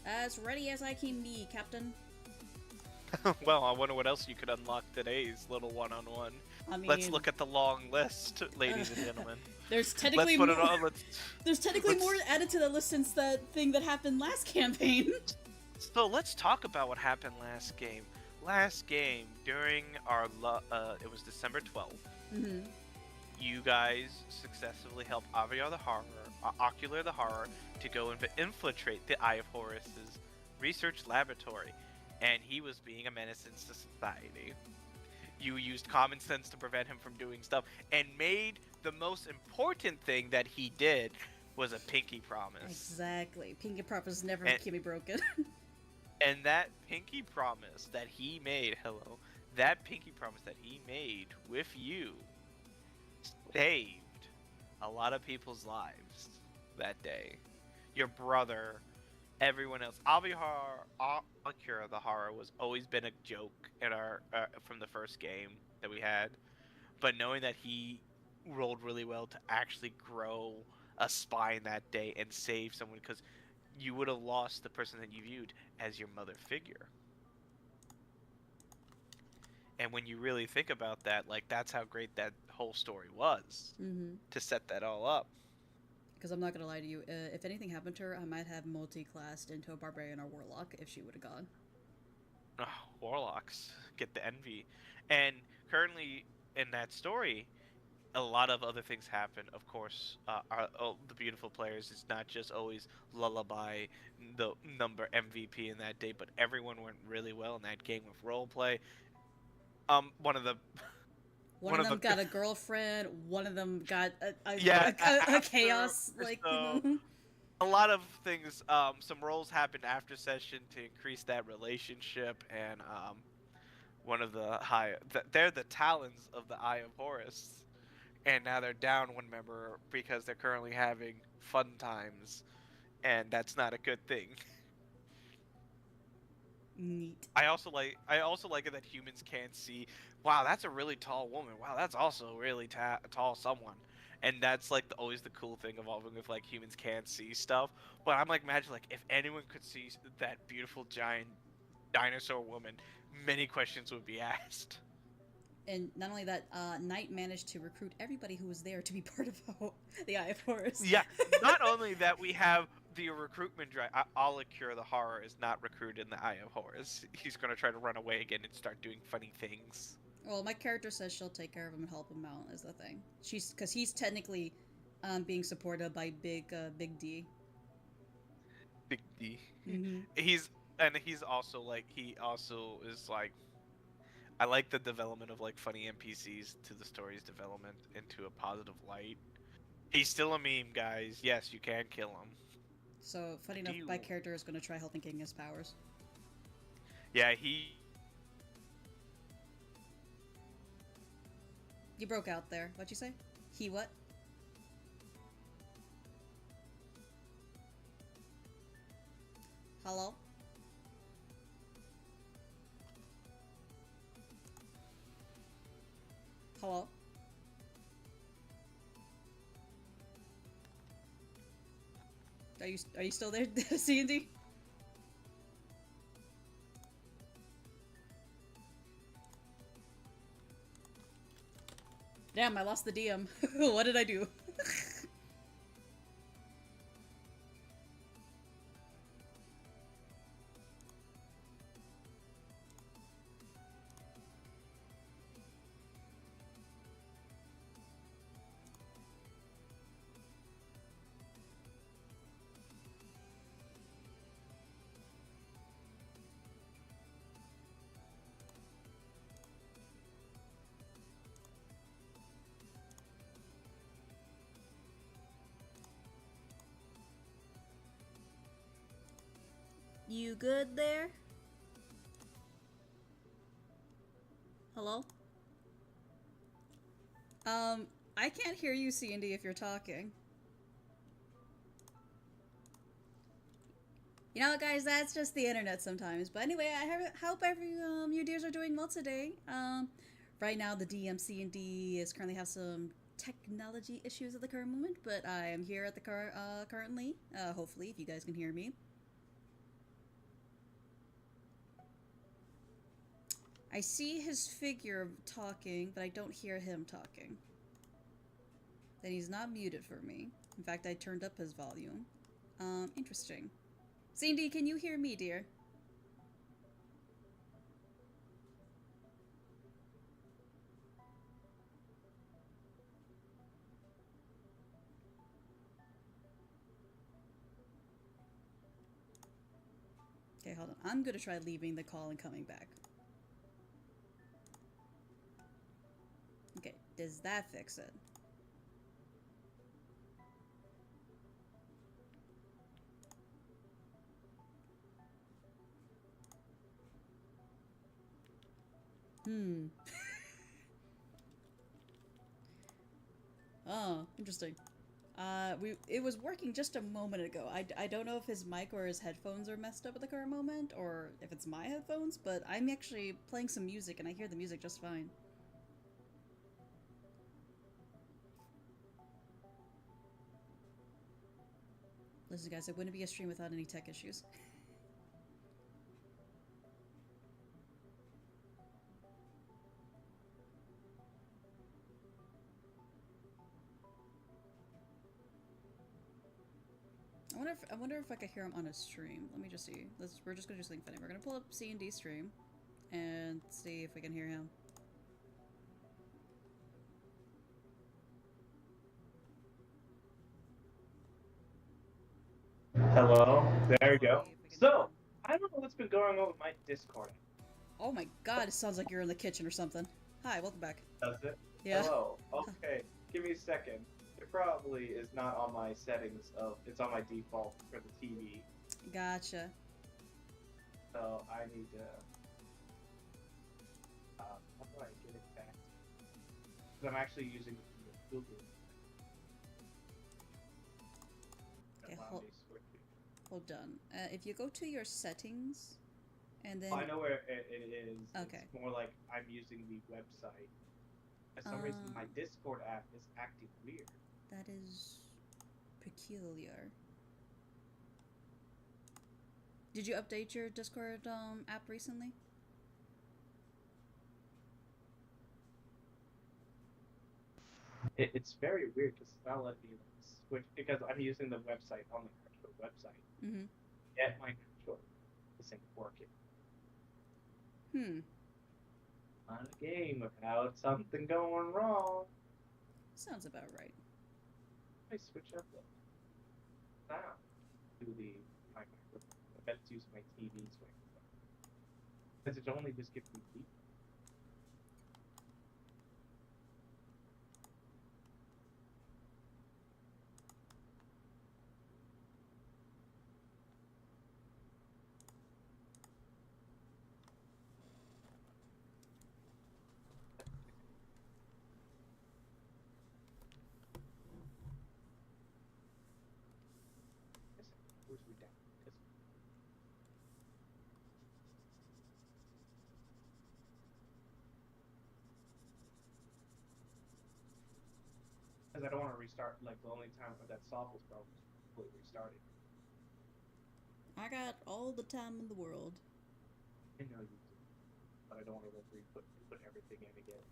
As ready as I can be, Captain. Well, I wonder what else you could unlock today's little one-on-one. I Let's mean, look at the long list, uh, ladies and gentlemen. there's Let's technically put it more. on. There's technically more Let's added to the list since that thing that happened last campaign. so let's talk about what happened last game. Last game during our it was December 12th. Mm-hmm. You guys successfully helped Aviar the Horror, Ocular the Horror, to go and infiltrate the Eye of Horus's research laboratory, and he was being a menace to society. You used common sense to prevent him from doing stuff, and made the most important thing that he did was a pinky promise. Exactly. Pinky promise never And, can be broken. and that pinky promise that he made, hello, that pinky promise that he made with you saved a lot of people's lives that day. Your brother, everyone else. Akira the Horror was always been a joke in our from the first game that we had, but knowing that he rolled really well to actually grow a spine that day and save someone, because you would have lost the person that you viewed as your mother figure. And when you really think about that, like, that's how great that whole story was Mm-hmm. to set that all up. Because I'm not gonna lie to you, if anything happened to her, I might have multi-classed into a barbarian or warlock if she would have gone. Oh, warlocks get the envy. And currently in that story, a lot of other things happen. Of course, the beautiful players. It's not just always Lullaby, the number MVP in that day, but everyone went really well in that game with roleplay. One of the One one of of them the got a girlfriend. One of them got yeah, a after chaos like. so a lot of things. Some roles happened after session to increase that relationship, and one of the they're the talons of the Eye of Horus, and now they're down one member because they're currently having fun times, and that's not a good thing. Neat. I also like it that humans can't see. Wow, that's a really tall woman. Wow, that's also really tall someone. And that's like always the cool thing evolving with like humans can't see stuff. But I'm like, imagine like if anyone could see that beautiful giant dinosaur woman, many questions would be asked. And not only that, Knight managed to recruit everybody who was there to be part of the Eye of Horus. Yeah, not only that, we have the recruitment drive. Alikure the Horror is not recruited in the Eye of Horus. He's gonna try to run away again and start doing funny things. Well, my character says she'll take care of him and help him out. Is the thing. She's because he's technically being supported by Big D. Big D. Mm-hmm. He's also like he also is like I like the development of like funny NPCs to the story's development into a positive light. He's still a meme, guys. Yes, you can kill him. So funny Do enough, you? my character is going to try helping King his powers. Yeah, he. You broke out there. What'd you say? He what? Hello? Hello? Are you still there, C&D? Damn, I lost the DM. What did I do? You good there? Hello? I can't hear you, C&D, if you're talking. You know, guys, that's just the internet sometimes. But anyway, hope you dears are doing well today. Right now the DMC and D is currently have some technology issues at the current moment, but I am here at the currently. Hopefully, if you guys can hear me. I see his figure talking, but I don't hear him talking. Then he's not muted for me. In fact, I turned up his volume. Interesting. Cindy, can you hear me, dear? Okay, hold on. I'm gonna try leaving the call and coming back. Okay, does that fix it? Hmm. Oh, interesting. It was working just a moment ago. I don't know if his mic or his headphones are messed up at the current moment, or if it's my headphones, but I'm actually playing some music and I hear the music just fine. Listen, guys, it wouldn't be a stream without any tech issues. I wonder if I could hear him on a stream. Let me just see. We're just gonna do something funny. We're gonna pull up C&D stream and see if we can hear him. Hello, there we go. So, I don't know what's been going on with my Discord. Oh my god, it sounds like you're in the kitchen or something. Hi, welcome back. Does it? Yeah. Hello. Okay, give me a second. It probably is not on my settings of. It's on my default for the TV. Gotcha. So I need to. How do I get it back? Because I'm actually using Google. Okay, hold on. If you go to your settings, and then... Oh, I know where it is. Okay. It's more like I'm using the website. For some reason, my Discord app is acting weird. That is peculiar. Did you update your Discord app recently? It's very weird because it's not letting me switch because I'm using the website on the actual website. Mm-hmm. Yet my controller isn't working. On a game without something going wrong. Sounds about right. I switch up the sound to the microphone. I bet it's using my TV's microphone. Because it only just gives me beep. Because I don't want to restart, like, the only time that solve was broken was completely restarting. I got all the time in the world. I know you do. But I don't want to put everything in again.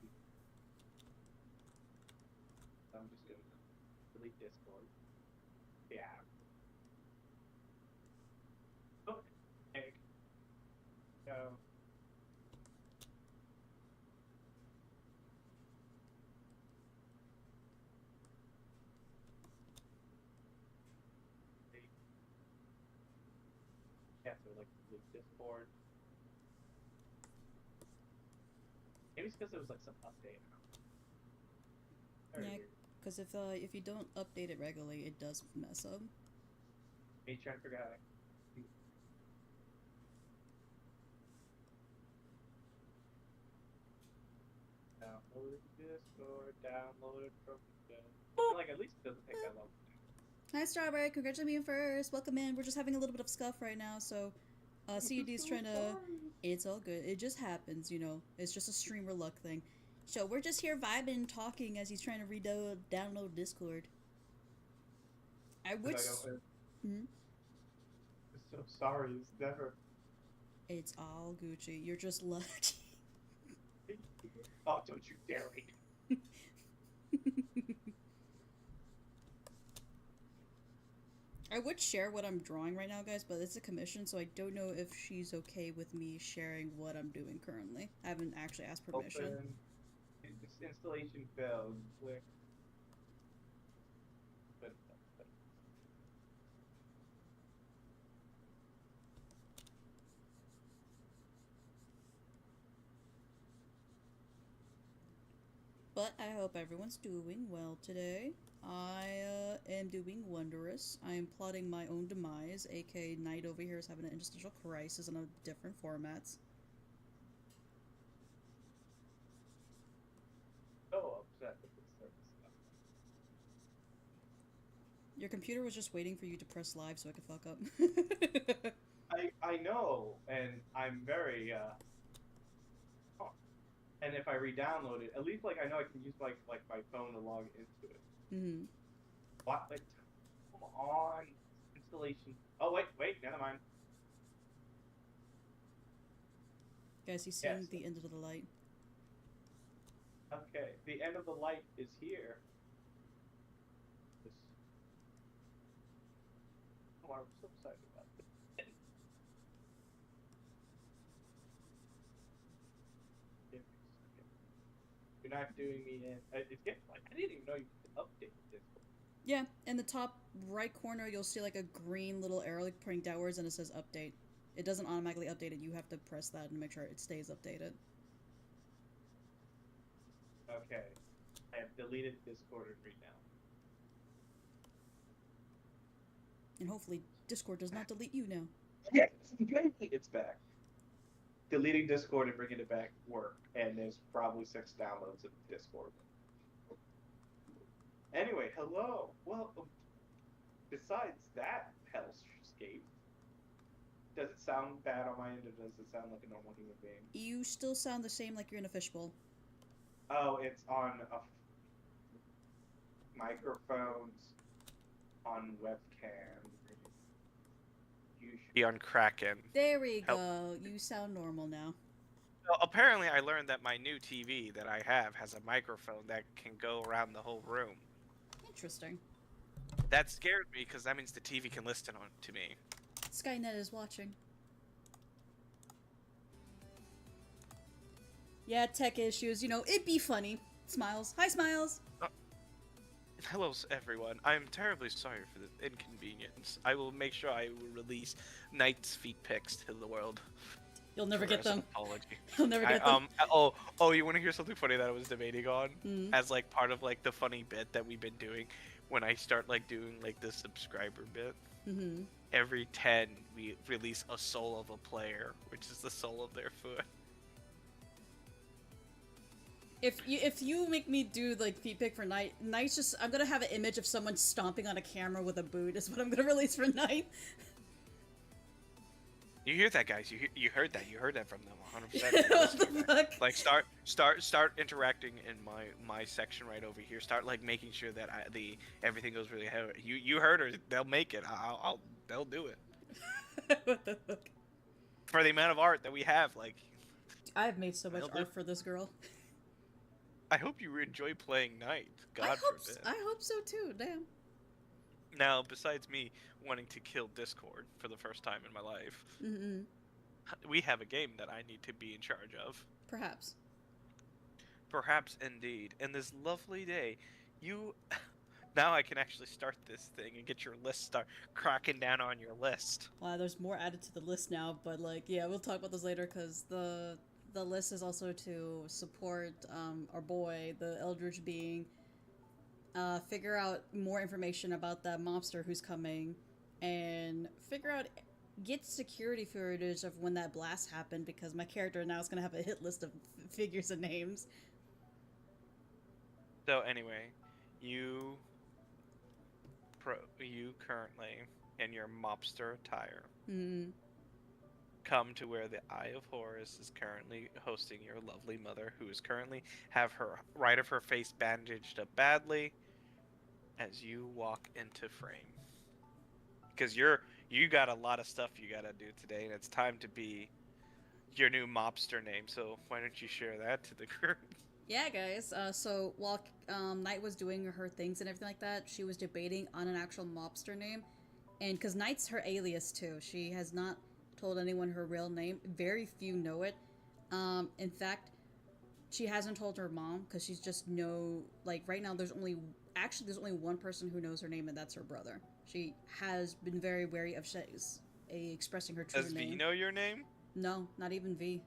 So I'm just going to delete Discord. Yeah. Okay. Go. Yeah, so like delete Discord. Maybe it's because there was like some update. Yeah, because if you don't update it regularly, it does mess up. Me trying to figure out. Download Discord. Download it from the. Like at least it doesn't take that long. Hi, Strawberry. Congrats on being first. Welcome in. We're just having a little bit of scuff right now, so CUD's trying to... It's all good. It just happens, you know. It's just a streamer luck thing. So we're just here vibing and talking as he's trying to download Discord. I wish... I'm so sorry. It's never... It's all Gucci. You're just lucky. Oh, don't you dare me. I would share what I'm drawing right now, guys, but it's a commission, so I don't know if she's okay with me sharing what I'm doing currently. I haven't actually asked permission. Open. Installation failed. Click. But, But I hope everyone's doing well today. I am doing wondrous. I am plotting my own demise, aka Knight over here is having an existential crisis on a different formats. so upset with this service stuff. Your computer was just waiting for you to press live so I could fuck up. I know, and I'm very oh. And if I re-download it, at least like I know I can use my phone to log into it. Mm-hmm. What? Like, come on, installation. Oh wait, never mind. Guys, he's seeing Yes. the end of the light. Okay, the end of the light is here. This... Oh, I'm so excited about this. You're not doing me in. It's getting like I didn't even know you could update this. Yeah, in the top right corner, you'll see like a green little arrow like pointing downwards, and it says update. It doesn't automatically update it. You have to press that and make sure it stays updated. Okay, I have deleted Discord and read now. And hopefully, Discord does not delete you now. Yes, it's back. Deleting Discord and bringing it back work, and there's probably 6 downloads of Discord. Anyway, hello. Well, besides that hellscape, does it sound bad on my end, or does it sound like a normal human being? You still sound the same like you're in a fishbowl. Oh, it's on microphones, on webcam. You should... Be on Kraken. There we go. You sound normal now. Well, apparently, I learned that my new TV that I have has a microphone that can go around the whole room. Interesting. That scared me because that means the TV can listen on to me. Skynet is watching. Yeah, tech issues. You know, it'd be funny. Smiles. Hi, Smiles. Hello, everyone. I'm terribly sorry for the inconvenience. I will make sure I will release Knight's feet pics to the world. You'll never get as an them. apology. You'll never get them. You want to hear something funny that I was debating on? Mm. As like part of like the funny bit that we've been doing when I start like doing like the subscriber bit. Mm-hmm. Every 10 we release a soul of a player, which is the soul of their foot. If you make me do like feet pic for Night, Night's just I'm gonna have an image of someone stomping on a camera with a boot is what I'm gonna release for Night. You hear that, guys? You heard that? You heard that from them 100%. What the fuck? Like start interacting in my section right over here. Start like making sure that everything goes really heavy. You heard her. They'll make it. They'll do it. What the fuck? For the amount of art that we have, like. I've made so much They'll do art for this girl. I hope you enjoy playing Knight. God forbid. I hope so too. Damn. Now, besides me wanting to kill Discord for the first time in my life, Mm-mm. we have a game that I need to be in charge of. Perhaps. Perhaps indeed. And this lovely day, now I can actually start this thing and get your list start cracking down on your list. Wow, there's more added to the list now, but like, yeah, we'll talk about this later because the list is also to support our boy, the Eldritch being, figure out more information about that mobster who's coming, and get security footage of when that blast happened because my character now is going to have a hit list of figures and names. So anyway, you currently in your mobster attire come to where the Eye of Horus is currently hosting your lovely mother, who is currently have her right of her face bandaged up badly as you walk into frame. Because you got a lot of stuff you gotta do today, and it's time to be your new mobster name. So why don't you share that to the group? Yeah, guys. So while Knight was doing her things and everything like that, she was debating on an actual mobster name, and because Knight's her alias too, she has not told anyone her real name. Very few know it. In fact, she hasn't told her mom because she's just like right now. There's only one person who knows her name, and that's her brother. She has been very wary of expressing her true Does name. V know your name? No, not even V.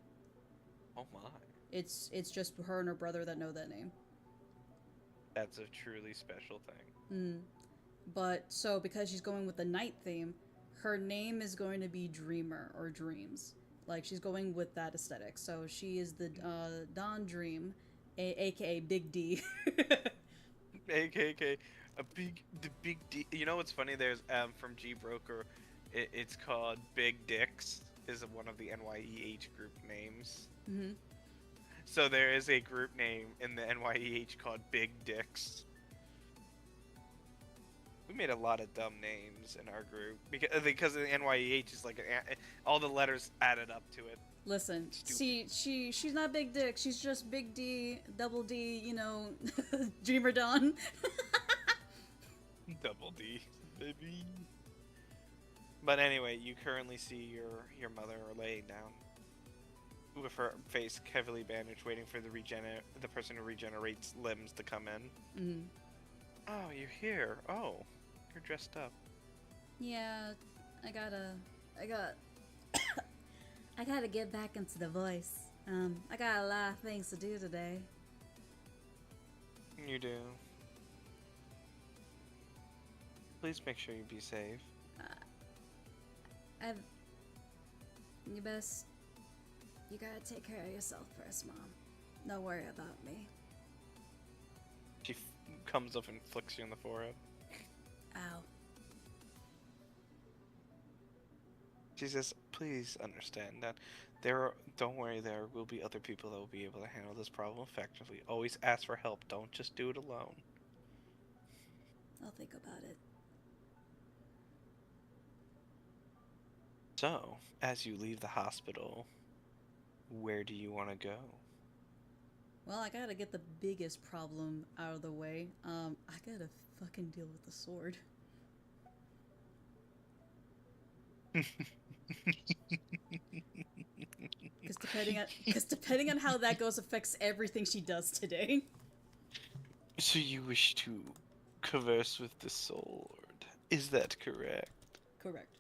Oh my. It's just her and her brother that know that name. That's a truly special thing. Mm. But so because she's going with the night theme, her name is going to be Dreamer or Dreams. Like she's going with that aesthetic. So she is the Dawn Dream, aka Big D. AKK, the big D. You know what's funny? There's from G Broker, it's called Big Dicks. Is one of the NYEH group names. Mm-hmm. So there is a group name in the NYEH called Big Dicks. We made a lot of dumb names in our group because the NYEH is like all the letters added up to it. Listen, Stupid. she's not Big Dick. She's just Big D, Double D. You know, Dreamer Dawn. Double D, baby. But anyway, you currently see your mother laying down with her face heavily bandaged, waiting for the person who regenerates limbs to come in. Mm. Oh, you're here. Oh, you're dressed up. Yeah, I gotta get back into the voice. I got a lot of things to do today. You do. Please make sure you be safe. You gotta take care of yourself first, Mom. Don't worry about me. She comes up and flicks you on the forehead. Ow. She says, please understand that don't worry, there will be other people that will be able to handle this problem effectively. Always ask for help. Don't just do it alone. I'll think about it. So, as you leave the hospital, where do you want to go? Well, I gotta get the biggest problem out of the way. I gotta fucking deal with the sword. Because depending on how that goes affects everything she does today. So you wish to converse with the sword. Is that correct? Correct.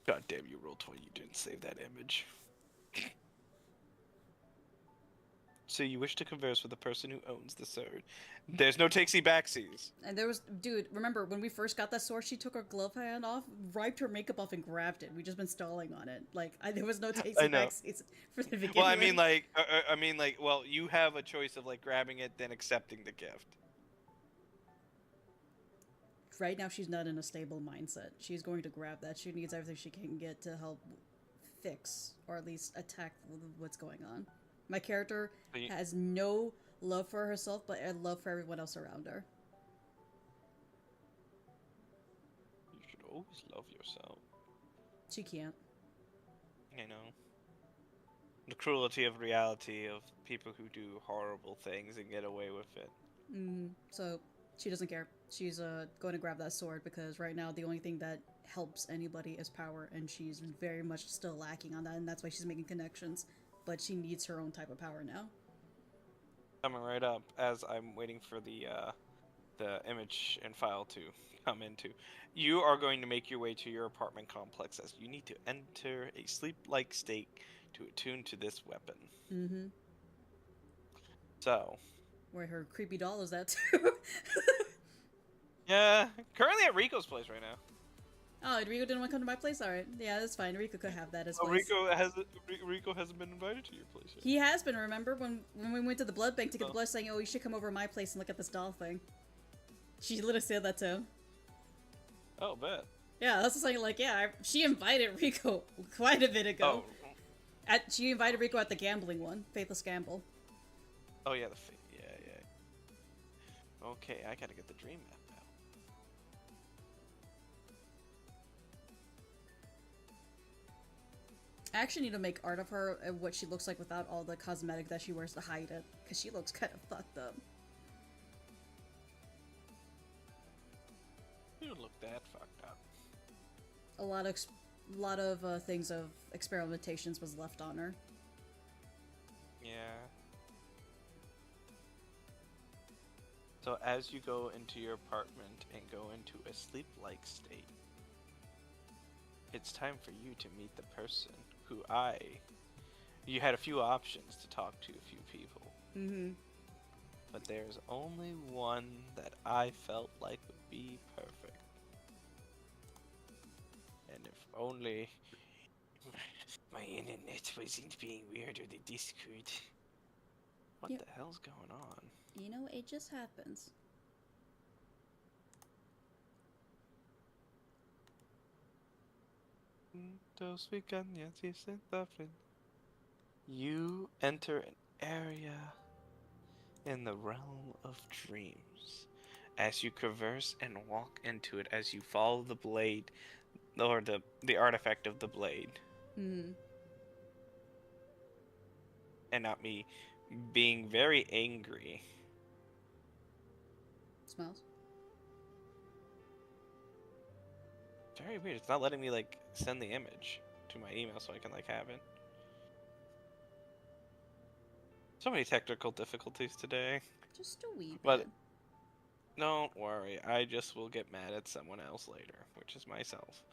God damn, you rolled 20, you didn't save that image. So you wish to converse with the person who owns the sword. There's no takesy-backsies. And there was, dude, remember when we first got that sword, she took her glove hand off, wiped her makeup off, and grabbed it. We just been stalling on it. Like, there was no takesy-backsies for the beginning. Well, I mean, like, well, you have a choice of, like, grabbing it, then accepting the gift. Right now, she's not in a stable mindset. She's going to grab that. She needs everything she can get to help fix, or at least attack what's going on. My character has no love for herself, but a love for everyone else around her. You should always love yourself. She can't. I know. The cruelty of reality of people who do horrible things and get away with it. So, she doesn't care. She's going to grab that sword because right now the only thing that helps anybody is power, and she's very much still lacking on that, and that's why she's making connections. But she needs her own type of power now. Coming right up as I'm waiting for the image and file to come into. You are going to make your way to your apartment complex as you need to enter a sleep-like state to attune to this weapon. Mm-hmm. So. Where her creepy doll is at too. Yeah, currently at Rico's place right now. Oh, Rico didn't want to come to my place? Alright. Yeah, that's fine. Rico could have that as well. Rico hasn't been invited to your place yet. He has been, remember? When we went to the blood bank to get the blood, saying, oh, you should come over to my place and look at this doll thing. She literally said that to him. Oh, bet. Yeah, that's just saying, like, yeah, she invited Rico quite a bit ago. Oh. She invited Rico at the gambling one. Faithless Gamble. Oh, yeah, yeah. Okay, I gotta get the dream map now. I actually need to make art of her and what she looks like without all the cosmetic that she wears to hide it, because she looks kind of fucked up. You don't look that fucked up. A lot of things of experimentations was left on her. Yeah. So as you go into your apartment and go into a sleep-like state, it's time for you to meet the person who you had a few options to talk to a few people. Mm-hmm. But there's only one that I felt like would be perfect. And if only my internet wasn't being weird or the Discord. What Yep. the hell's going on? You know, it just happens. You enter an area in the realm of dreams. As you traverse and walk into it, as you follow the blade, or the artifact of the blade, Mm-hmm. and not me being very angry. Smells. Very weird. It's not letting me like send the image to my email so I can like have it. So many technical difficulties today. Just a wee bit. But don't worry, I just will get mad at someone else later, which is myself.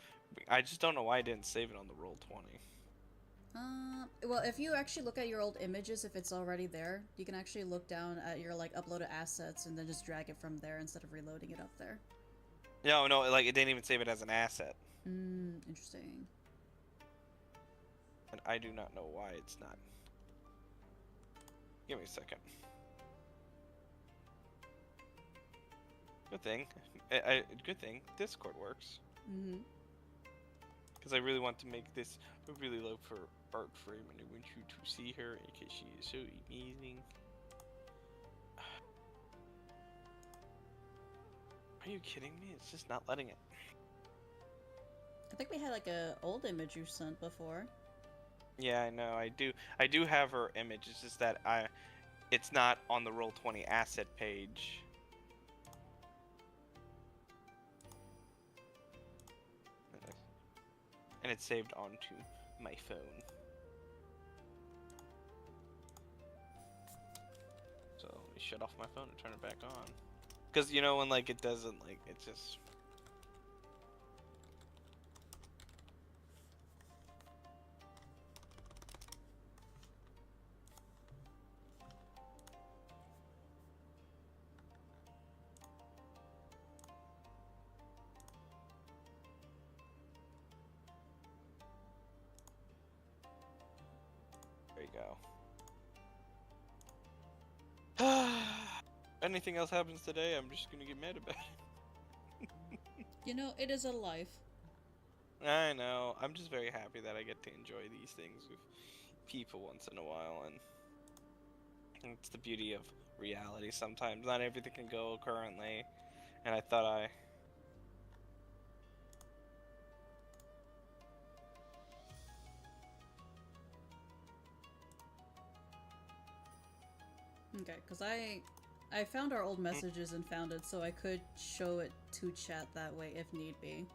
I just don't know why I didn't save it on the Roll20. Well, if you actually look at your old images, if it's already there, you can actually look down at your, like, uploaded assets and then just drag it from there instead of reloading it up there. No, like, it didn't even save it as an asset. Interesting. And I do not know why it's not. Give me a second. Good thing. Good thing Discord works. Mm-hmm. Because I really want to make this a really low for art frame, and I want you to see her because she is so amazing. Are you kidding me? It's just not letting it. I think we had, like, a old image you sent before. Yeah, I know. I do have her image. It's just that it's not on the Roll20 asset page. And it's saved onto my phone. So let me shut off my phone and turn it back on. Because you know when like it doesn't like it just. There you go. Anything else happens today, I'm just gonna get mad about it. You know, it is a life. I know. I'm just very happy that I get to enjoy these things with people once in a while, and it's the beauty of reality. Sometimes not everything can go currently, and I thought I. Okay, because I found our old messages and found it, so I could show it to chat that way if need be.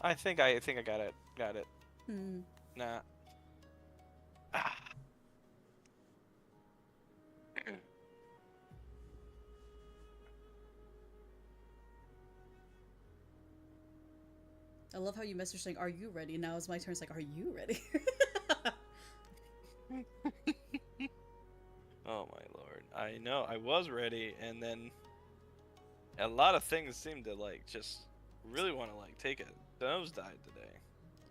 I think I got it. Got it. Hmm. Nah. Ah. I love how you message saying, "Are you ready?" Now it's my turn. It's like, "Are you ready?" Oh my lord. I know. I was ready, and then a lot of things seem to like just really want to like take a nosedive today.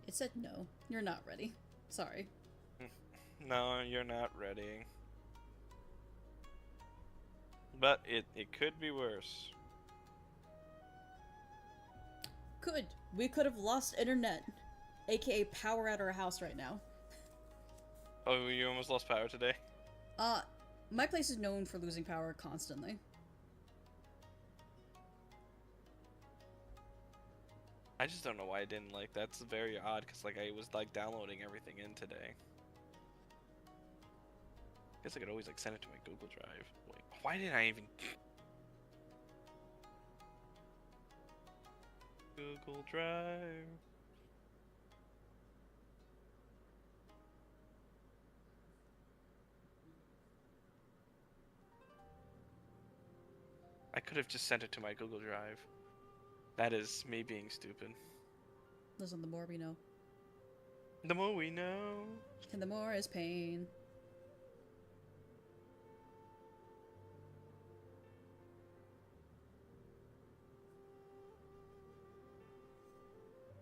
It said no. You're not ready. Sorry. No, you're not ready. But it could be worse. Could. We could have lost internet. AKA power at our house right now. Oh, you almost lost power today? My place is known for losing power constantly. I just don't know why I didn't like. That's very odd because like I was like downloading everything in today. Guess I could always like send it to my Google Drive. Wait, why didn't I even? Google Drive. I could have just sent it to my Google Drive. That is me being stupid. Listen, the more we know. The more we know. And the more is pain.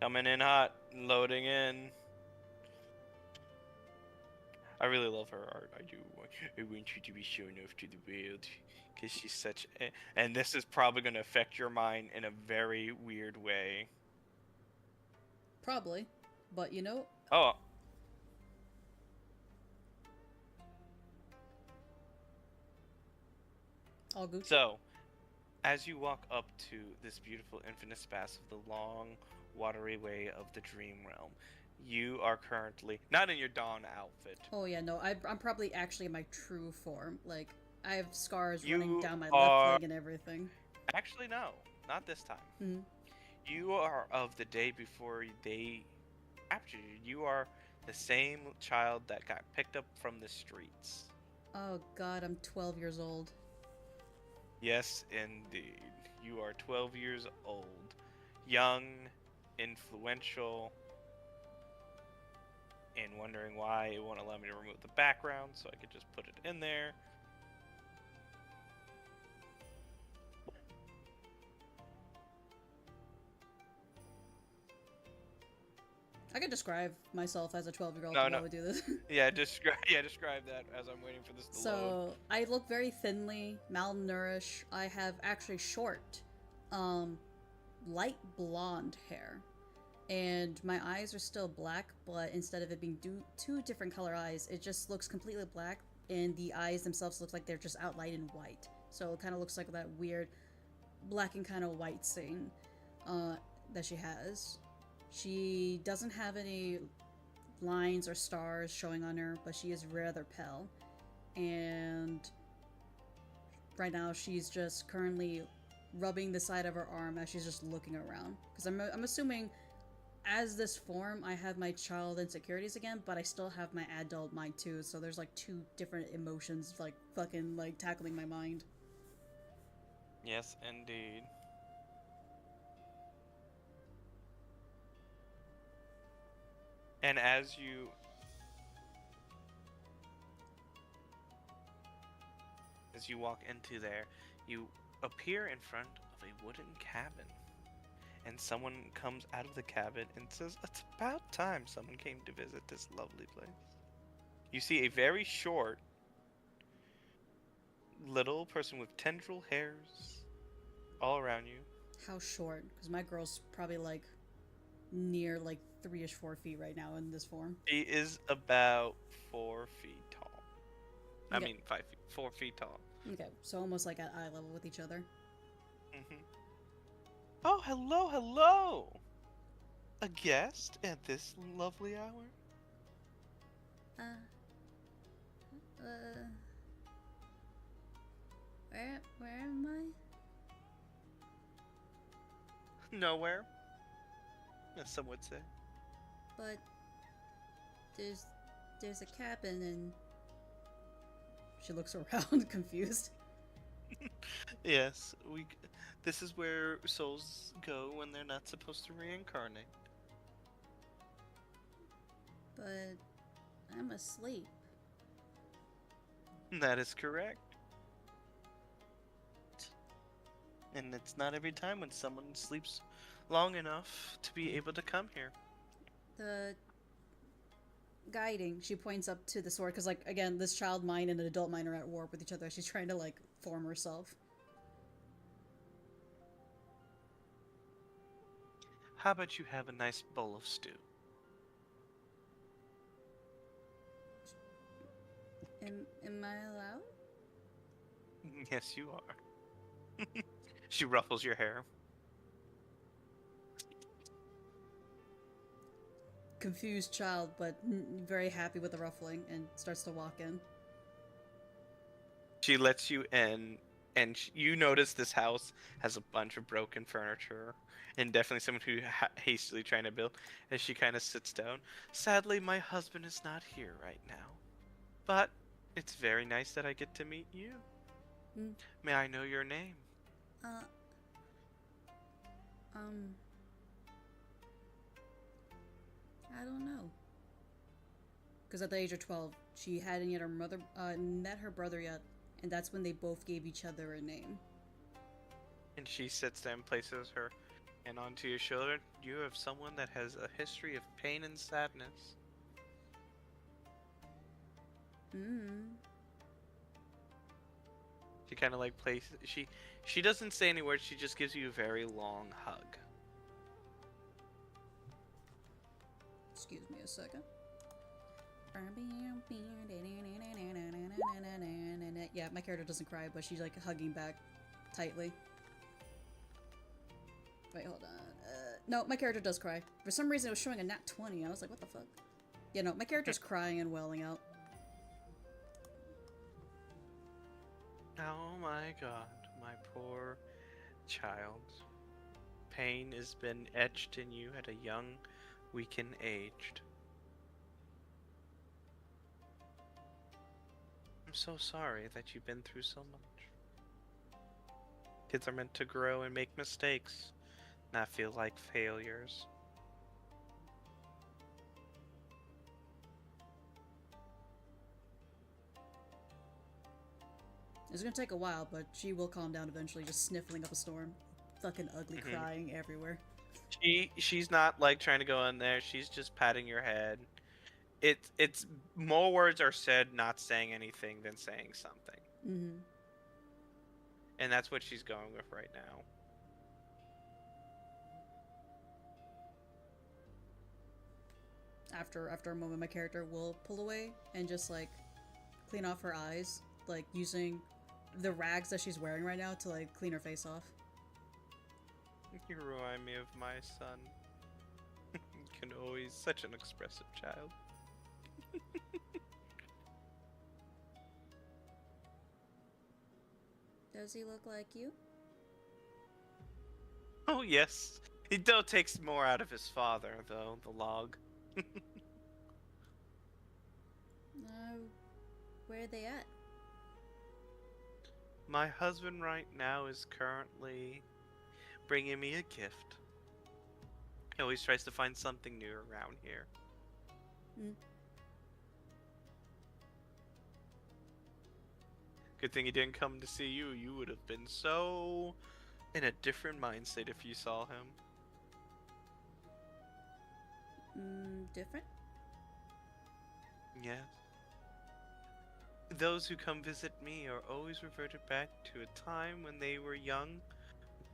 Coming in hot, loading in. I really love her art. I do. I want you to be shown off to the world, because she's such. And this is probably going to affect your mind in a very weird way. Probably. But you know. Oh. All good. So, as you walk up to this beautiful infinite space of the long, watery way of the dream realm, you are currently not in your Dawn outfit. Oh yeah, no, I'm probably actually in my true form. Like, I have scars You running down my are- left leg and everything. Actually, no, not this time. Mhm. You are of the day before they captured you. You are the same child that got picked up from the streets. Oh god, I'm 12 years old. Yes, indeed. You are 12 years old. Young, influential, and wondering why it won't allow me to remove the background, so I could just put it in there. I could describe myself as a 12-year-old No, while no. we do this. Describe that as I'm waiting for this to load. So, I look very thinly, malnourished. I have actually short, light blonde hair. And my eyes are still black, but instead of it being two different color eyes, it just looks completely black, and the eyes themselves look like they're just outlined in white. So it kind of looks like that weird black and kind of white scene that she has. She doesn't have any lines or stars showing on her, but she is rather pale. And right now she's just currently rubbing the side of her arm as she's just looking around. Because I'm assuming as this form, I have my child insecurities again, but I still have my adult mind too. So there's like two different emotions like fucking like tackling my mind. Yes, indeed. And as you walk into there, you appear in front of a wooden cabin. And someone comes out of the cabin and says, "It's about time someone came to visit this lovely place." You see a very short little person with tendril hairs all around you. How short? Because my girl's probably like near like 3-ish 4 feet right now in this form. She is about 4 feet tall. I Okay. mean 5 feet, 4 feet tall. Okay, so almost like at eye level with each other. Mm-hmm. Oh, hello, hello! A guest at this lovely hour? Where am I? Nowhere, as some would say. But there's a cabin and she looks around confused. Yes, this is where souls go when they're not supposed to reincarnate. But I'm asleep. That is correct. And it's not every time when someone sleeps long enough to be able to come here. The guiding, she points up to the sword because, like, again, this child mind and an adult mind are at war with each other. She's trying to like form herself. How about you have a nice bowl of stew? Am I allowed? Yes, you are. She ruffles your hair. confused child, but very happy with the ruffling, and starts to walk in. She lets you in, and you notice this house has a bunch of broken furniture, and definitely someone who hastily trying to build. As she kind of sits down, sadly, my husband is not here right now, but it's very nice that I get to meet you. Mm. May I know your name? Uh, I don't know. Because at the age of 12, she hadn't yet met her brother yet, and that's when they both gave each other a name. And she sits there and places her hand onto your shoulder. You have someone that has a history of pain and sadness. She kind of like places. She doesn't say any words. She just gives you a very long hug. Excuse me a second. Yeah, my character doesn't cry, but she's like hugging back tightly. Wait, hold on. No, my character does cry. For some reason, it was showing a nat 20. I was like, what the fuck? Yeah, no, my character's crying and wailing out. Oh my god, my poor child. Pain has been etched in you at a young, weakened age. I'm so sorry that you've been through so much. Kids are meant to grow and make mistakes, not feel like failures. It's gonna take a while, but she will calm down eventually, just sniffling up a storm. Fucking ugly, crying everywhere. She's not like trying to go in there, she's just patting your head. It's more words are said not saying anything than saying something. Mm-hmm. And that's what she's going with right now. After a moment, my character will pull away and just like clean off her eyes, like using the rags that she's wearing right now to like clean her face off. You remind me of my son. Can always such an expressive child. Does he look like you? Oh yes. He though takes more out of his father, though, the log. Where are they at? My husband right now is currently bringing me a gift. He always tries to find something new around here. Good thing he didn't come to see you. You would have been so in a different mind state if you saw him. Different? Yes. Those who come visit me are always reverted back to a time when they were young,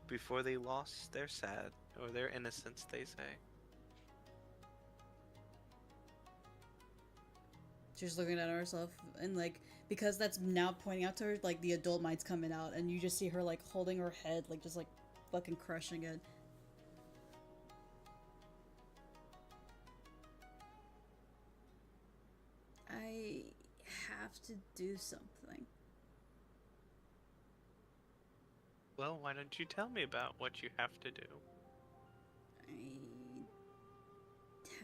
before they lost their their innocence, they say. She's looking at herself, and like, because that's now pointing out to her, like the adult mind's coming out, and you just see her like holding her head, like just like fucking crushing it. I have to do something. Well, why don't you tell me about what you have to do?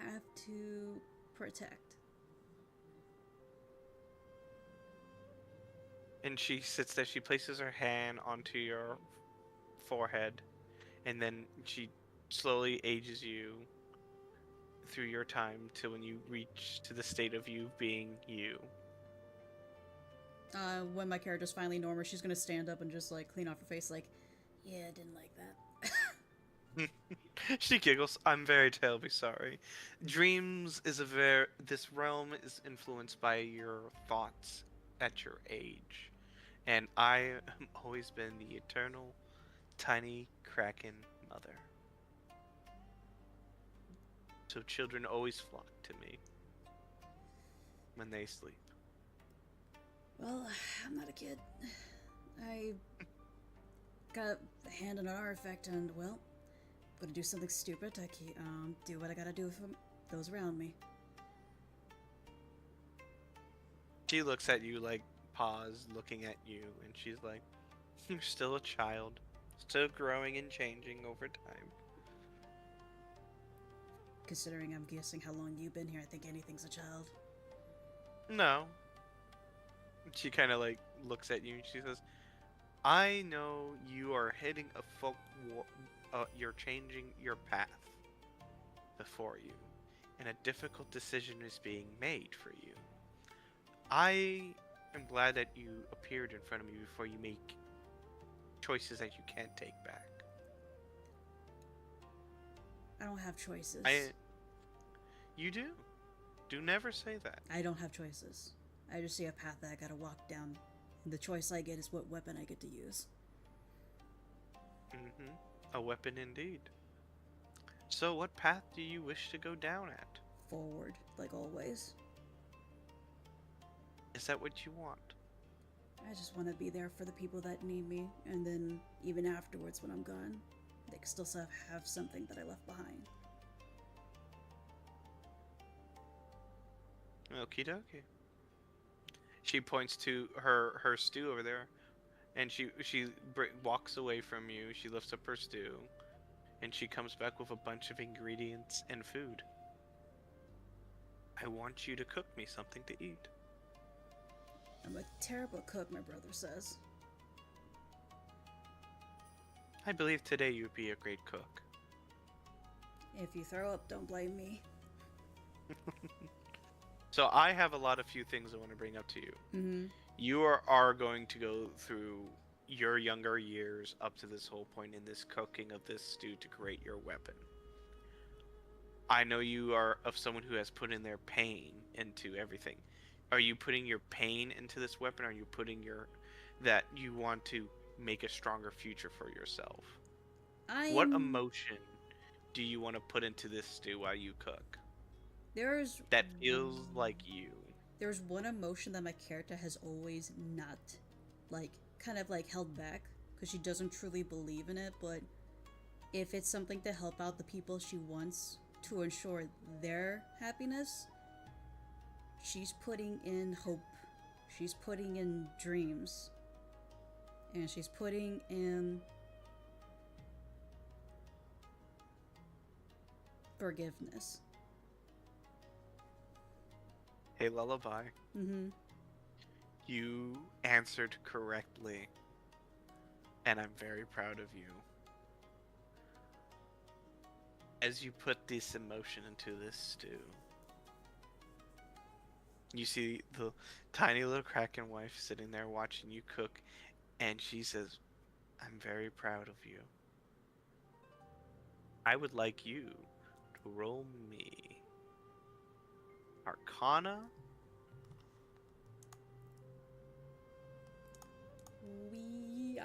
I have to protect. And she sits there, she places her hand onto your forehead, and then she slowly ages you through your time till when you reach to the state of you being you. When my character's finally normal, she's gonna stand up and just like clean off her face, like, yeah, I didn't like that. She giggles. I'm very terribly sorry. Dreams is this realm is influenced by your thoughts at your age. And I have always been the eternal, tiny kraken mother. So children always flock to me when they sleep. Well, I'm not a kid. I got a hand in an artifact, and well, I'm gonna do something stupid to keep, do what I gotta do those around me. She looks at you like pause, looking at you, and she's like, "You're still a child, still growing and changing over time." Considering I'm guessing how long you've been here, I think anything's a child. No. She kind of like looks at you and she says, "I know you are hitting a you're changing your path before you, and a difficult decision is being made for you. I am glad that you appeared in front of me before you make choices that you can't take back." I don't have choices. You do. Do never say that. I don't have choices. I just see a path that I gotta walk down. And the choice I get is what weapon I get to use. A weapon indeed. So what path do you wish to go down at? Forward, like always. Is that what you want? I just want to be there for the people that need me, and then even afterwards when I'm gone, they can still have something that I left behind. Okie dokie. She points to her stew over there, and she walks away from you. She lifts up her stew, and she comes back with a bunch of ingredients and food. "I want you to cook me something to eat." I'm a terrible cook, my brother says. "I believe today you'd be a great cook." If you throw up, don't blame me. So I have a lot of few things I want to bring up to you. Mm-hmm. You are going to go through your younger years up to this whole point in this cooking of this stew to create your weapon. I know you are of someone who has put in their pain into everything. Are you putting your pain into this weapon? Or are you putting that you want to make a stronger future for yourself? What emotion do you want to put into this stew while you cook? That feels like you. There's one emotion that my character has always not, kind of held back, because she doesn't truly believe in it, but if it's something to help out the people she wants to ensure their happiness, she's putting in hope, she's putting in dreams, and she's putting in forgiveness. Hey, Lullaby. Mm-hmm. You answered correctly, and I'm very proud of you. As you put this emotion into this stew, you see the tiny little Kraken wife sitting there watching you cook, and she says, "I'm very proud of you. I would like you to roll me Arcana."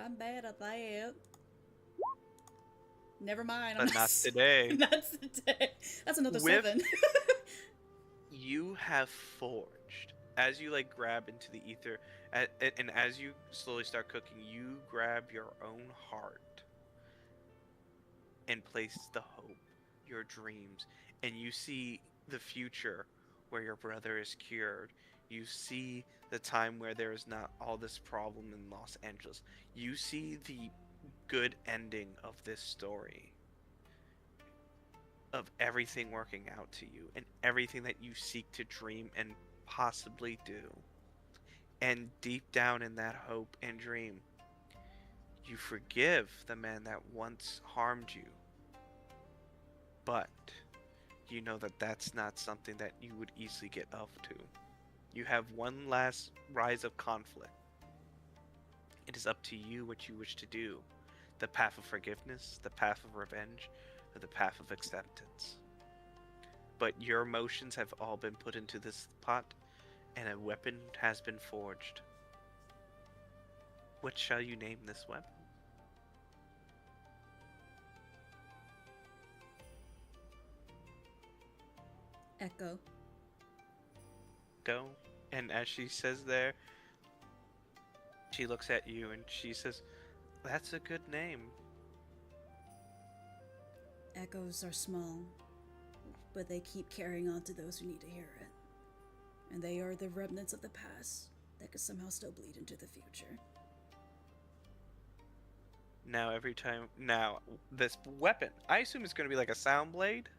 I'm bad at that. Never mind. But not today. Not today. That's another With- 7. You have forged. As you grab into the ether, and as you slowly start cooking, you grab your own heart and place the hope, your dreams, and you see the future where your brother is cured. You see the time where there is not all this problem in Los Angeles. You see the good ending of this story, of everything working out to you and everything that you seek to dream and possibly do. And deep down in that hope and dream, you forgive the man that once harmed you. But you know that that's not something that you would easily get up to. You have one last rise of conflict. It is up to you what you wish to do. The path of forgiveness, the path of revenge, or the path of acceptance. But your emotions have all been put into this pot, and a weapon has been forged. What shall you name this weapon? Echo. Go. And as she says there, she looks at you and she says, "That's a good name." Echoes are small. but they keep carrying on to those who need to hear it. And they are the remnants of the past that could somehow still bleed into the future. Now this weapon, I assume it's going to be like a sound blade.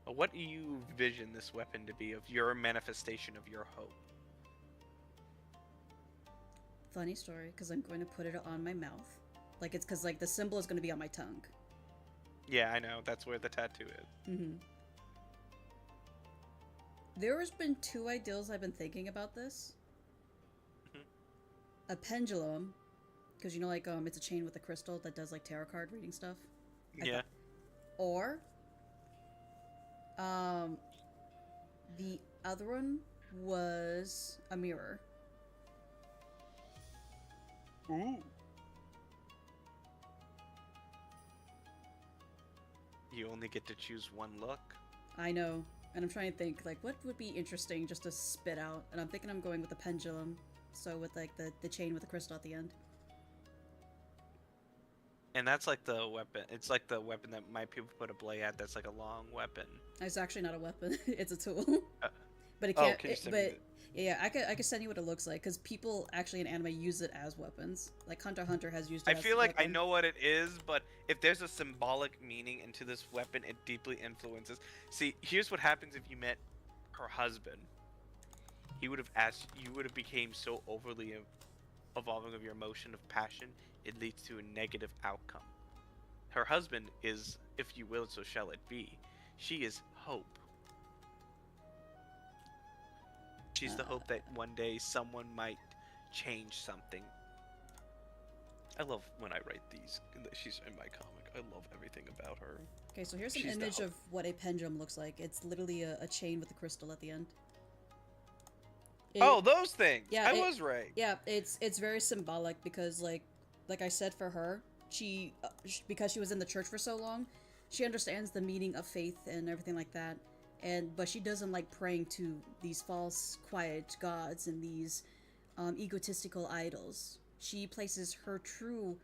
What do you envision this weapon to be of your manifestation of your hope? Funny story, because I'm going to put it on my mouth. Like, it's because, like, the symbol is going to be on my tongue. Yeah, I know. That's where the tattoo is. Mm-hmm. There has been two ideals I've been thinking about this. Mm-hmm. A pendulum, because, you know, like, it's a chain with a crystal that does, like, tarot card reading stuff. Yeah. Or, the other one was a mirror. Ooh. You only get to choose one look. I know, and I'm trying to think, like, what would be interesting just to spit out, and I'm thinking I'm going with the pendulum, so with, like, the chain with the crystal at the end. And that's like the weapon. It's like the weapon that my people put a blade at. That's like a long weapon. It's actually not a weapon. It's a tool. But it Oh, can't. can you send me Yeah, I could send you what it looks like because people actually in anime use it as weapons. Like Hunter x Hunter has used it. I as feel a like I weapon. know what it is, but if there's a symbolic meaning into this weapon, it deeply influences. See, here's what happens if you met her husband. He would have asked. You would have became so overly evolving of your emotion of passion, it leads to a negative outcome. Her husband is, if you will, so shall it be. She is hope. She's the hope that one day someone might change something. I love when I write these. She's in my comic. I love everything about her. Okay, so here's an She's the image hope. of what a pendulum looks like. It's literally a chain with a crystal at the end. Oh, those things! Yeah, I was right. Yeah, it's very symbolic because like I said, for her, she because she was in the church for so long, she understands the meaning of faith and everything like that. But she doesn't like praying to these false, quiet gods and these egotistical idols. She places her true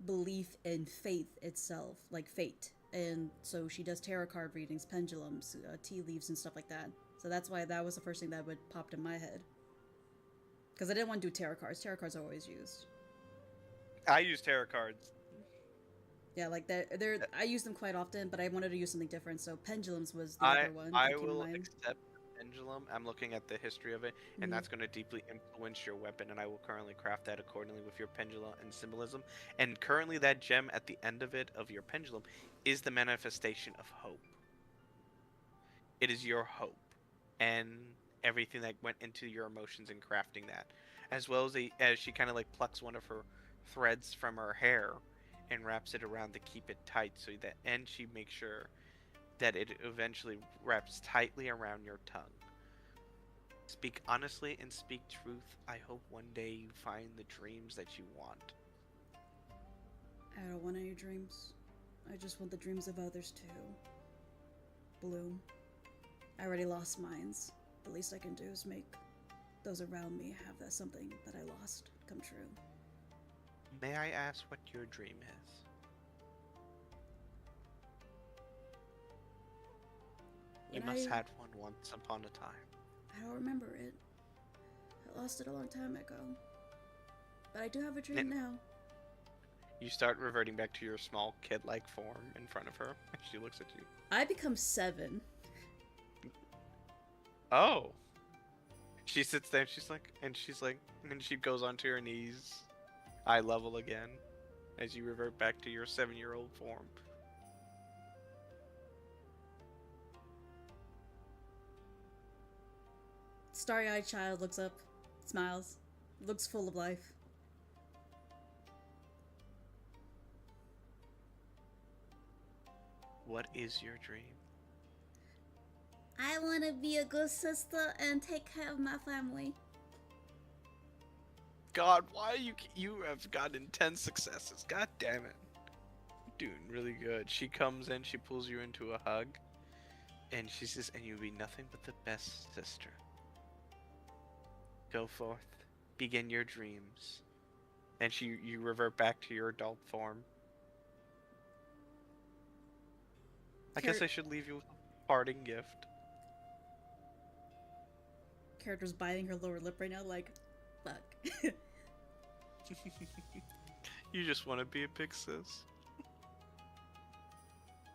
belief in faith itself, like fate. And so she does tarot card readings, pendulums, tea leaves, and stuff like that. So that's why that was the first thing that would popped in my head. Because I didn't want to do tarot cards. Tarot cards are always used. I use tarot cards. Yeah, like they're I use them quite often, but I wanted to use something different. So pendulums was the I other one that came to will mind. accept the pendulum. I'm looking at the history of it, and Mhm. that's going to deeply influence your weapon, and I will currently craft that accordingly with your pendulum and symbolism. And currently, that gem at the end of it, of your pendulum, is the manifestation of hope. It is your hope, and everything that went into your emotions in crafting that, as well as she kind of like plucks one of her threads from her hair and wraps it around to keep it tight, so that, and she makes sure that it eventually wraps tightly around your tongue. Speak honestly and speak truth. I hope one day you find the dreams that you want. I don't want any dreams. I just want the dreams of others too. Bloom. I already lost mines. The least I can do is make those around me have that something that I lost come true. May I ask what your dream is? You When must I- have one once upon a time. I don't remember it. I lost it a long time ago. But I do have a dream now. You start reverting back to your small kid-like form in front of her, and she looks at you. I become 7. Oh! She sits there, and she goes onto her knees, eye level again, as you revert back to your 7-year-old form. Starry-eyed child looks up, smiles, looks full of life. What is your dream? I want to be a good sister and take care of my family. God, why you have gotten 10 successes? God damn it. You're doing really good. She comes in, she pulls you into a hug, and she says, and you'll be nothing but the best sister. Go forth, begin your dreams. And you revert back to your adult form. I guess I should leave you with a parting gift. Character's biting her lower lip right now, like, fuck. You just want to be a big sis.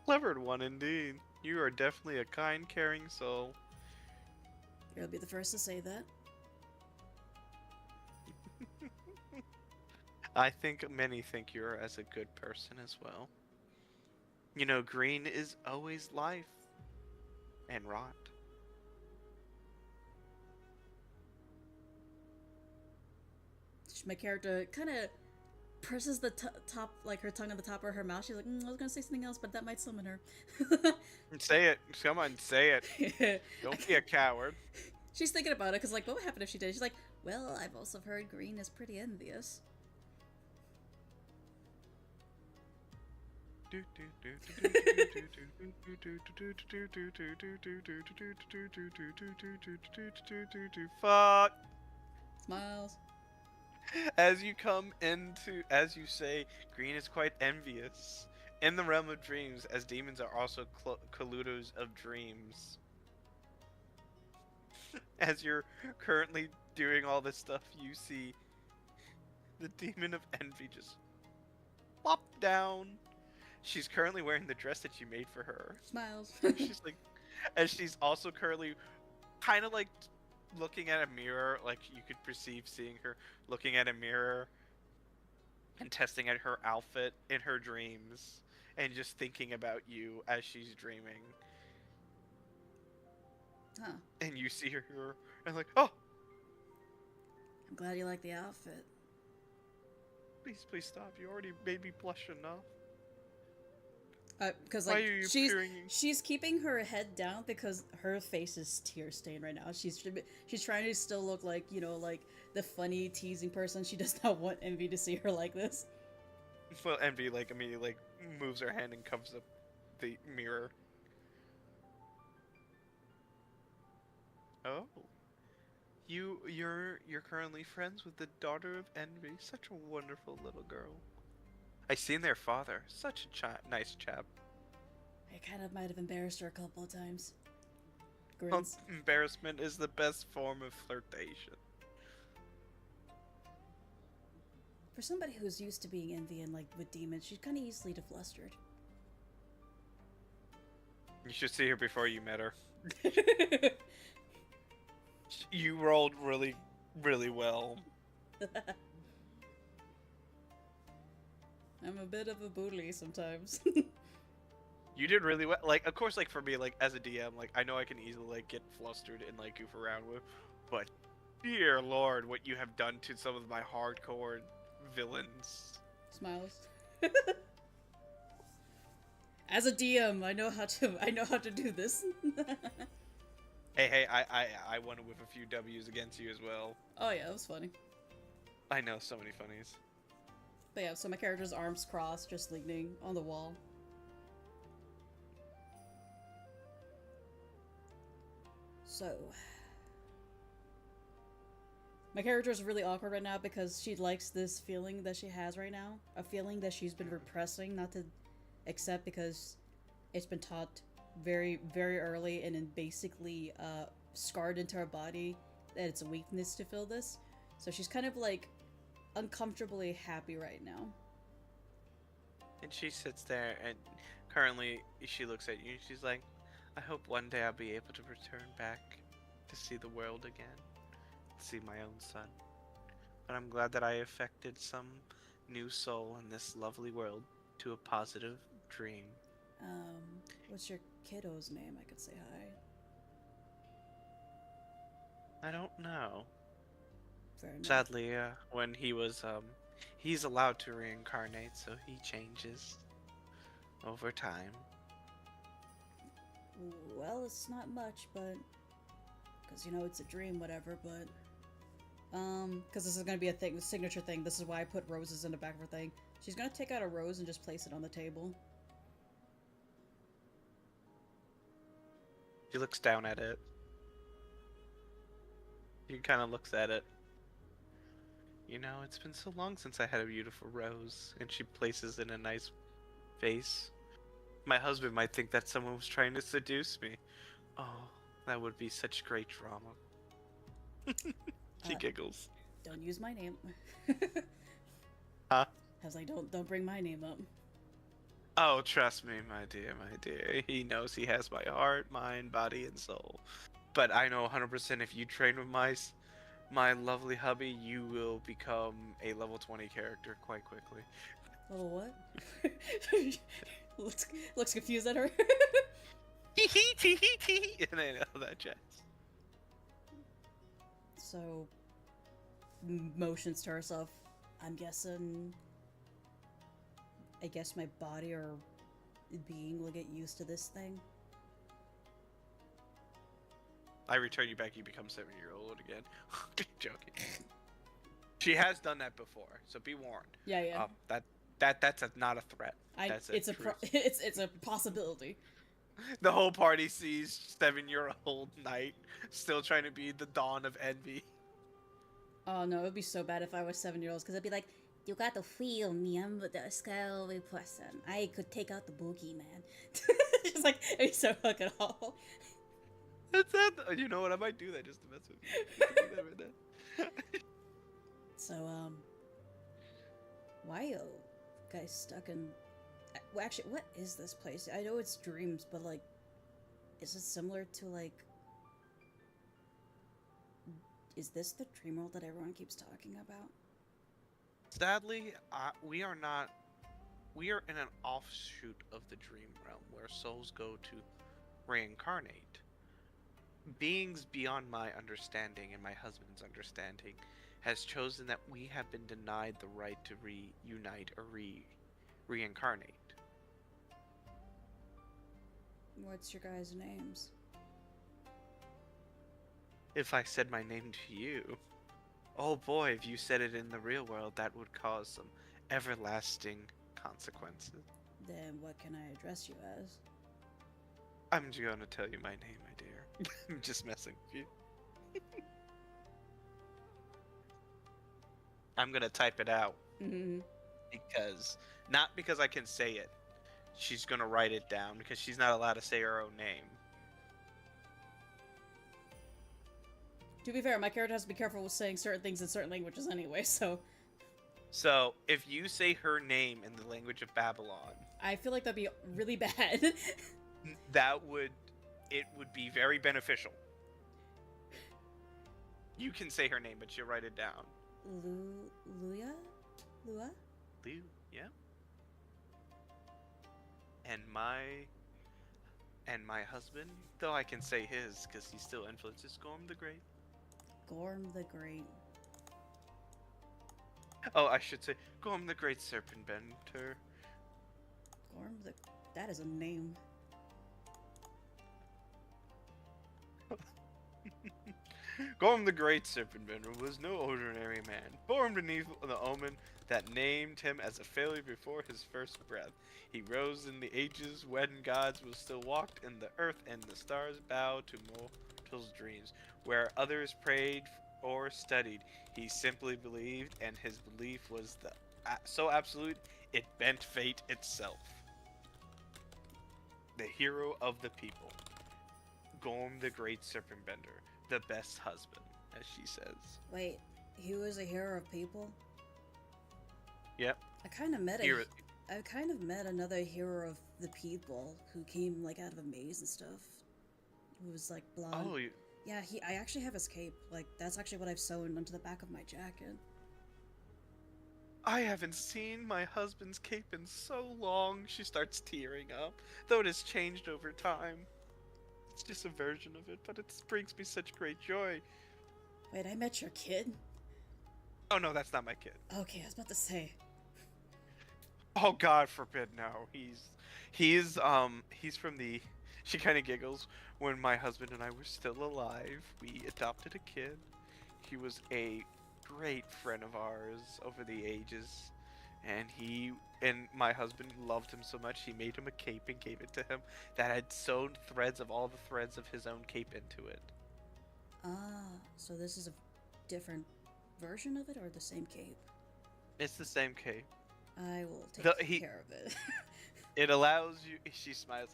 Clever one indeed. You are definitely a kind, caring soul. You'll be the first to say that. I think many think you're as a good person as well. You know, green is always life. And rot. My character kind of presses the top, like her tongue on the top of her mouth. She's like, I was gonna say something else, but that might summon her. Say it. Come on, say it. Don't be a coward. She's thinking about it, because, like, what would happen if she did? She's like, well, I've also heard green is pretty envious. Fuck. Smiles. As you say, green is quite envious. In the realm of dreams, as demons are also colluders of dreams. As you're currently doing all this stuff, you see the demon of envy just plop down. She's currently wearing the dress that you made for her. Smiles. She's like, and she's also currently kind of like looking at a mirror, like you could perceive seeing her looking at a mirror and testing at her outfit in her dreams and just thinking about you as she's dreaming. Huh. And you see her and like, oh! I'm glad you like the outfit. Please stop. You already made me blush enough. Because Why like are you she's keeping her head down because her face is tear stained right now. She's trying to still look like, you know, like the funny teasing person. She does not want Envy to see her like this. Well, Envy like immediately like moves her hand and covers up the mirror. Oh, you're currently friends with the daughter of Envy. Such a wonderful little girl. I seen their father. Such a nice chap. I kind of might have embarrassed her a couple of times. Well, Grins. embarrassment is the best form of flirtation. For somebody who's used to being Envy and like with demons, she's kind of easily deflustered. You should see her before you met her. You rolled really, really well. I'm a bit of a bully sometimes. You did really well. Like, of course, like for me, like as a DM, like I know I can easily like get flustered and like goof around with, but dear lord, what you have done to some of my hardcore villains. Smiles. As a DM, I know how to do this. Hey, I won with a few W's against you as well. Oh yeah, that was funny. I know so many funnies. But yeah, so my character's arms crossed, just leaning on the wall. So, my character is really awkward right now because she likes this feeling that she has right now. A feeling that she's been repressing, not to accept because it's been taught very, very early and then basically scarred into her body that it's a weakness to feel this. So she's kind of like uncomfortably happy right now. And she sits there and currently she looks at you and she's like, I hope one day I'll be able to return back to see the world again. See my own son. But I'm glad that I affected some new soul in this lovely world to a positive dream. What's your kiddo's name? I could say hi. I don't know. Fair enough. Sadly, when he was, he's allowed to reincarnate, so he changes over time. Well, it's not much, but because you know it's a dream, whatever. But because this is gonna be a thing, a signature thing. This is why I put roses in the back of her thing. She's gonna take out a rose and just place it on the table. She looks down at it. He kind of looks at it. You know, it's been so long since I had a beautiful rose, and she places it in a nice vase. My husband might think that someone was trying to seduce me. Oh, that would be such great drama. She Uh, giggles. Don't use my name. Huh? I was like, don't bring my name up. Oh, trust me, my dear, my dear. He knows he has my heart, mind, body, and soul. But I know 100% if you train with my lovely hubby, you will become a level 20 character quite quickly. Level what? looks confused at her. And I know that, Jess. So, motions to herself. I'm guessing. I guess my body or being will get used to this thing. I return you back, you become 7-year-old again. Joking. She has done that before, so be warned. Yeah. That's not a threat. That's it's a truth. it's a possibility. The whole party sees 7-year-old Knight still trying to be the dawn of envy. Oh no, it would be so bad if I was 7-year-olds, because I'd be like, you got to feel me, I'm the scary person. I could take out the boogeyman. Just like, it'd be so fucking awful. That's not, you know what? I might do that just to mess with you. I can do that right now. So, why are you guys stuck in... Well, actually, what is this place? I know it's dreams, but, like, is it similar to, like... Is this the dream world that everyone keeps talking about? Sadly, we are not. We are in an offshoot of the dream realm where souls go to reincarnate. Beings beyond my understanding and my husband's understanding has chosen that we have been denied the right to reunite or reincarnate. What's your guys' names? If I said my name to you, oh boy, if you said it in the real world, that would cause some everlasting consequences. Then what can I address you as? I'm just gonna tell you my name, my dear. I'm just messing with you. I'm gonna type it out not because I can say it. She's gonna write it down because she's not allowed to say her own name. To be fair, my character has to be careful with saying certain things in certain languages anyway, so... So, if you say her name in the language of Babylon... I feel like that'd be really bad. It would be very beneficial. You can say her name, but she'll write it down. Lua? Liu, yeah. And my husband, though I can say his, because he still influences Gorm the Great. Gorm the Great. Oh, I should say Gorm the Great Serpent Bender. Gorm the... That is a name. Gorm the Great Serpent Bender was no ordinary man, born beneath the omen that named him as a failure before his first breath. He rose in the ages when gods will still walked in the earth and the stars bowed to mortals' dreams. Where others prayed or studied, he simply believed, and his belief was so absolute it bent fate itself. The hero of the people, Gorm the Great Serpent Bender, the best husband, as she says. Wait, he was a hero of people? Yep. I kind of met another hero of the people who came like out of a maze and stuff. Who was like blonde. Oh, Yeah, I actually have his cape. Like, that's actually what I've sewn onto the back of my jacket. I haven't seen my husband's cape in so long. She starts tearing up, though it has changed over time. It's just a version of it, but it brings me such great joy. Wait, I met your kid? Oh no, that's not my kid. Okay, I was about to say. Oh God forbid, no. He's from the... She kind of giggles. When my husband and I were still alive, we adopted a kid. He was a great friend of ours over the ages, and my husband loved him so much he made him a cape and gave it to him that had sewn threads of all the threads of his own cape into it. Ah, so this is a different version of it, or the same cape? It's the same cape. I will take care of it. It allows you. She smiles.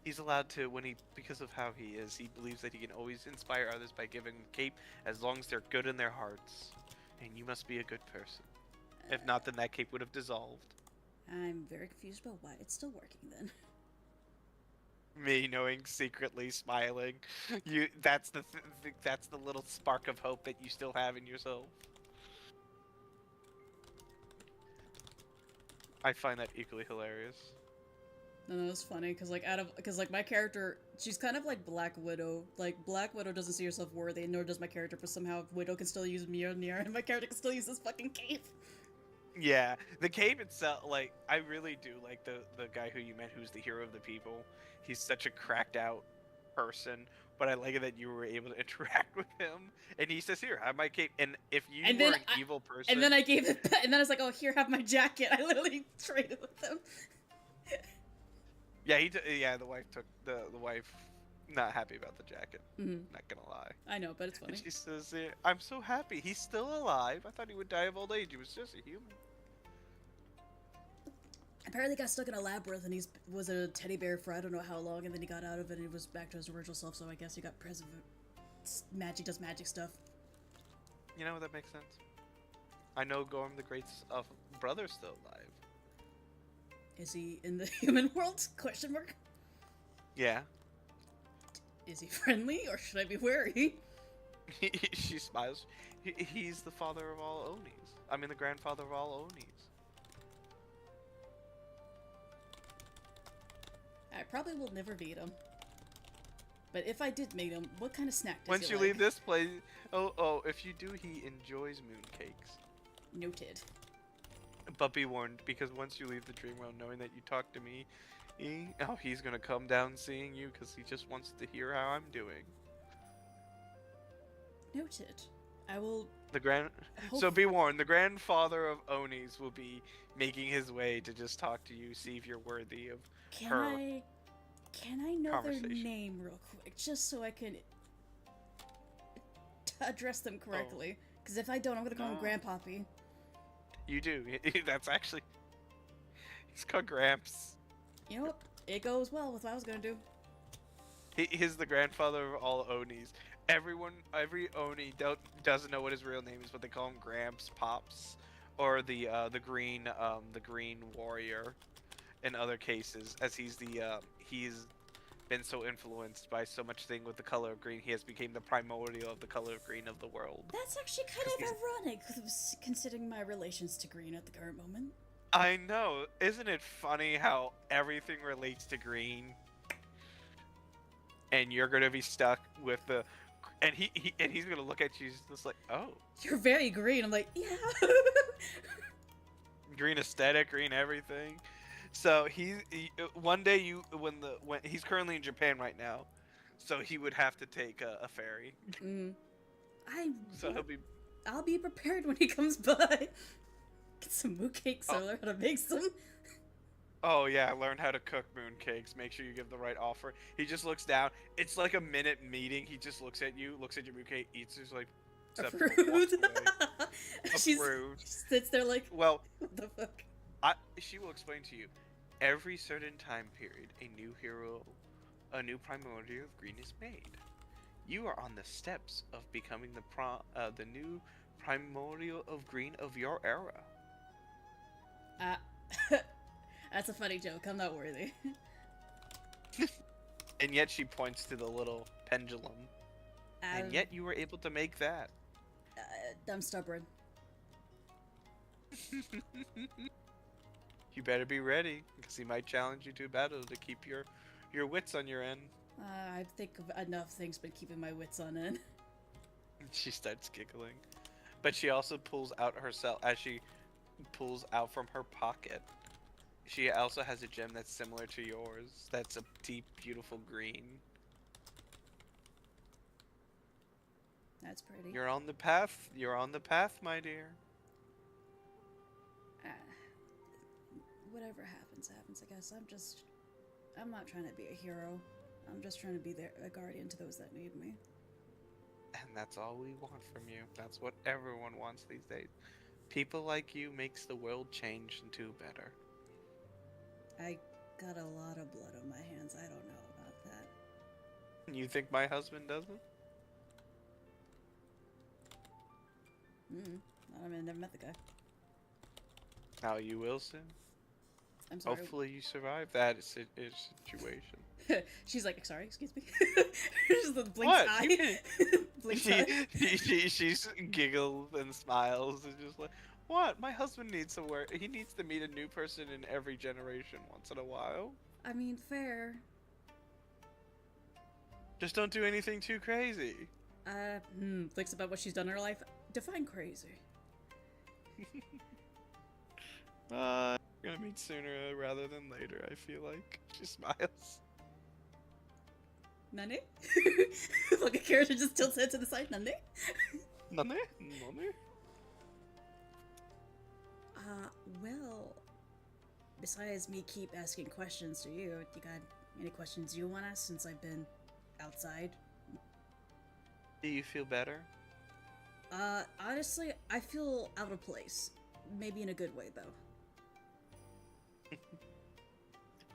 He's allowed to because of how he is. He believes that he can always inspire others by giving them cape, as long as they're good in their hearts. And you must be a good person. If not, then that cape would have dissolved. I'm very confused about why it's still working then. Me knowing secretly smiling. That's that's the little spark of hope that you still have in yourself. I find that equally hilarious. No, it's funny because like my character, she's kind of like Black Widow. Like Black Widow doesn't see herself worthy, nor does my character. But somehow Widow can still use Mjolnir, and my character can still use this fucking cape. Yeah, the cape itself, like, I really do like the guy who you met who's the hero of the people. He's such a cracked out person, but I like it that you were able to interact with him. And he says, "Here, have my cape." And if you were an evil person, and then I gave it, and then I was like, "Oh, here, have my jacket." I literally traded with him. yeah, yeah, the wife took the wife. Not happy about the jacket. Mm-hmm. Not gonna lie. I know, but it's funny. And she says, "I'm so happy. He's still alive. I thought he would die of old age. He was just a human." Apparently got stuck in a labyrinth and he was a teddy bear for I don't know how long, and then he got out of it and he was back to his original self, so I guess he got preserved. Magic does magic stuff. You know, that makes sense. I know Gorm the Great's brother's still alive. Is he in the human world? Question mark. Yeah. Is he friendly or should I be wary? She smiles. He's the father of all Onis. I mean, the grandfather of all Onis. I probably will never meet him. But if I did meet him, what kind of snack does Once he you like? leave this place, if you do, he enjoys mooncakes. Noted. But be warned, because once you leave the dream realm, knowing that you talk to me, he's gonna come down seeing you because he just wants to hear how I'm doing. Noted. I will. So be warned, the grandfather of Onis will be making his way to just talk to you, see if you're worthy of her. Can I know their name real quick, just so I can address them correctly? Because if I don't, I'm gonna call him Grandpappy. You do. That's actually. He's called Gramps. You know what? It goes well with what I was gonna do. He's the grandfather of all Onis. Every Oni doesn't know what his real name is, but they call him Gramps, Pops, or the green warrior. In other cases, as he's been so influenced by so much thing with the color of green, he has become the primordial of the color of green of the world. That's actually kind of ironic, considering my relations to green at the current moment. I know. Isn't it funny how everything relates to green? And you're gonna be stuck with the, and he's gonna look at you just like, oh, you're very green. I'm like, yeah. Green aesthetic, green everything. So one day when he's currently in Japan right now, so he would have to take a ferry. I'll be prepared when he comes by. Get some mooncakes so I learn how to make some. Oh yeah, learn how to cook mooncakes. Make sure you give the right offer. He just looks down. It's like a minute meeting. He just looks at you, looks at your mooncake, eats. He's like, Approved. She sits there like, well, what the fuck? She will explain to you. Every certain time period, a new hero, a new primordial of green is made. You are on the steps of becoming the new primordial of green of your era. That's a funny joke. I'm not worthy. And yet she points to the little pendulum. And yet you were able to make that. I'm stubborn. You better be ready, because he might challenge you to a battle to keep your wits on your end. I think of enough things been keeping my wits on end. She starts giggling. But she also pulls out herself, as she pulls out from her pocket. She also has a gem that's similar to yours. That's a deep, beautiful green. That's pretty. You're on the path. You're on the path, my dear. Whatever happens, happens, I guess. I'm not trying to be a hero. I'm just trying to be a guardian to those that need me. And that's all we want from you. That's what everyone wants these days. People like you makes the world change into better. got a lot of blood on my hands. I don't know about that. You think my husband doesn't? I mean, I never met the guy. Now you will soon. I'm sorry. Hopefully you survive that situation. She's like, sorry, excuse me. She's the blinks What? eye. Blinks eye. She's giggles and smiles and just like, what? My husband needs to work. He needs to meet a new person in every generation once in a while. I mean, fair. Just don't do anything too crazy. Thinks about what she's done in her life. Define crazy. We're gonna meet sooner rather than later, I feel like. She smiles. Nane? Like a character just tilts it to the side. Nane? None? None? Well, besides me keep asking questions to you, you got any questions you want to ask since I've been outside? Do you feel better? Honestly, I feel out of place. Maybe in a good way, though.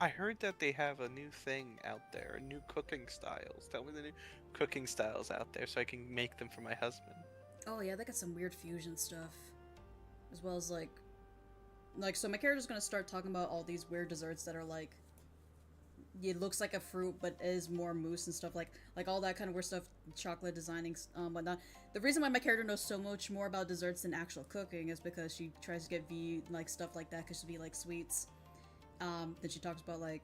I heard that they have a new thing out there, new cooking styles. Tell me the new cooking styles out there so I can make them for my husband. Oh yeah, they got some weird fusion stuff. As well as like, so my character's gonna start talking about all these weird desserts that are like, it looks like a fruit but is more mousse and stuff, like all that kind of weird stuff, chocolate designing, whatnot. The reason why my character knows so much more about desserts than actual cooking is because she tries to get like stuff like that because she like sweets. Then she talks about like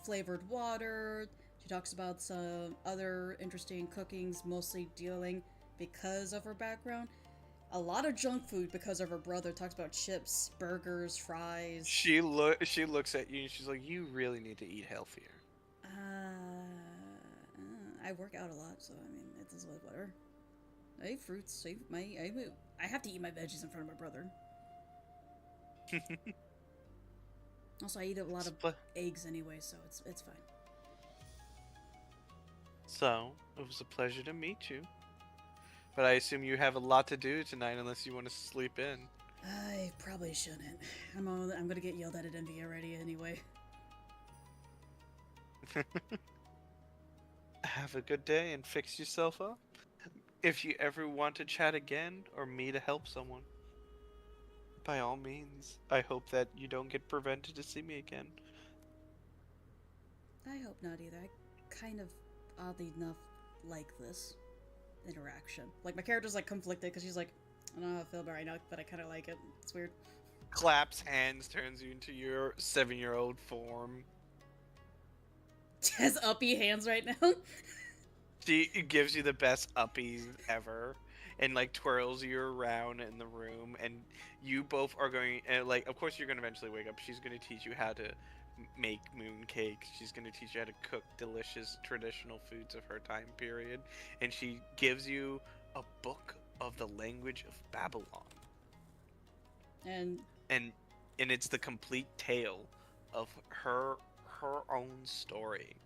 flavored water. She talks about some other interesting cookings, mostly dealing because of her background. A lot of junk food because of her brother. Talks about chips, burgers, fries. She looks at you and she's like, "You really need to eat healthier." I work out a lot, so I mean, it's whatever. I eat fruits. I have to eat my veggies in front of my brother. Also, I eat a lot of eggs anyway, so it's fine. So, it was a pleasure to meet you. But I assume you have a lot to do tonight unless you want to sleep in. I probably shouldn't. I'm gonna get yelled at Envy already anyway. Have a good day and fix yourself up. If you ever want to chat again or me to help someone, by all means. I hope that you don't get prevented to see me again. I hope not either. I kind of, oddly enough, like this interaction. Like, my character's like conflicted because she's like, I don't know how I feel about it right now, but I kind of like it. It's weird. Claps hands, turns you into your 7-year-old form. She has uppy hands right now. She gives you the best uppies ever. And like twirls you around in the room, and you both are going. Like, of course, you're going to eventually wake up. She's going to teach you how to make moon cakes. She's going to teach you how to cook delicious traditional foods of her time period, and she gives you a book of the language of Babylon. And it's the complete tale of her own story.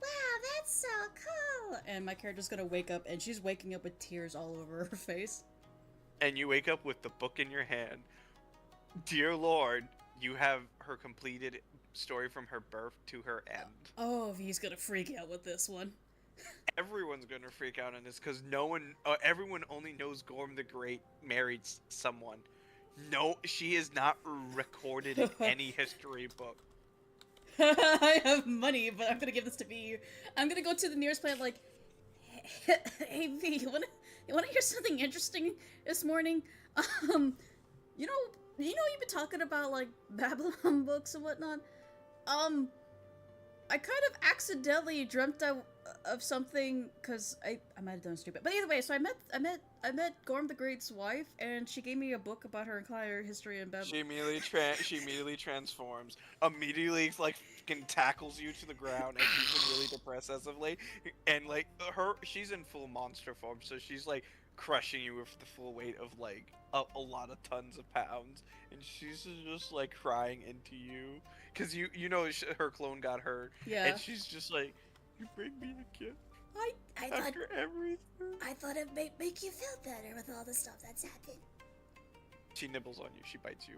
Wow, that's so cool! And my character's gonna wake up, and she's waking up with tears all over her face. And you wake up with the book in your hand. Dear Lord, you have her completed story from her birth to her end. Oh, he's gonna freak out with this one. Everyone's gonna freak out on this because everyone only knows Gorm the Great married someone. No, she is not recorded in any history book. I have money, but I'm gonna give this to V. I'm gonna go to the nearest planet like, hey V, you wanna hear something interesting this morning? You know you've been talking about like Babylon books and whatnot. I kind of accidentally dreamt of something because I might have done stupid. But either way, so I met Gorm the Great's wife, and she gave me a book about her entire history in Babylon. She immediately transforms. Immediately like fucking tackles you to the ground, and she's been really depressed as of late. And like she's in full monster form, so she's like crushing you with the full weight of like a lot of tons of pounds, and she's just like crying into you because you know her clone got hurt. Yeah. And she's just like, you bring me a gift. I After everything. I thought it'd make you feel better with all the stuff that's happened. She nibbles on you. She bites you.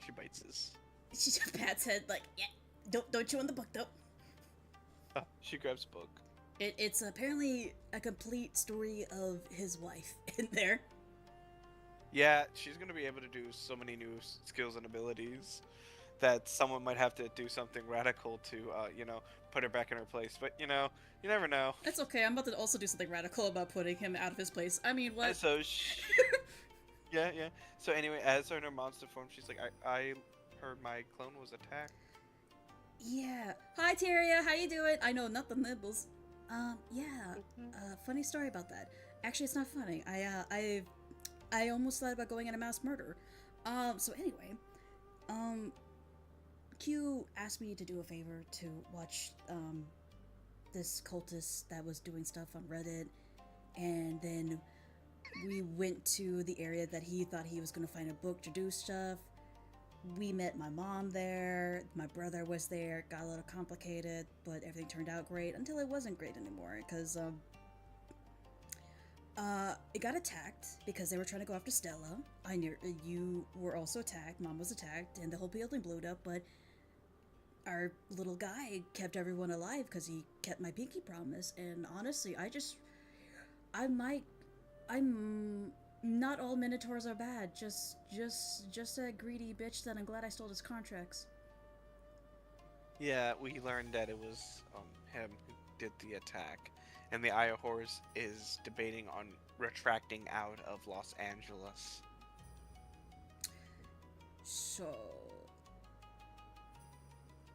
She bites his. She just pats head like, yeah, don't chew on the book though. She grabs a book. It's apparently a complete story of his wife in there. Yeah, she's gonna be able to do so many new skills and abilities that someone might have to do something radical to, put her back in her place. But you never know. It's okay. I'm about to also do something radical about putting him out of his place. I mean, what? So yeah. So anyway, as her in her monster form, she's like, I heard my clone was attacked. Yeah. Hi, Tyria. How you doing? I know, not the nibbles. Yeah. Funny story about that. Actually, it's not funny. I almost thought about going in a mass murder. So anyway, Q asked me to do a favor to watch, this cultist that was doing stuff on Reddit, and then we went to the area that he thought he was going to find a book to do stuff. We met my mom there, my brother was there, got a little complicated, but everything turned out great until it wasn't great anymore, because, it got attacked because they were trying to go after Stella. I knew you were also attacked, Mom was attacked, and the whole building blew up, but our little guy kept everyone alive because he kept my pinky promise, and honestly, I'm not all Minotaurs are bad, just a greedy bitch that I'm glad I stole his contracts. Yeah, we learned that it was him who did the attack, and the Eye of Horus is debating on retracting out of Los Angeles. So,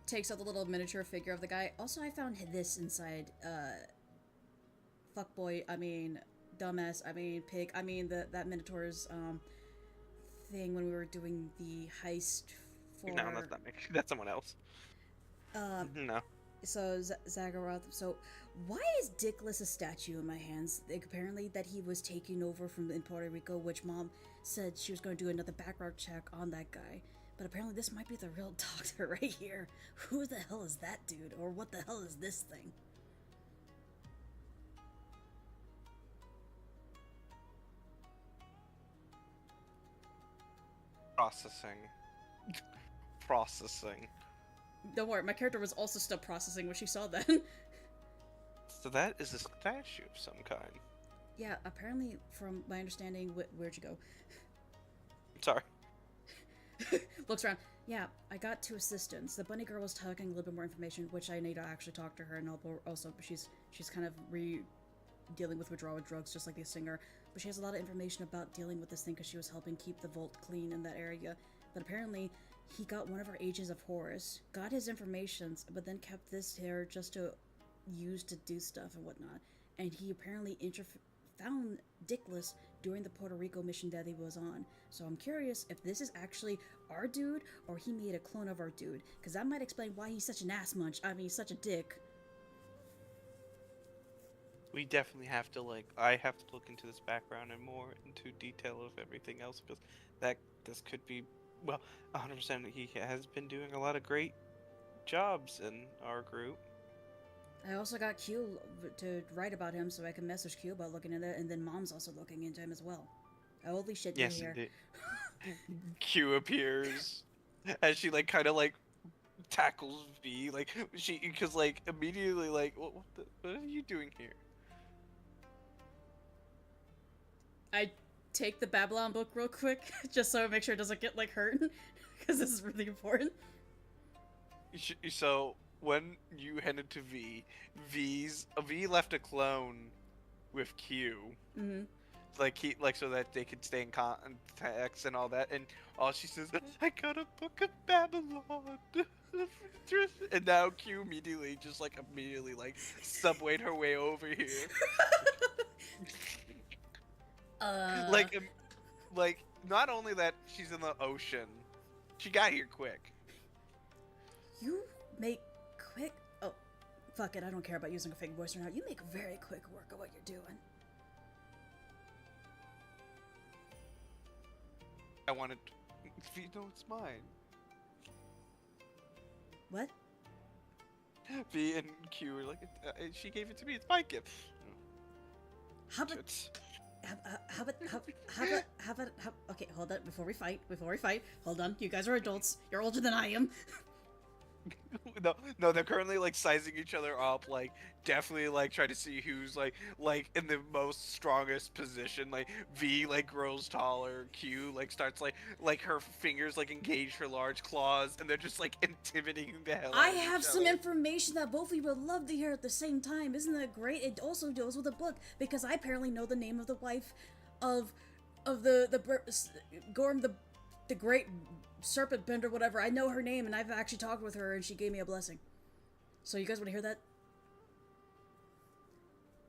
takes out the little miniature figure of the guy. Also, I found this inside, fuckboy, dumbass, pig, that Minotaur's, thing when we were doing the heist for... No, that's not me. That's someone else. No. So, Zagoroth, so, why is Dickless a statue in my hands? Like, apparently that he was taking over from in Puerto Rico, which Mom said she was going to do another background check on that guy. But apparently this might be the real doctor right here. Who the hell is that dude? Or what the hell is this thing? Processing. Don't worry, my character was also still processing when she saw that. So that is a statue of some kind. Yeah, apparently, from my understanding, where'd you go? Sorry. Looks around. Yeah, I got 2 assistants. The bunny girl was talking a little bit more information, which I need to actually talk to her, and also she's kind of dealing with withdrawal drugs, just like the singer. But she has a lot of information about dealing with this thing because she was helping keep the vault clean in that area. But apparently, he got one of our Ages of Horus, got his informations, but then kept this here just to use to do stuff and whatnot. And he apparently found Dickless during the Puerto Rico mission that he was on. So I'm curious if this is actually our dude or he made a clone of our dude, because that might explain why he's such an ass munch. Such a dick. We definitely have to I have to look into this background and more into detail of everything else, because this could be, 100% he has been doing a lot of great jobs in our group. I also got Q to write about him, so I can message Q about looking into it, and then Mom's also looking into him as well. Holy shit, Yes, you're here. Q appears as she kind of tackles V, because immediately what are you doing here? I take the Babylon book real quick, just so I make sure it doesn't get hurt, because this is really important. So when you headed to V left a clone with Q. Mm-hmm. So that they could stay in contacts and all that, and all she says, I got a book of Babylon. And now Q immediately subwayed her way over here. Not only that she's in the ocean, she got here quick. You make quick... Oh, fuck it, I don't care about using a fake voice or not. You make very quick work of what you're doing. I wanted... No, it's mine. What? V and Q were she gave it to me, it's my gift. How about... Okay, hold on. Before we fight, hold on. You guys are adults. You're older than I am. No, they're currently like sizing each other up, like definitely like trying to see who's like in the most strongest position. Like V like grows taller, Q like starts like her fingers like engage her large claws, and they're just like intimidating the hell out I of each have some other. information that both of you would love to hear at the same time. Isn't that great? It also goes with the book because I apparently know the name of the wife of Gorm the Great Serpent Bender, whatever. I know her name, and I've actually talked with her, and she gave me a blessing. So you guys want to hear that?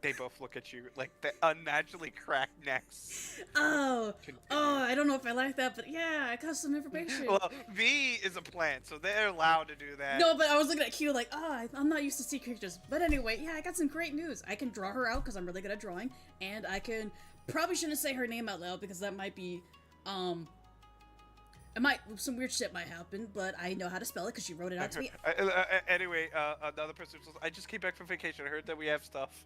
They both look at you like the unnaturally cracked necks. Oh, Continue. I don't know if I like that, but yeah, I got some information. Well, V is a plant, so they're allowed to do that. No, but I was looking at Q like, I'm not used to sea creatures. But anyway, yeah, I got some great news. I can draw her out because I'm really good at drawing, and I can probably shouldn't say her name out loud because that might be, some weird shit might happen, but I know how to spell it because she wrote it out to me. Anyway, another person says, I just came back from vacation. I heard that we have stuff.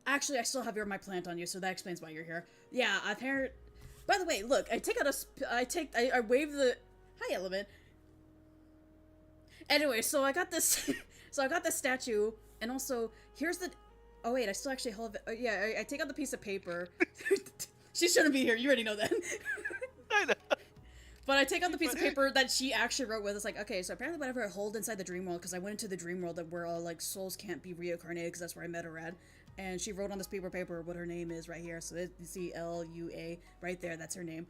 Actually, I still have my plant on you, so that explains why you're here. Yeah, I've heard. By the way, look, I wave the hi element. Anyway, so I got this, statue, and also here's the. Oh wait, I still actually have it. Yeah, I take out the piece of paper. She shouldn't be here. You already know that. I know. But I take out the piece of paper that she actually wrote with. It's like, okay, so apparently whatever I hold inside the dream world, because I went into the dream world where all like souls can't be reincarnated, because that's where I met her at. And she wrote on this piece of paper what her name is right here. So you see Lua right there. That's her name.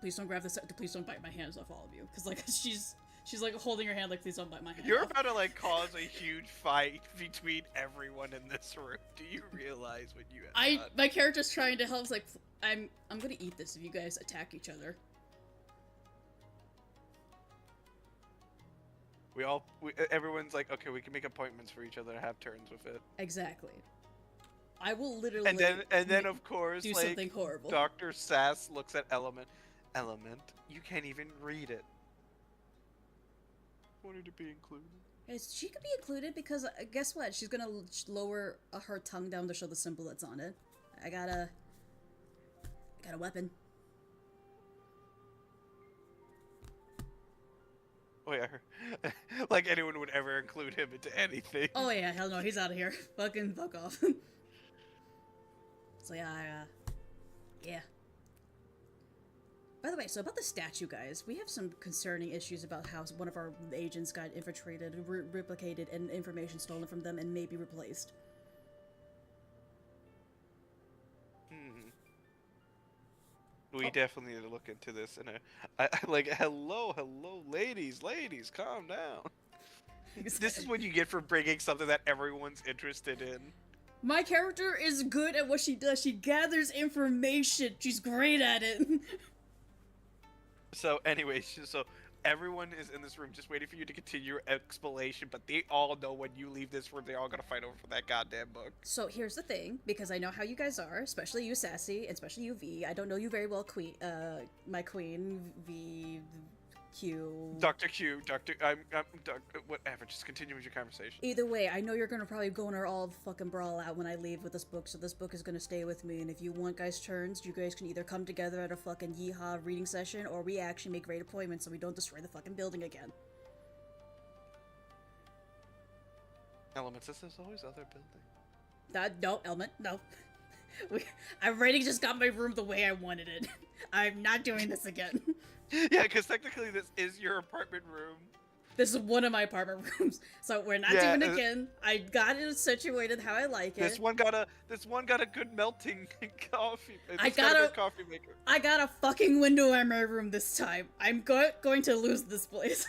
Please don't grab this. Please don't bite my hands off, all of you, because like she's like holding her hand like, please don't bite my hand. You're off. about to like cause a huge fight between everyone in this room. Do you realize what you have done? My character's trying to help. It's like I'm gonna eat this if you guys attack each other. Everyone's like, okay, we can make appointments for each other to have turns with it. Exactly. I will literally. And then of course, do like, something horrible. Dr. Sass looks at Element. Element, you can't even read it. Wanted to be included. She could be included because guess what? She's gonna lower her tongue down to show the symbol that's on it. I got a weapon. Oh yeah, like anyone would ever include him into anything. Oh yeah, hell no, he's out of here. Fucking fuck off. So yeah, yeah. By the way, so about the statue, guys, we have some concerning issues about how one of our agents got infiltrated, replicated, and information stolen from them and may be replaced. We definitely need to look into this. And like, hello, ladies, calm down. This is what you get for bringing something that everyone's interested in. My character is good at what she does. She gathers information. She's great at it. So anyway, so everyone is in this room just waiting for you to continue your explanation, but they all know when you leave this room, they're all gonna fight over for that goddamn book. So here's the thing, because I know how you guys are, especially you, Sassy, and especially you, V. I don't know you very well, my queen, V, Q. Dr. Q, I'm whatever, just continue with your conversation. Either way, I know you're gonna probably go in or all fucking brawl out when I leave with this book, so this book is gonna stay with me, and if you want guys' turns, you guys can either come together at a fucking yeehaw reading session, or we actually make great appointments so we don't destroy the fucking building again. Elements, there's always other buildings. No, Element, no. I've already just got my room the way I wanted it. I'm not doing this again. Yeah, because technically this is your apartment room. This is one of my apartment rooms, so we're not doing it again. I got it situated how I like it. This one got a good melting coffee. I got a good coffee maker. I got a fucking window in my room this time. I'm going to lose this place.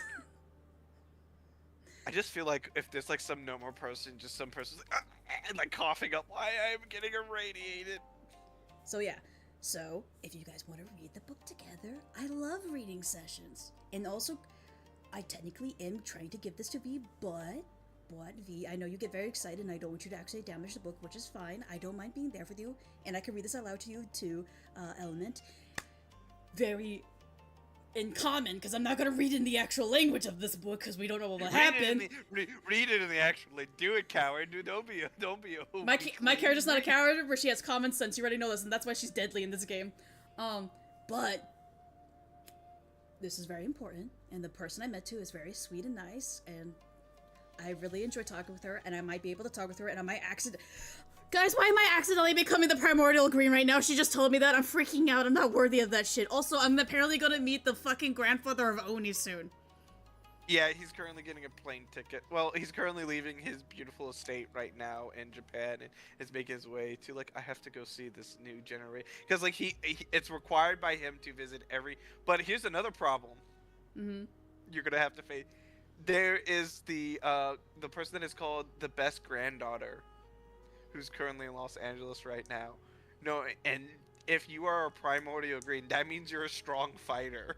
I just feel like if there's like some normal person, just some person's like, and like coughing up, why I'm getting irradiated. So yeah. So, if you guys want to read the book together, I love reading sessions. And also, I technically am trying to give this to V, but V, I know you get very excited and I don't want you to actually damage the book, which is fine. I don't mind being there for you, and I can read this out loud to you too, Element. Very in common, because I'm not gonna read in the actual language of this book, because we don't know what will happen. Read it in the actual. Do it, coward. Don't be a. My character's not a coward, but she has common sense. You already know this, and that's why she's deadly in this game. But this is very important, and the person I met to is very sweet and nice, and I really enjoy talking with her, and I might be able to talk with her, and I might Guys, why am I accidentally becoming the primordial green right now? She just told me that. I'm freaking out. I'm not worthy of that shit. Also, I'm apparently gonna meet the fucking grandfather of Oni soon. Yeah, he's currently getting a plane ticket. Well, he's currently leaving his beautiful estate right now in Japan and is making his way to, like, I have to go see this new generation. Because, like, it's required by him to visit every... But here's another problem. Mm-hmm. You're gonna have to face... There is the person that is called the best granddaughter, who's currently in Los Angeles right now. No, and if you are a primordial green, that means you're a strong fighter.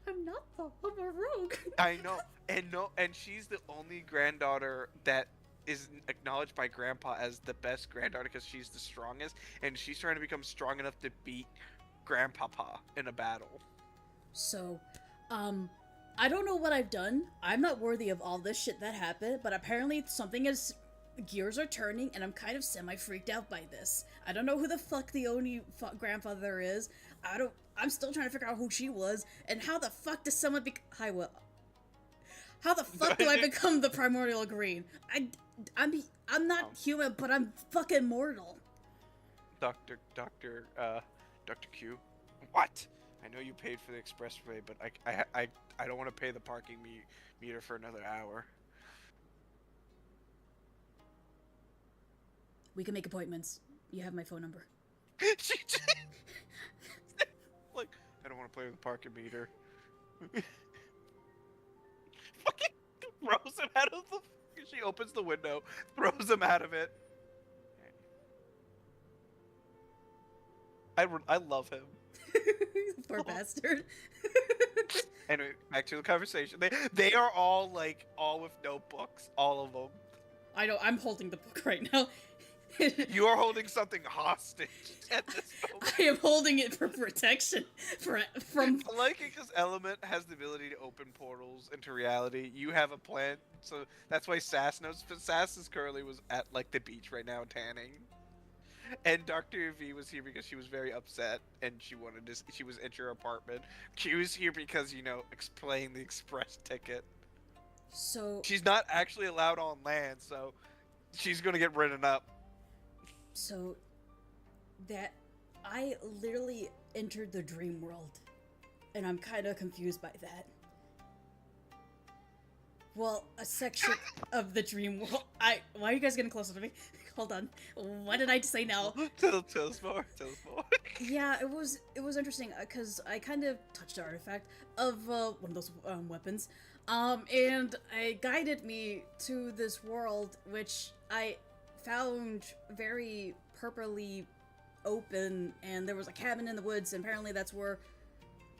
I'm not though. I'm a rogue. I know, and she's the only granddaughter that is acknowledged by Grandpa as the best granddaughter because she's the strongest, and she's trying to become strong enough to beat Grandpapa in a battle. So, I don't know what I've done. I'm not worthy of all this shit that happened, but apparently something is... Gears are turning, and I'm kind of semi-freaked out by this. I don't know who the fuck the Oni grandfather is. I'm still trying to figure out who she was, and how the fuck does someone how the fuck do I become the primordial green? I'm not human, but I'm fucking mortal. Dr. Q, what? I know you paid for the expressway, but I don't want to pay the parking meter for another hour. We can make appointments. You have my phone number. Like, I don't want to play with the parking meter. Fucking throws him out of the... She opens the window, throws him out of it. I love him. Poor bastard. Anyway, back to the conversation. They are all with notebooks, all of them. I know, I'm holding the book right now. You are holding something hostage at this moment. I am holding it for protection from... I like it because Element has the ability to open portals into reality. You have a plan, so that's why Sass knows. But Sass was at, like, the beach right now tanning. And Dr. V was here because she was very upset and she was at your apartment. She was here because, explain the express ticket. So... She's not actually allowed on land, so she's gonna get written up. So, that I literally entered the dream world, and I'm kind of confused by that. Well, a section of the dream world. Why are you guys getting closer to me? Hold on. What did I say now? Tell us more. Yeah, it was interesting because I kind of touched the artifact of one of those weapons, and it guided me to this world, which I found very purposely open, and there was a cabin in the woods, and apparently that's where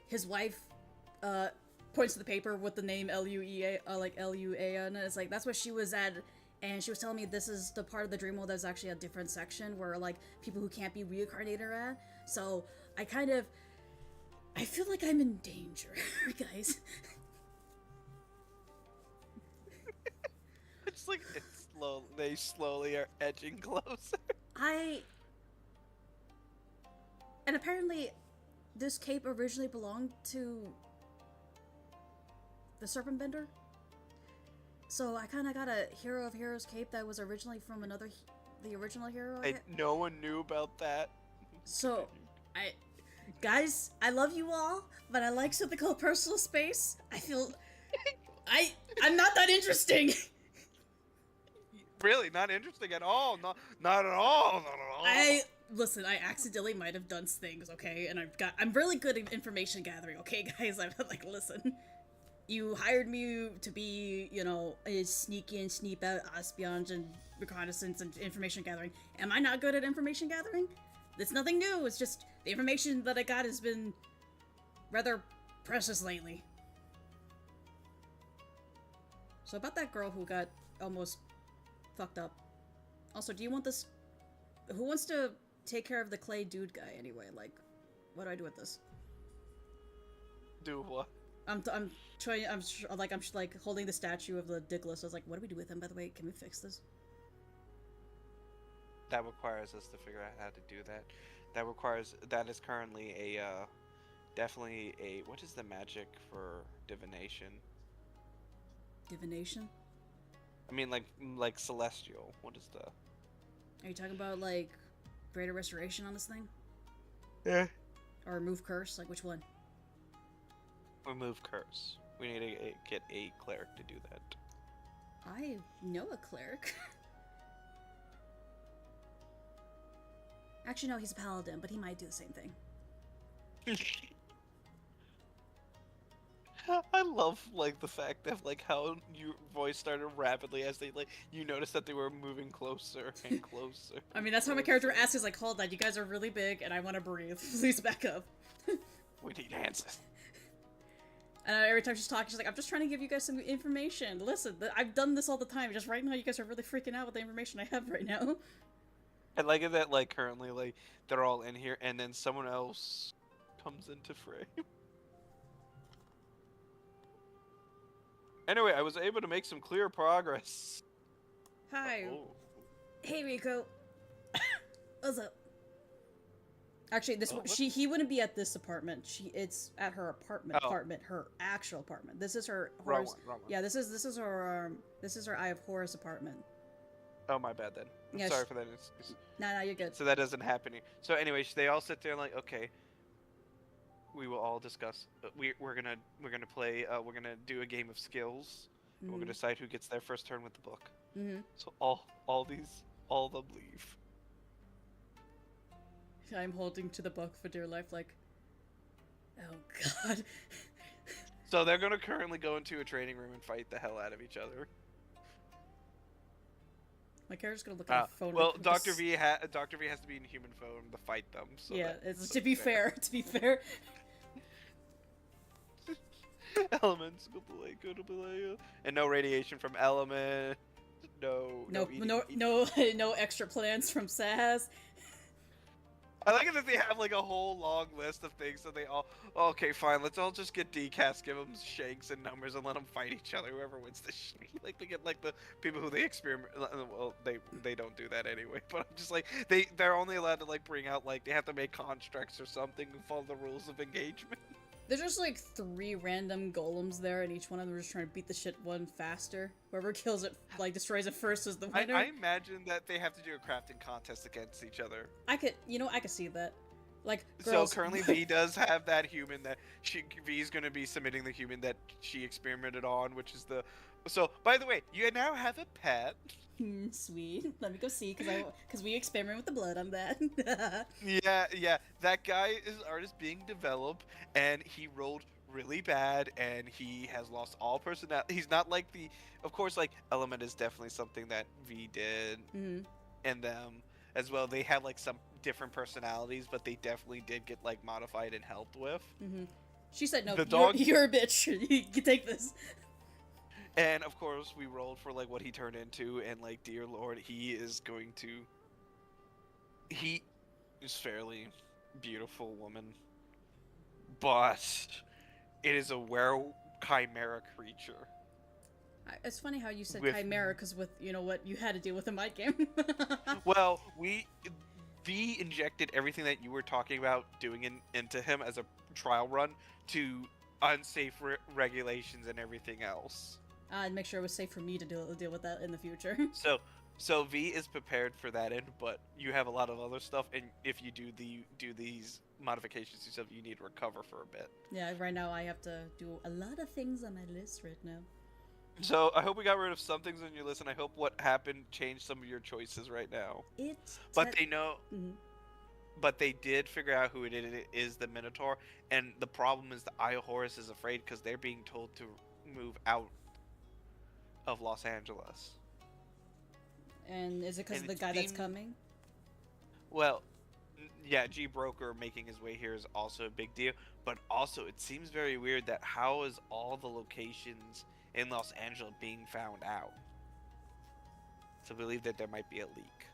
his wife points to the paper with the name L-U-E-A, L-U-A, and it's like, that's where she was at, and she was telling me this is the part of the dream world that's actually a different section where, like, people who can't be reincarnated are at. So I feel like I'm in danger, guys. It's like, they slowly are edging closer. And apparently this cape originally belonged to the Serpent Bender. So I kind of got a Hero of Heroes cape that was originally from the original hero. No one knew about that. So, guys, I love you all, but I like something called personal space. I feel, I'm not that interesting. Really, not interesting at all. Not at all. Listen, I accidentally might have done things, okay? And I'm really good at information gathering, okay, guys? I'm like, listen, you hired me to be, a sneak in, sneak out, espionage, and reconnaissance, and information gathering. Am I not good at information gathering? It's nothing new, it's just the information that I got has been rather precious lately. So about that girl who got almost fucked up. Also, do you want this... Who wants to take care of the clay dude guy anyway? Like, what do I do with this? Do what? I'm trying. I'm like holding the statue of the Dickless. I was like, what do we do with him? By the way, can we fix this? That requires us to figure out how to do that. That is currently a definitely a, what is the magic for divination? Divination? I mean, like celestial. What is the? Are you talking about like greater restoration on this thing, Yeah. or remove curse? Like which one? Remove curse. We need to get a cleric to do that. I know a cleric. Actually, no, he's a paladin, but he might do the same thing. I love like the fact that like how your voice started rapidly as they like you noticed that they were moving closer and closer. I mean, that's how my character asks. Is like, hold on, you guys are really big, and I want to breathe. Please back up. We need answers. And every time she's talking, she's like, I'm just trying to give you guys some information. Listen, I've done this all the time. Just right now, you guys are really freaking out with the information I have right now. I like it that like currently like they're all in here and then someone else comes into frame. Anyway, I was able to make some clear progress. Hi. Oh. Hey, Rico. What's up? Actually, Oh, what? he wouldn't be at this apartment. It's at her apartment. Oh. Her actual apartment. This is her Wrong Horus. one, wrong one. Yeah, this is her Eye of Horus apartment. Oh, my bad then. I'm Yeah, sorry for that. It's- Nah, you're good. So that doesn't happen here. So anyways, they all sit there like, okay, we will all discuss. We're gonna play. We're gonna do a game of skills. And we're gonna decide who gets their first turn with the book. Mm-hmm. So all of them leave. I'm holding to the book for dear life, like, oh god. So they're gonna currently go into a training room and fight the hell out of each other. My character's gonna look at her phone. Well, and Dr. V has to be in human form to fight them. So yeah, that's it's to be fair. To be fair. Elements go to play, and no radiation from element. No extra plans from Saz. I like it that they have like a whole long list of things that they all. Okay, fine. Let's all just get decast, give them shanks and numbers, and let them fight each other. Whoever wins the shank. Like they get like the people who they experiment. Well, they don't do that anyway. But I'm just like they're only allowed to like bring out like they have to make constructs or something and follow the rules of engagement. There's just like 3 random golems there, and each one of them are just trying to beat the shit one faster. Whoever kills it, like destroys it first, is the winner. I imagine that they have to do a crafting contest against each other. I could see that. Like, girls. So currently V does have that human that V's gonna be submitting the human that she experimented on, which is the. So by the way, you now have a pet. Sweet. Let me go see, because we experiment with the blood on that. Yeah. That guy is artist being developed, and he rolled really bad, and he has lost all personality. He's not like the. Of course, like Element is definitely something that V did, and them as well. They have like some different personalities, but they definitely did get like modified and helped with. She said, "No, The dog- you're a bitch. You can take this." And of course, we rolled for like what he turned into, and like, dear lord, he is fairly beautiful woman, but it is a chimera creature. It's funny how you said With- chimera, because with you know what you had to deal with in my game. Well, V injected everything that you were talking about doing into him as a trial run to unsafe regulations and everything else. I'd make sure it was safe for me to deal with that in the future. So V is prepared for that end, but you have a lot of other stuff, and if you do these modifications yourself, you need to recover for a bit. Yeah, right now I have to do a lot of things on my list right now. So I hope we got rid of some things on your list, and I hope what happened changed some of your choices right now. But they know. But they did figure out who it is, the Minotaur, and the problem is the Eye of Horus is afraid because they're being told to move out of Los Angeles. And is it because of And the guy that's seemed- coming? Well, yeah, G Broker making his way here is also a big deal, but also it seems very weird that how is all the locations in Los Angeles being found out? So I believe that there might be a leak.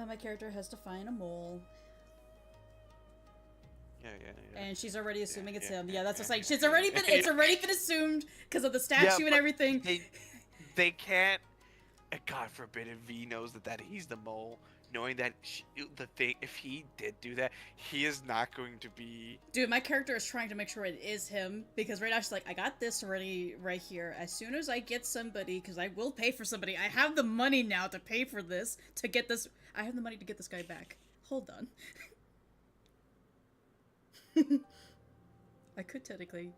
My character has to find a mole. And she's already assuming it's him. yeah, Yeah, that's what I'm yeah, saying. She's yeah, already yeah. been. It's already been assumed because of the statue Yeah, and but everything. they can't. God forbid if V knows that he's the mole, knowing that the thing, if he did do that, he is not going to be. Dude, my character is trying to make sure it is him because right now she's like, I got this already right here. As soon as I get somebody, because I will pay for somebody, I have the money now to pay for this, to get this. I have the money to get this guy back. Hold on. I could technically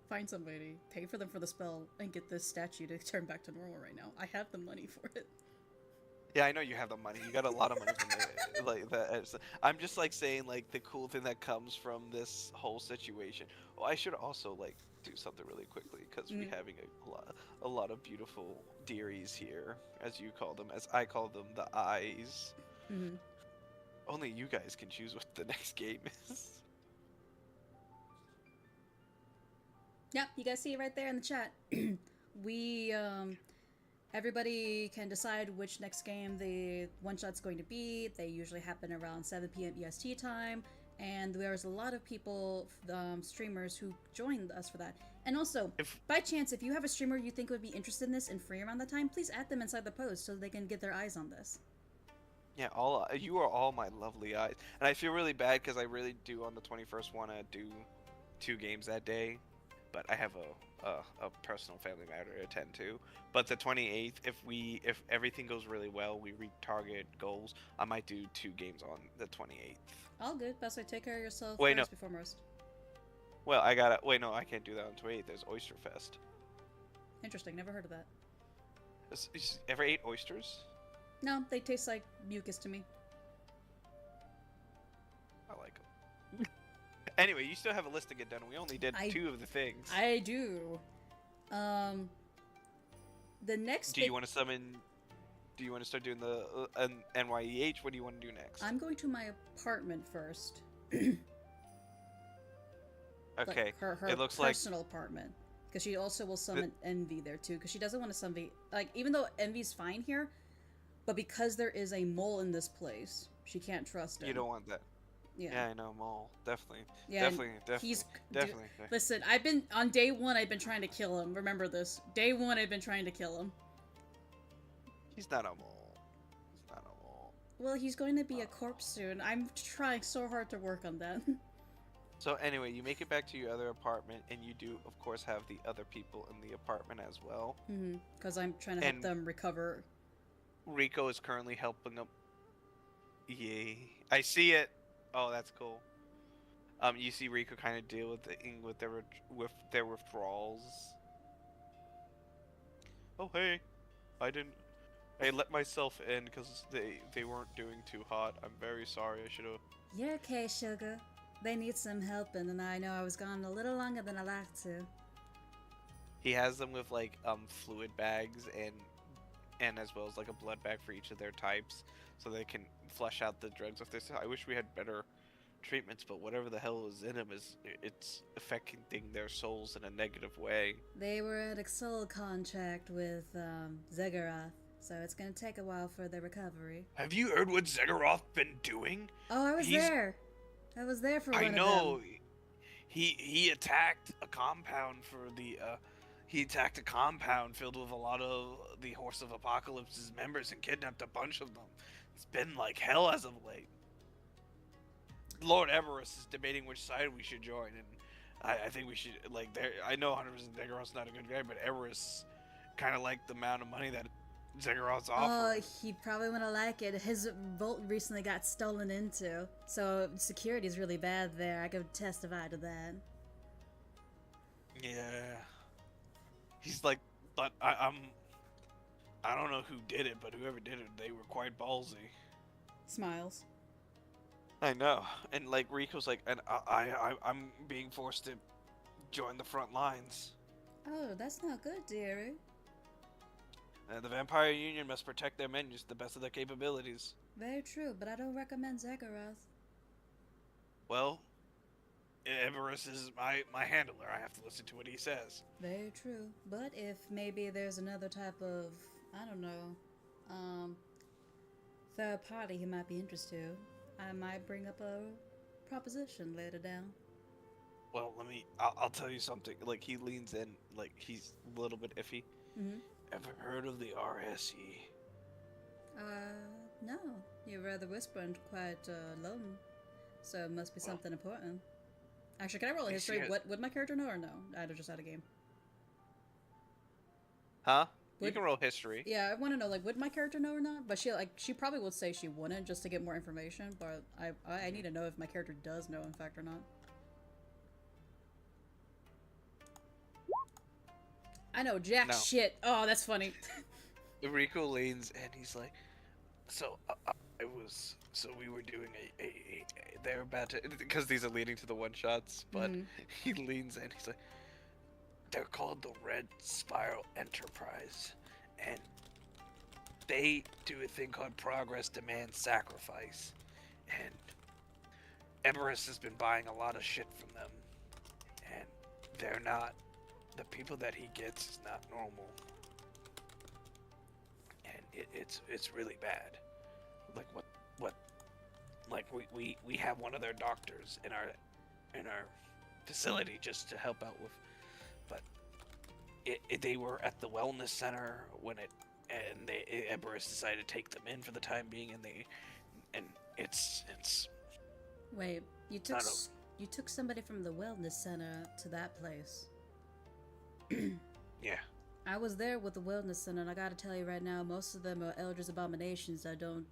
find somebody, pay for them for the spell, and get this statue to turn back to normal right now. I have the money for it. Yeah, I know you have the money. You got a lot of money from the, like that. I'm just like saying like the cool thing that comes from this whole situation. Well, I should also like do something really quickly because we're having a lot of beautiful dearies here, as you call them, as I call them, the eyes. Mm-hmm. Only you guys can choose what the next game is. Yeah, you guys see it right there in the chat. We, everybody can decide which next game the one-shot's going to be. They usually happen around 7 p.m. EST time, and there's a lot of people, streamers, who joined us for that. And also, by chance, if you have a streamer you think would be interested in this and free around that time, please add them inside the post so they can get their eyes on this. Yeah, you are all my lovely eyes, and I feel really bad because I really do on the 21st want to do 2 games that day. But I have a personal family matter to attend to. But the 28th, if everything goes really well, we retarget goals, I might do 2 games on the 28th. All good. Best way, take care of yourself Wait, first no. before most. Well, wait, no, I can't do that on 28th. There's Oyster Fest. Interesting. Never heard of that. Ever ate oysters? No, they taste like mucus to me. I like them. Anyway, you still have a list to get done. We only did 2 of the things. I do. The next. Do you want to summon? Do you want to start doing the NYEH? What do you want to do next? I'm going to my apartment first. Okay. Like her it looks like personal apartment, because she also will summon Envy there too. Because she doesn't want to summon, like, even though Envy's fine here, but because there is a mole in this place, she can't trust him. You don't want that. Yeah, I know, mole. Definitely. Yeah, Definitely. Definitely. Listen, on day 1, I've been trying to kill him. Remember this. Day 1, I've been trying to kill him. He's not a mole. He's not a mole. Well, he's going to be a corpse soon. I'm trying so hard to work on that. So anyway, you make it back to your other apartment, and you do, of course, have the other people in the apartment as well. Because I'm trying to help them recover. Rico is currently helping them. Yay! I see it. Oh, that's cool. You see Rico kind of deal with their withdrawals. Oh hey, I let myself in because they weren't doing too hot. I'm very sorry. I should have. You're okay, sugar. They need some helping, and I know I was gone a little longer than I like to. He has them with like fluid bags and as well as like a blood bag for each of their types, so they can flush out the drugs. If this, I wish we had better treatments, but whatever the hell is in them it's affecting their souls in a negative way. They were at a soul contract with Zegarath, so it's gonna take a while for their recovery. Have you heard what Zegarath been doing? Oh, I was there. I was there for one of them. I know. He attacked a compound for the he attacked a compound filled with a lot of the Horse of Apocalypse's members and kidnapped a bunch of them. It's been like hell as of late. Lord Everest is debating which side we should join, and I think we should, like, I know 100% Zegarath's not a good guy, but Everest kind of like the amount of money that Zegarath's offering. Oh, he probably wouldn't like it. His vault recently got stolen into, so security's really bad there. I could testify to that. Yeah. He's like, but I don't know who did it, but whoever did it, they were quite ballsy. Smiles. I know, and like Rico's like, and I'm being forced to join the front lines. Oh, that's not good, dearie. The Vampire Union must protect their minions to the best of their capabilities. Very true, but I don't recommend Zegarath. Well, Everest is my handler. I have to listen to what he says. Very true, but if maybe there's another type of, I don't know, third party who might be interested, I might bring up a proposition. Lay it down. Well, I'll tell you something. Like, he leans in, like, he's a little bit iffy. Mm-hmm. Ever heard of the RSE? No. You're rather whisper and quite, low. So it must be something important. Actually, can I roll a history? What would my character know or no? I just had a game. Huh? You can roll history. Yeah, I want to know, like, would my character know or not? But she probably would say she wouldn't just to get more information. But I need to know if my character does know, in fact, or not. I know jack shit. Oh, that's funny. Rico leans and he's like, so we were doing they're about to, because these are leading to the one shots, but he leans in, he's like, they're called the Red Spiral Enterprise, and they do a thing called Progress Demands Sacrifice, and Everest has been buying a lot of shit from them, and they're not, the people that he gets is not normal, and it's really bad. Like what like we have one of their doctors in our facility just to help out with, but they were at the wellness center when Everest decided to take them in for the time being, and it's Wait, you took somebody from the wellness center to that place. Yeah. I was there with the wellness center, and I gotta tell you right now, most of them are Eldritch abominations that don't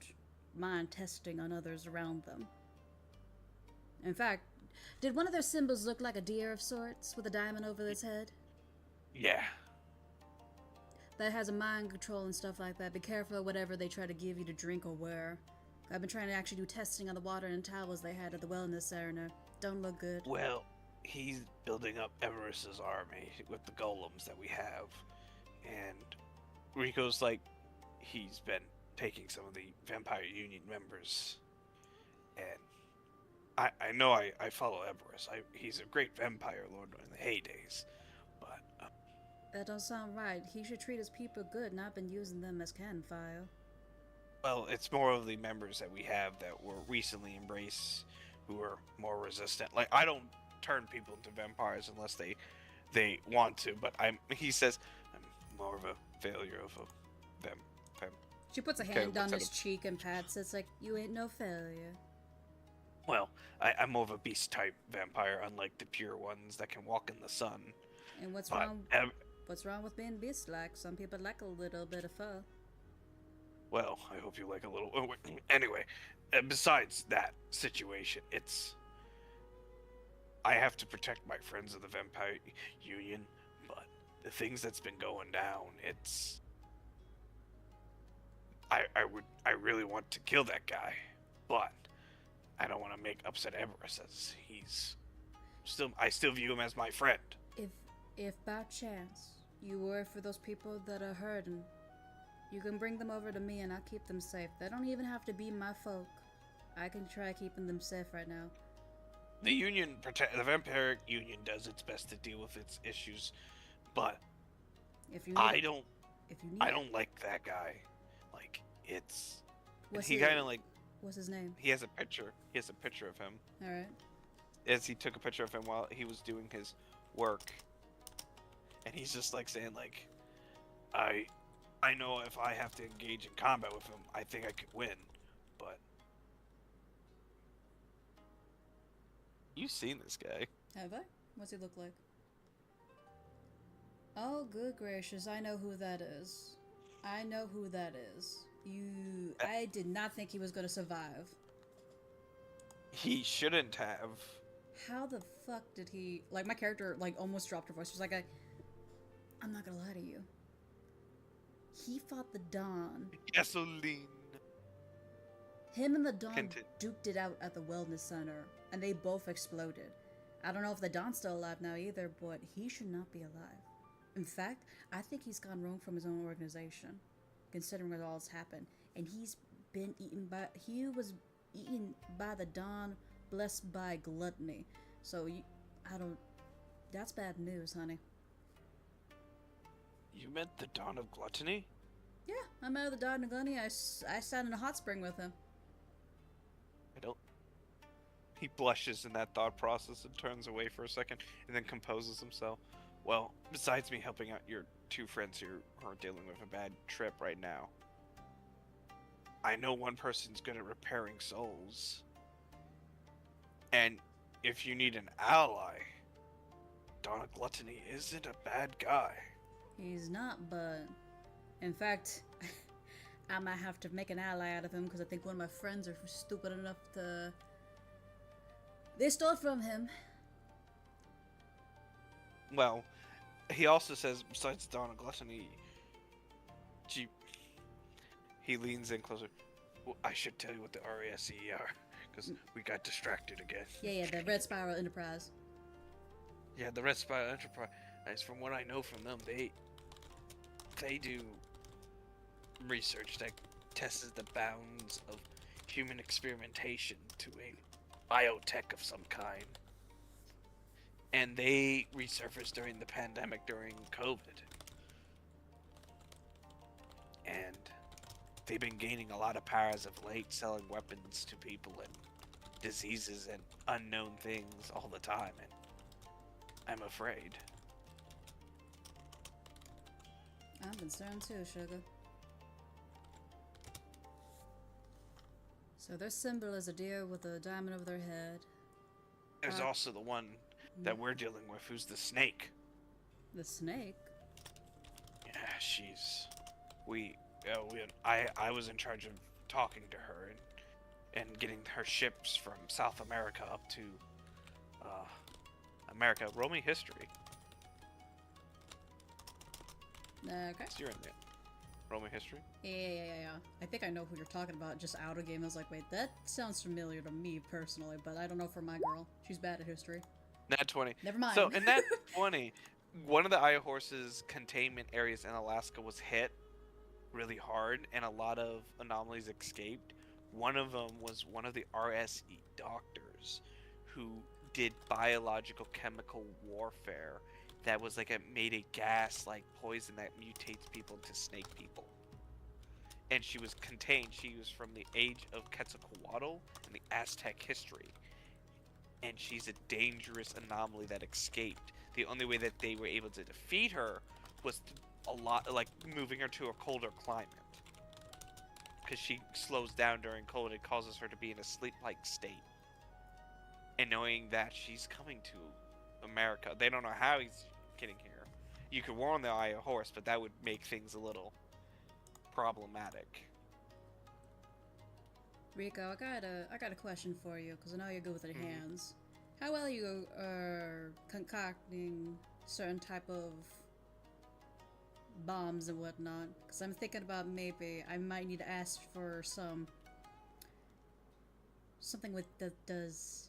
mind testing on others around them. In fact, did one of their symbols look like a deer of sorts with a diamond over its head? Yeah. That has a mind control and stuff like that. Be careful of whatever they try to give you to drink or wear. I've been trying to actually do testing on the water and towels they had at the wellness center. Don't look good. Well, he's building up Everest's army with the golems that we have, and Rico's like, he's been taking some of the Vampire Union members, and I know I follow Everest. He's a great vampire lord in the heydays, but that don't sound right. He should treat his people good, not been using them as cannon fire. well, it's more of the members that we have that were recently embraced who are more resistant. Like, I don't turn people into vampires unless they want to, but he says I'm more of a failure of them. She puts a hand on his cheek and pats. It's like, you ain't no failure. Well, I'm more of a beast type vampire, unlike the pure ones that can walk in the sun. And what's wrong with being beast-like? Some people like a little bit of fur. Well, I hope you like a little. Anyway, besides that situation, I have to protect my friends of the Vampire Union, but the things that's been going down, I really want to kill that guy, but I don't want to make upset Everest, as I still view him as my friend. If by chance you worry for those people that are hurting, you can bring them over to me and I'll keep them safe. They don't even have to be my folk. I can try keeping them safe right now. The Vampire Union does its best to deal with its issues, but I don't like that guy. Like, what's his name? He has a picture. He has a picture of him. All right. As he took a picture of him while he was doing his work, and he's just like saying like, I know if I have to engage in combat with him, I think I could win, but you've seen this guy. Have I? What's he look like? Oh, good gracious! I know who that is. I did not think he was gonna survive. He shouldn't have. How the fuck did he... Like, my character, like, almost dropped her voice. She was like, I'm not gonna lie to you. He fought the Dawn. Gasoline. Him and the Dawn duked it out at the wellness center, and they both exploded. I don't know if the Dawn's still alive now either, but he should not be alive. In fact, I think he's gone rogue from his own organization, considering what all's happened. And he was eaten by the Dawn, blessed by gluttony. So, that's bad news, honey. You meant the Dawn of Gluttony? Yeah, I met the Dawn of Gluttony. I sat in a hot spring with him. He blushes in that thought process and turns away for a second, and then composes himself. Well, besides me helping out your two friends who are dealing with a bad trip right now, I know one person's good at repairing souls. And if you need an ally, Donna Gluttony isn't a bad guy. He's not, but in fact, I might have to make an ally out of him because I think one of my friends are stupid enough to. They stole from him. Well, he also says, besides Donna Gluttony, he leans in closer. Well, I should tell you what the RASE are, because we got distracted again. Yeah, the Red Spiral Enterprise. Yeah, the Red Spiral Enterprise. From what I know from them, they do research that tests the bounds of human experimentation to a biotech of some kind. And they resurfaced during the pandemic, during COVID. And they've been gaining a lot of power as of late, selling weapons to people and diseases and unknown things all the time, and I'm afraid. I'm concerned too, Sugar. So their symbol is a deer with a diamond over their head. There's also the one that we're dealing with, who's the snake. The snake? Yeah, I was in charge of talking to her and getting her ships from South America up to America. Roll me history. Okay. So you're in it. Roll me history. Yeah. I think I know who you're talking about. Just out of game, I was like, wait, that sounds familiar to me personally, but I don't know for my girl. She's bad at history. Nat 20. Never mind. So in that 20, one of the Eye Horse's containment areas in Alaska was hit really hard, and a lot of anomalies escaped. One of them was one of the RSE doctors who did biological chemical warfare that was like made a gas like poison that mutates people into snake people. And she was contained. She was from the age of Quetzalcoatl in the Aztec history. And she's a dangerous anomaly that escaped. The only way that they were able to defeat her was moving her to a colder climate. Because she slows down during cold, it causes her to be in a sleep-like state. And knowing that she's coming to America, they don't know how he's getting here. You could warn the Eye Horse, but that would make things a little problematic. Rico, I got a question for you, because I know you're good with your hands. How well you are concocting certain type of bombs and whatnot? Because I'm thinking about maybe I might need to ask for something that does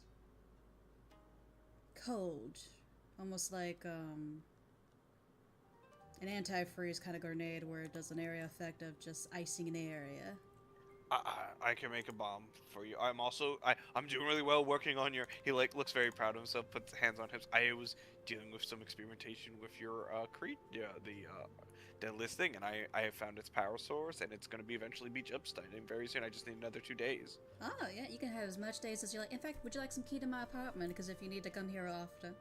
cold, almost like an antifreeze kind of grenade where it does an area effect of just icing an area. I can make a bomb for you. I'm doing really well working on your. He looks very proud of himself. Puts hands on hips. I was dealing with some experimentation with your the listing, and I have found its power source, and it's going to be eventually beach upstarting very soon. I just need another 2 days. Oh yeah, you can have as much days as you like. In fact, would you like some key to my apartment? Because if you need to come here often.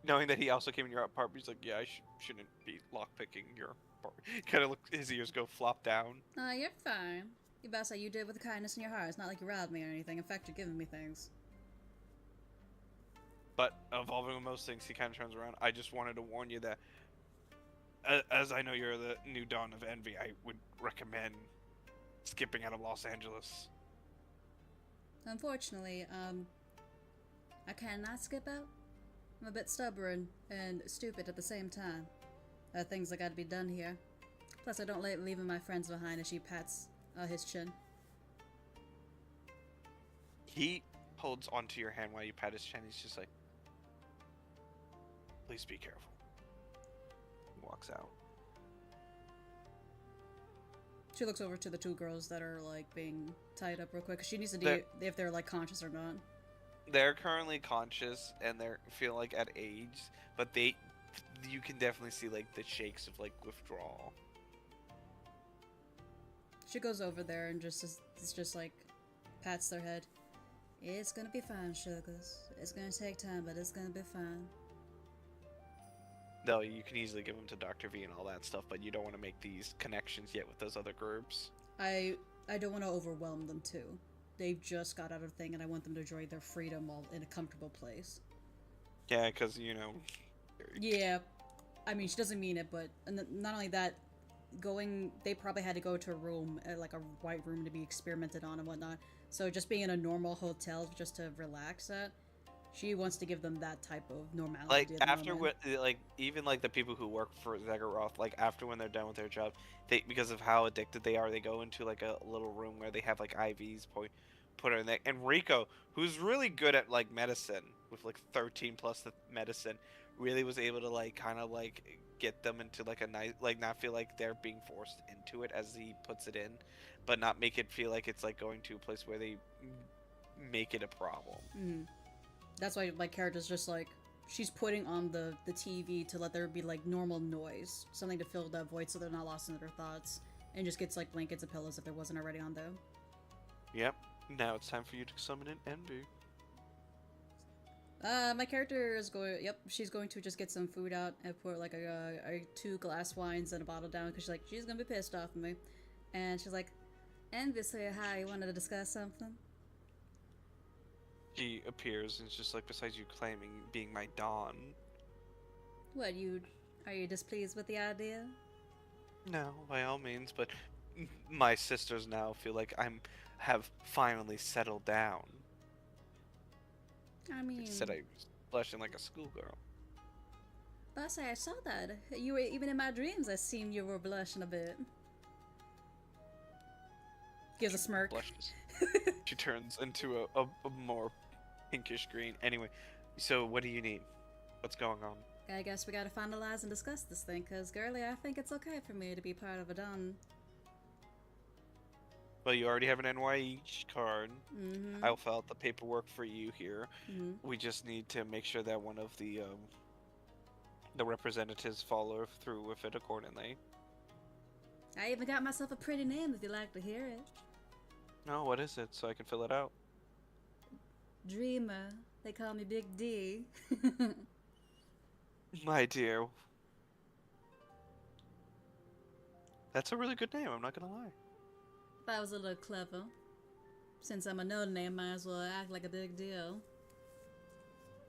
Knowing that he also came in your apartment, he's like, yeah, I shouldn't be lockpicking your apartment. Kind of his ears go flop down. Oh, you're fine. You best say you did with kindness in your heart. It's not like you robbed me or anything. In fact, you're giving me things. But evolving with most things, he kind of turns around. I just wanted to warn you that, as I know you're the new Dawn of Envy, I would recommend skipping out of Los Angeles. Unfortunately, I cannot skip out. I'm a bit stubborn and stupid at the same time. There are things that gotta be done here. Plus, I don't like leaving my friends behind as she pats his chin. He holds onto your hand while you pat his chin. He's just like, please be careful. He walks out. She looks over to the two girls that are, like, being tied up real quick. 'Cause she needs to do if they're, like, conscious or not. They're currently conscious, and they feel like at age, but you can definitely see, like, the shakes of, like, withdrawal. She goes over there and just like, pats their head. It's gonna be fine, sugars. It's gonna take time, but it's gonna be fine. Though you can easily give them to Dr. V and all that stuff, but you don't want to make these connections yet with those other groups. I don't want to overwhelm them too. They've just got out of thing, and I want them to enjoy their freedom while in a comfortable place. Yeah, because, you know... Yeah, I mean, she doesn't mean it, but not only that, they probably had to go to a room, like a white room, to be experimented on and whatnot. So just being in a normal hotel just to relax at, she wants to give them that type of normality. Like, at the after moment. what, like, even, like, the people who work for Zagharoth, like, after when they're done with their job, because of how addicted they are, they go into, like, a little room where they have, like, IVs put in there. And Rico, who's really good at, like, medicine, with, like, 13 plus the medicine, really was able to, like, kind of, like, get them into, like, a nice, like, not feel like they're being forced into it, as he puts it in, but not make it feel like it's, like, going to a place where they make it a problem. Mm. That's why my character's just like, she's putting on the TV to let there be like normal noise, something to fill that void so they're not lost in their thoughts, and just gets like blankets and pillows if there wasn't already on them. Yep. Now it's time for you to summon an envy. My character is going. Yep, she's going to just get some food out and put like a 2 glass wines and a bottle down because she's gonna be pissed off at me, and she's like, "Envy, say hi. You wanted to discuss something?" She appears and it's just like, besides you claiming being my Dawn. What, are you displeased with the idea? No, by all means, but my sisters now feel like have finally settled down. I mean, Instead I was blushing like a schoolgirl. but I saw that. You were even in my dreams. I seen you were blushing a bit. Gives a smirk. Blushes. She turns into a more pinkish green. Anyway, so what do you need? What's going on? I guess we gotta finalize and discuss this thing, cause girly, I think it's okay for me to be part of a Don. Well, you already have an NYE card. Mm-hmm. I'll fill out the paperwork for you here. Mm-hmm. We just need to make sure that one of the representatives follow through with it accordingly. I even got myself a pretty name if you'd like to hear it. No, what is it? So I can fill it out. Dreamer. They call me Big D. My dear. That's a really good name, I'm not gonna lie. That was a little clever. Since I'm a no name, might as well act like a big deal.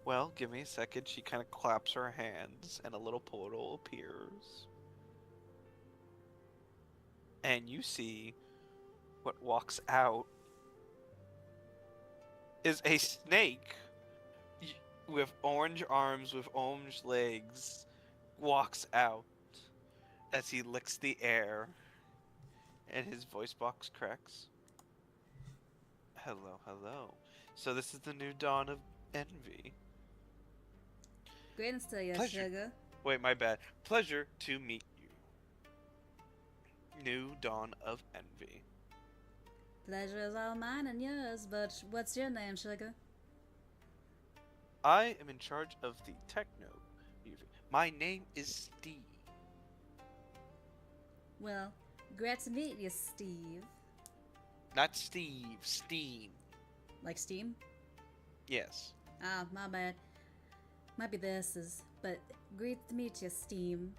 Well, give me a second. She kind of claps her hands and a little portal appears. And you see what walks out is a snake with orange arms, with orange legs, walks out as he licks the air and his voice box cracks. Hello, hello. So this is the new dawn of envy. Greetings to you, Pleasure. sugar. Wait, my bad. Pleasure to meet you. New dawn of envy. Pleasure is all mine and yours, but what's your name, sugar? I am in charge of the techno music. My name is Steve. Well, glad to meet you, Steve. Not Steve, Steam. Like Steam? Yes. Ah, my bad. Might be the S's, but great to meet you, Steam.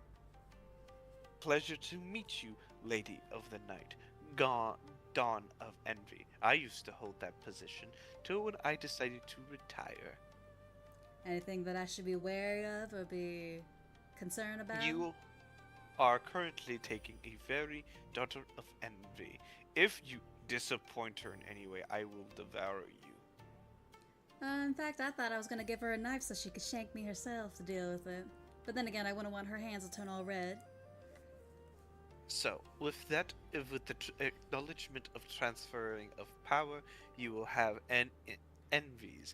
Pleasure to meet you, Lady of the Night. Dawn of Envy. I used to hold that position till when I decided to retire. Anything that I should be wary of or be concerned about? You are currently taking a very daughter of envy. If you disappoint her in any way, I will devour you. In fact, I thought I was gonna give her a knife so she could shank me herself to deal with it. But then again, I wouldn't want her hands to turn all red. So, with the acknowledgement of transferring of power, you will have envies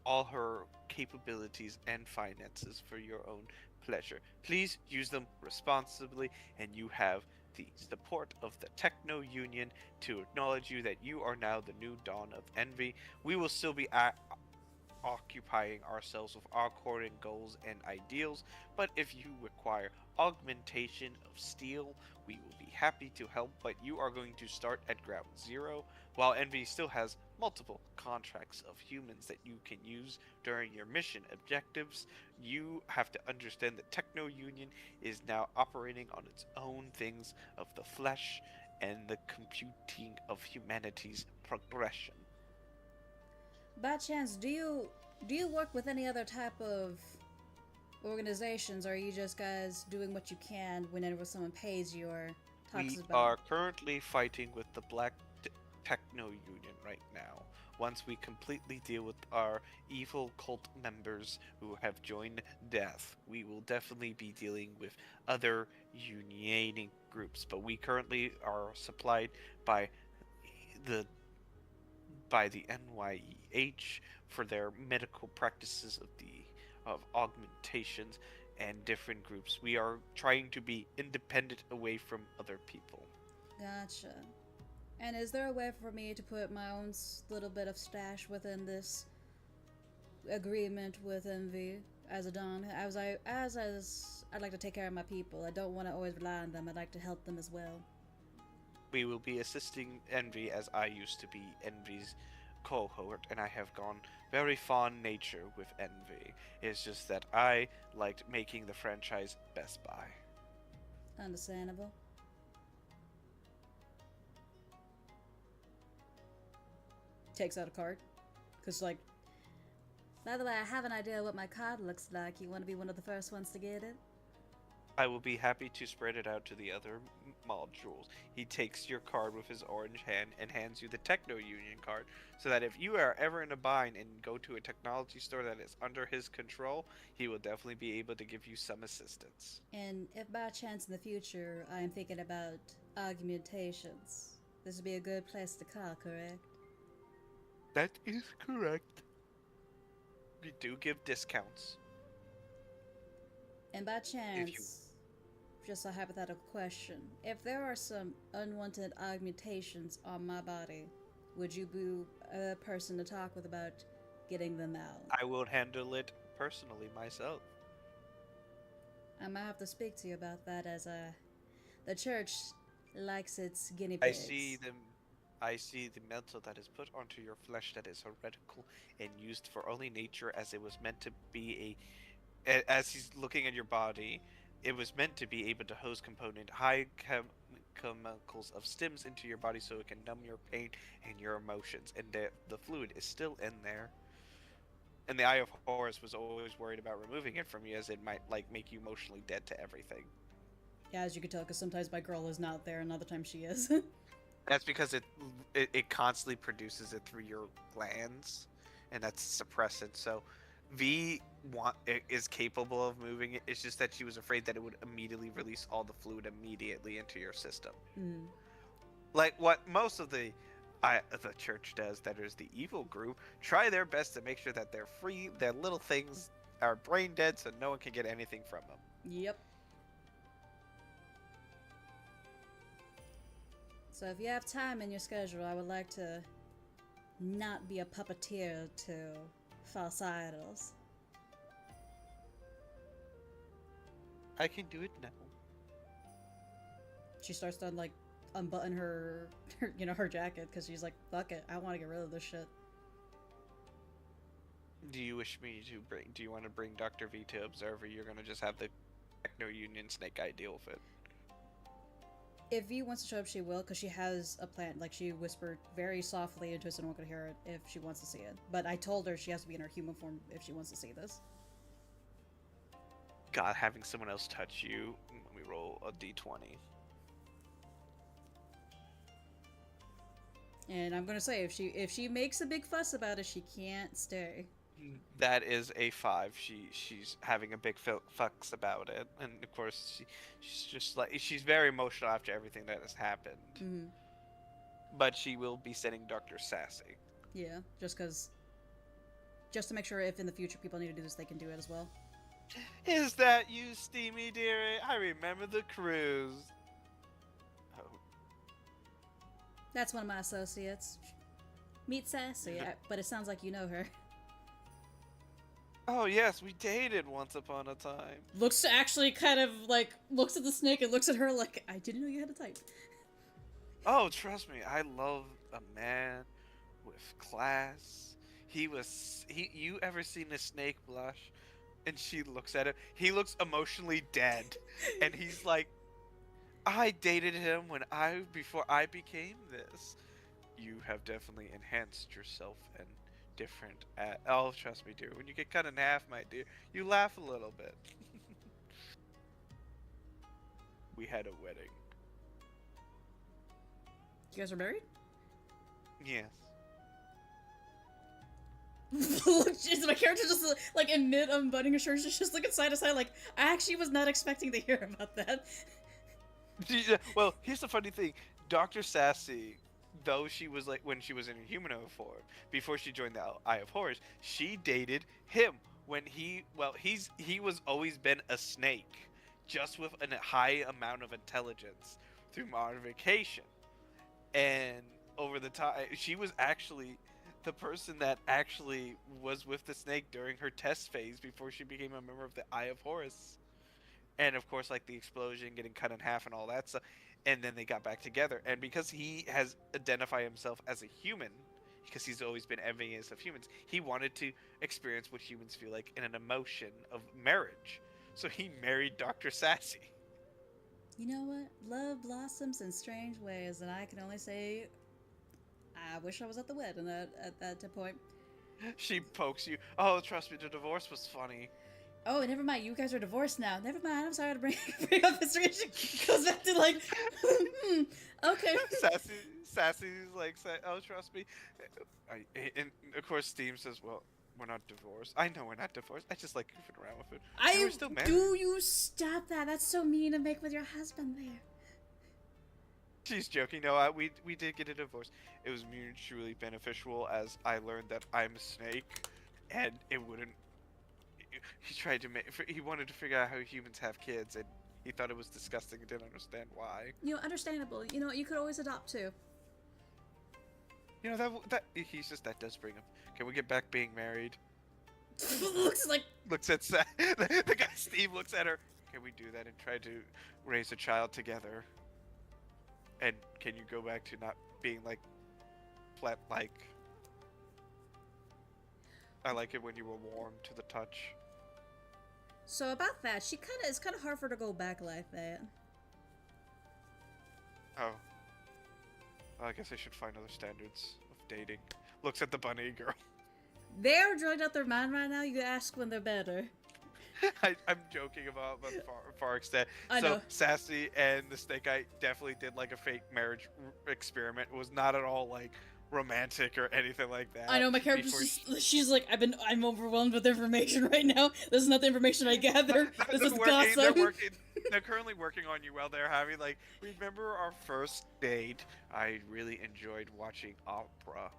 all her capabilities and finances for your own pleasure. Please use them responsibly, and you have the support of the Techno Union to acknowledge you that you are now the new dawn of envy. We will still be occupying ourselves with our core goals and ideals, but if you require augmentation of steel, we will be happy to help, but you are going to start at ground zero, while envy still has multiple contracts of humans that you can use during your mission objectives. You have to understand that Techno Union is now operating on its own things of the flesh and the computing of humanity's progression. By chance, do you work with any other type of organizations, or are you just guys doing what you can whenever someone pays you or talks We about? are currently fighting with the Black Techno Union right now. Once we completely deal with our evil cult members who have joined Death, we will definitely be dealing with other unioning groups. But we currently are supplied by the NYEH for their medical practices of augmentations and different groups. We are trying to be independent away from other people. Gotcha. And is there a way for me to put my own little bit of stash within this agreement with Envy as a Don? I'd like to take care of my people. I don't want to always rely on them. I'd like to help them as well. We will be assisting Envy as I used to be Envy's cohort, and I have gone very fond nature with Envy. It's just that I liked making the franchise Best Buy. Understandable. Takes out a card. Because, like, by the way, I have an idea what my card looks like. You want to be one of the first ones to get it? I will be happy to spread it out to the other modules. He takes your card with his orange hand and hands you the Techno Union card, so that if you are ever in a bind and go to a technology store that is under his control, he will definitely be able to give you some assistance. And if by chance in the future I am thinking about augmentations, this would be a good place to call, correct? That is correct. We do give discounts. And by chance, just a hypothetical question, if there are some unwanted augmentations on my body, would you be a person to talk with about getting them out? I will handle it personally myself. I might have to speak to you about that, as the church likes its guinea pigs. I see the metal that is put onto your flesh that is heretical and used for only nature, as it was meant to be as he's looking at your body, it was meant to be able to host component high chemicals of stims into your body so it can numb your pain and your emotions, and the fluid is still in there. And the Eye of Horus was always worried about removing it from you, as it might make you emotionally dead to everything. Yeah, as you can tell, because sometimes my girl is not there and other times she is. That's because it constantly produces it through your glands, and that's suppressant. So V is capable of moving it. It's just that she was afraid that it would immediately release all the fluid immediately into your system. Mm. Like what most of the church does, that is the evil group, try their best to make sure that they're free, their little things are brain dead, so no one can get anything from them. Yep. So if you have time in your schedule, I would like to not be a puppeteer to false idols. I can do it now. She starts to unbutton her her jacket, because she's like, fuck it, I want to get rid of this shit. Do you wish me to do you want to bring Dr. V to observe, or you're gonna just have the Techno Union Snake Eye deal with it? If V wants to show up, she will, because she has a plan. Like, she whispered very softly into it so no one could hear it if she wants to see it. But I told her she has to be in her human form if she wants to see this. God, having someone else touch you. Let me roll a d20. And I'm gonna say, if she makes a big fuss about it, she can't stay. That is a 5. She's having a big fucks about it, and of course she's just she's very emotional after everything that has happened. Mm-hmm. But she will be sending Dr. Sassy. Yeah, just to make sure if in the future people need to do this, they can do it as well. Is that you, Steamy dearie? I remember the cruise. Oh. That's one of my associates. Meet Sassy, but it sounds like you know her. Oh yes, we dated once upon a time. Looks actually kind of looks at the snake and looks at her like, I didn't know you had a type. Oh, trust me, I love a man with class. You ever seen a snake blush? And she looks at him. He looks emotionally dead. And he's like, I dated him before I became this. You have definitely enhanced yourself and different oh, trust me, dear. When you get cut in half, my dear, you laugh a little bit. We had a wedding. You guys are married? Yes. Is my character just like in mid unbuttoning her shirt, she's just looking side to side like, I actually was not expecting to hear about that. Well, here's the funny thing. Dr. Sassy, though she was like when she was in a humanoid form, before she joined the Eye of Horrors, she dated him when he was always been a snake, just with a high amount of intelligence through modification. And over the time, she was actually the person that actually was with the snake during her test phase before she became a member of the Eye of Horus. And of course, like the explosion, getting cut in half, and all that stuff. And then they got back together. And because he has identified himself as a human, because he's always been envious of humans, he wanted to experience what humans feel like in an emotion of marriage. So he married Dr. Sassy. You know what? Love blossoms in strange ways, and I can only say, I wish I was at the wedding at that point. She pokes you. Oh, trust me, the divorce was funny. Oh, never mind. You guys are divorced now. Never mind. I'm sorry to bring up history. She goes back to like, okay. Sassy's like, oh, trust me. And of course, Steam says, well, we're not divorced. I know we're not divorced. I just like goofing around with it. And we're still married. Do you stop that? That's so mean to make with your husband there. She's joking. No, we did get a divorce. It was mutually beneficial as I learned that I'm a snake, and it wouldn't. He wanted to figure out how humans have kids, and he thought it was disgusting and didn't understand why. You know, understandable. You know, you could always adopt too. You know, that does bring up. Can we get back being married? Looks at the guy Steve looks at her. Can we do that and try to raise a child together? And can you go back to not being like flat like? I like it when you were warm to the touch. So about that, it's kind of hard for her to go back like that. Oh. Well, I guess I should find other standards of dating. Looks at the bunny girl. They're drugged out their mind right now. You ask when they're better. I'm joking about far extent. I know. Sassy and the Snake Eye definitely did like a fake marriage experiment. It was not at all like romantic or anything like that. I know, my character's she's like, I'm overwhelmed with information right now. This is not the information I gathered. This is gossip. They're currently working on you while they're having like, remember our first date? I really enjoyed watching opera.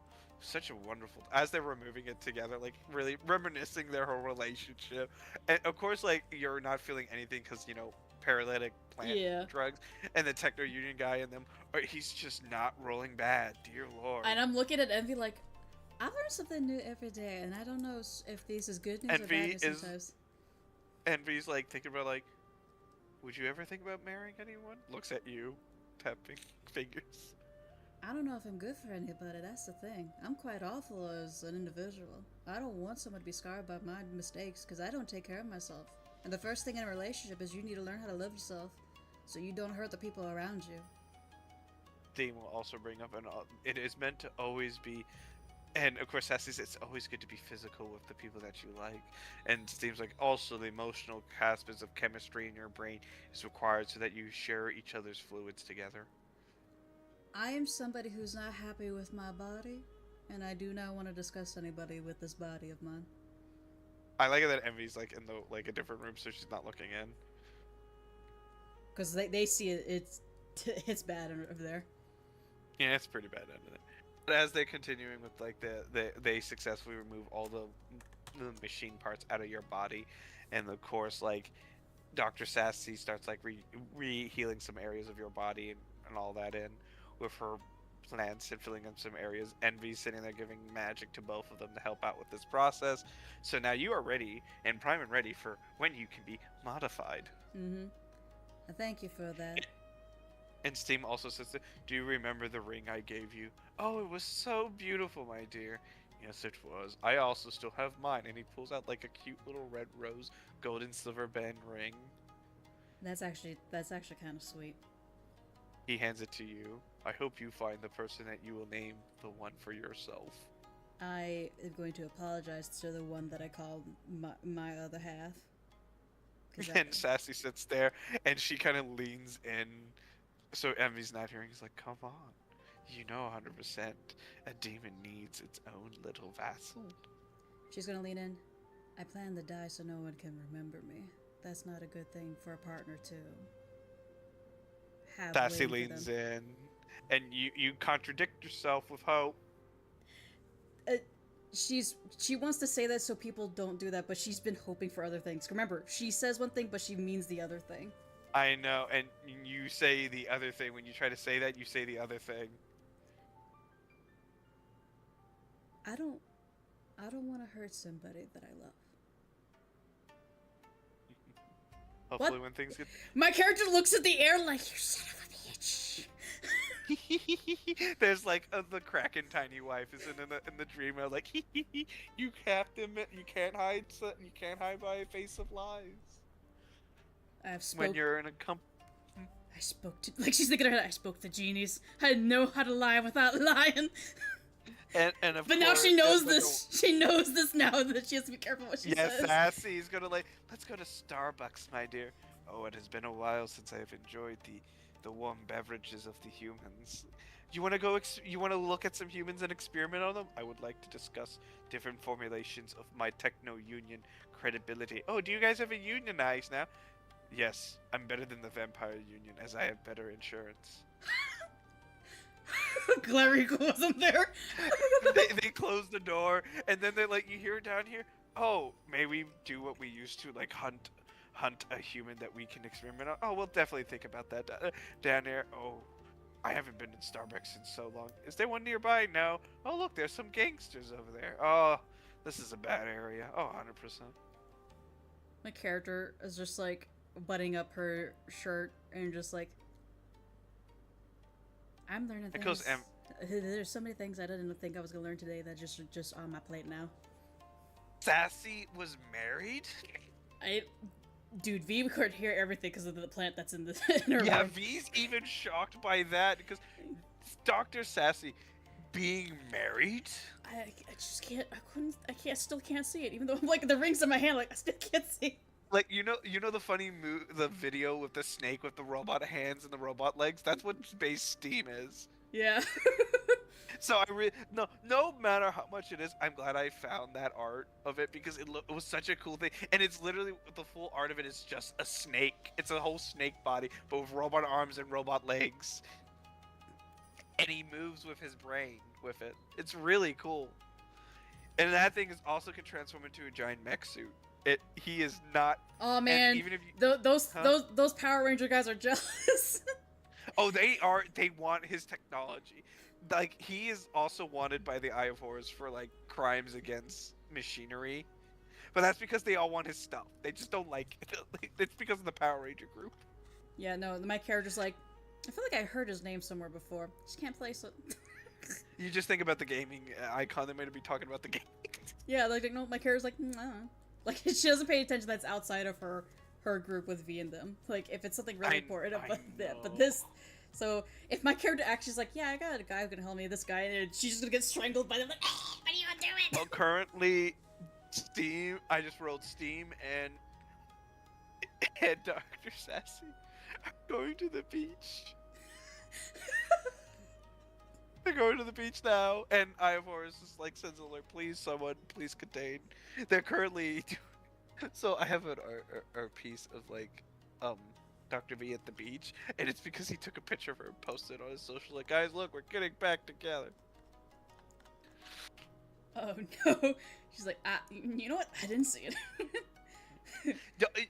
Such a wonderful, as they were moving it together, like really reminiscing their whole relationship. And of course, like, you're not feeling anything because, you know, paralytic plant drugs, and the techno union guy in them, he's just not rolling bad, dear lord. And I'm looking at Envy like, I learn something new every day, and I don't know if this is good news or bad news sometimes. Envy's like thinking about like, would you ever think about marrying anyone? Looks at you, tapping fingers. I don't know if I'm good for anybody, that's the thing. I'm quite awful as an individual. I don't want someone to be scarred by my mistakes, because I don't take care of myself. And the first thing in a relationship is you need to learn how to love yourself, so you don't hurt the people around you. Theme will also bring up, and it is meant to always be, and of course Sassy says it's always good to be physical with the people that you like. And Steam's like, also the emotional aspects of chemistry in your brain is required so that you share each other's fluids together. I am somebody who's not happy with my body, and I do not want to discuss anybody with this body of mine. I like it that Envy's like in a different room, so she's not looking in. Because they see it's bad over there. Yeah, it's pretty bad under there. But as they're continuing with like they successfully remove all the machine parts out of your body, and of course like Dr. Sassy starts like re-healing some areas of your body and all that in with her plants and filling in some areas. Envy's sitting there giving magic to both of them to help out with this process. So now you are ready and prime and ready for when you can be modified. Mm-hmm. Thank you for that. And Steam also says, "Do you remember the ring I gave you? Oh, it was so beautiful, my dear." Yes, it was. I also still have mine. And he pulls out like a cute little red rose, gold and silver band ring. That's actually kind of sweet. He hands it to you. I hope you find the person that you will name the one for yourself. I am going to apologize to the one that I called my other half. And Sassy sits there, and she kind of leans in. So Envy's not hearing. He's like, "Come on. You know 100% a demon needs its own little vassal." She's gonna lean in. I plan to die so no one can remember me. That's not a good thing for a partner to have. Sassy leans in, and you contradict yourself with hope. She wants to say that so people don't do that, but she's been hoping for other things. Remember, she says one thing, but she means the other thing. I know, and you say the other thing. When you try to say that, you say the other thing. I don't want to hurt somebody that I love. Hopefully What? when things get... My character looks at the air like, you son of a bitch. There's like the Kraken tiny wife is in the dream. I was like, you capped him. You can't hide by a face of lies. When you're in a I spoke to, like, she's thinking in her head, I spoke to genies. I know how to lie without lying. And of but course, now she knows this. She knows this now that she has to be careful what she says. Yes, Sassy's gonna like, let's go to Starbucks, my dear. Oh, it has been a while since I have enjoyed the warm beverages of the humans. You want to go? You want to look at some humans and experiment on them? I would like to discuss different formulations of my techno union credibility. Oh, do you guys have a unionize now? Yes, I'm better than the vampire union as I have better insurance. Glarico wasn't there. they close the door, and then they're like, you hear it down here? Oh, may we do what we used to, like hunt a human that we can experiment on? Oh, we'll definitely think about that down there. Oh, I haven't been in Starbucks in so long. Is there one nearby? No. Oh, look, there's some gangsters over there. Oh, this is a bad area. Oh, 100%. My character is just like butting up her shirt and just like, I'm learning things. There's so many things I didn't think I was gonna learn today that just on my plate now. Sassy was married? Dude, V could hear everything because of the plant that's in her Yeah, room. V's even shocked by that because Dr. Sassy being married? I just can't. Still can't see it. Even though I'm like the rings in my hand, like I still can't see. Like you know the funny the video with the snake with the robot hands and the robot legs. That's what base Steam is. Yeah. So no matter how much it is, I'm glad I found that art of it because it was such a cool thing, and it's literally the full art of it is just a snake. It's a whole snake body, but with robot arms and robot legs, and he moves with his brain with it. It's really cool, and that thing is also can transform into a giant mech suit. He is not. Oh man, even if you, those Power Ranger guys are jealous. Oh, they are. They want his technology. Like, he is also wanted by the Eye of Horus for, like, crimes against machinery. But that's because they all want his stuff. They just don't like it. It's because of the Power Ranger group. Yeah, no, my character's like, I feel like I heard his name somewhere before. Just can't place it. You just think about the gaming icon. They might be talking about the game. Yeah, like, no, my character's like, I don't know. Like, she doesn't pay attention that's outside of her group with V and them. Like, if it's something really important, but this... So, if my character actually is like, yeah, I got a guy who can help me, this guy, and she's just gonna get strangled by them, like, what are you doing? Well, currently, Steam, I just rolled Steam, and Dr. Sassy are going to the beach. They're going to the beach now, and Eye of Horus is like, sends an alert, please, someone, please contain. They're currently, so I have a piece of, like, Dr. V at the beach, and it's because he took a picture of her and posted it on his social, like, guys, look, we're getting back together. Oh no. She's like, you know what? I didn't see it.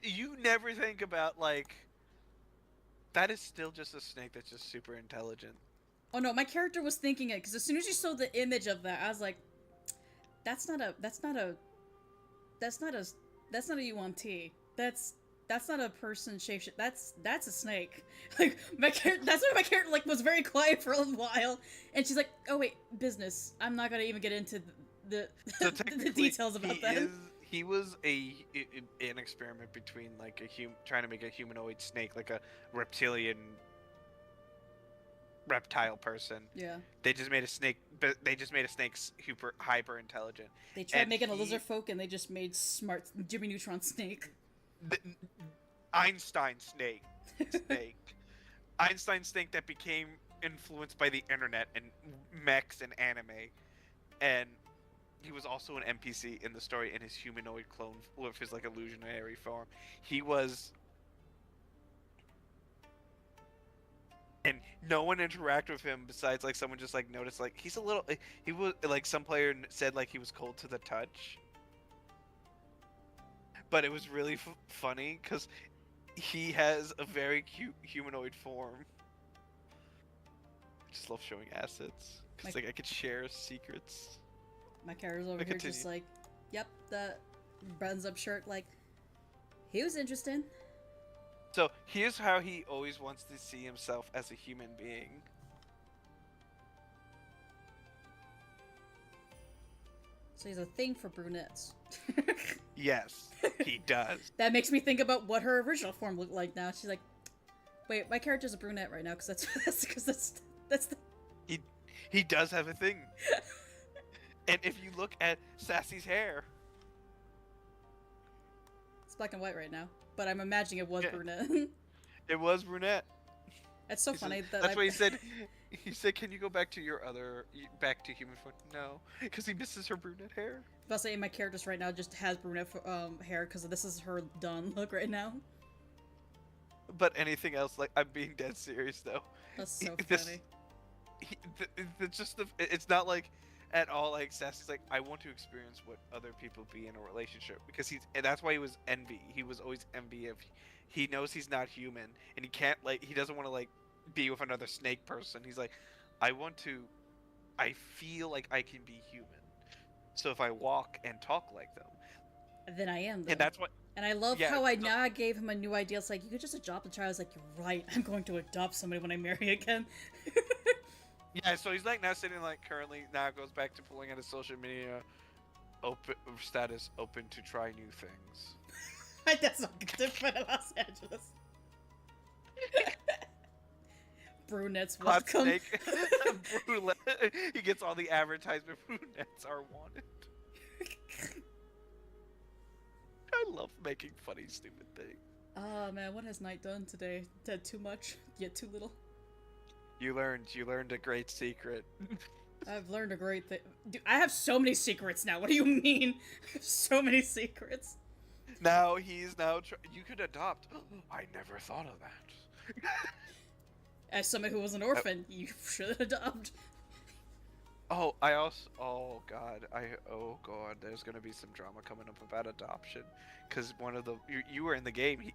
You never think about, like, that is still just a snake that's just super intelligent. Oh no, my character was thinking it, because as soon as you saw the image of that, I was like, that's not a UNT. That's that's not a person shape. That's a snake. Like that's why my character like was very quiet for a while, and she's like, "Oh wait, business. I'm not gonna even get into the So the technically, details about that." he was an experiment between like trying to make a humanoid snake, like a reptilian reptile person. Yeah, They just made a snake, but they just made a snake super hyper intelligent. they tried And making a lizard folk, and they just made smart Jimmy Neutron snake. The, Einstein snake. Einstein snake that became influenced by the internet and mechs and anime, and he was also an NPC in the story in his humanoid clone with his like illusionary form. He was, and no one interacted with him besides like someone just like noticed like he's a little. He was like some player said like he was cold to the touch, but it was really funny because he has a very cute humanoid form. I just love showing assets because like I could share secrets. My character's over here just like, yep, the buttons up shirt, like, he was interesting. So here's how he always wants to see himself as a human being. So he's a thing for brunettes. Yes, he does. That makes me think about what her original form looked like now. She's like, wait, my character's a brunette right now because that's the... He does have a thing. And if you look at Sassy's hair, It's black and white right now, but I'm imagining it was brunette. it was brunette. It's so funny that that's what he said. He said, "Can you go back to back to human form?" No, because he misses her brunette hair. I'll say my characters right now just has brunette hair because this is her done look right now. But anything else, like I'm being dead serious though. That's so funny. It's not like at all like Sassy's like I want to experience what other people be in a relationship because and that's why he was envy. He was always envy of. He knows he's not human and he can't he doesn't want to like be with another snake person. He's like, I feel like I can be human. So if I walk and talk like them, then I am them. And that's what. And I love how I gave him a new idea. It's like, you could just adopt a child. I was like, you're right. I'm going to adopt somebody when I marry again. Yeah, so he's like now sitting like currently now goes back to pulling out his social media status open to try new things. That's not different in Los Angeles. Brunettes welcome. He gets all the advertisement. Brunettes are wanted. I love making funny, stupid things. Oh man, what has Knight done today? Did too much, yet too little. You learned a great secret. I've learned a great thing. Dude, I have so many secrets now. What do you mean? I have so many secrets. Now he's you could adopt. I never thought of that. As someone who was an orphan, you should adopt. Oh, oh god, there's gonna be some drama coming up about adoption, because one of you were in the game.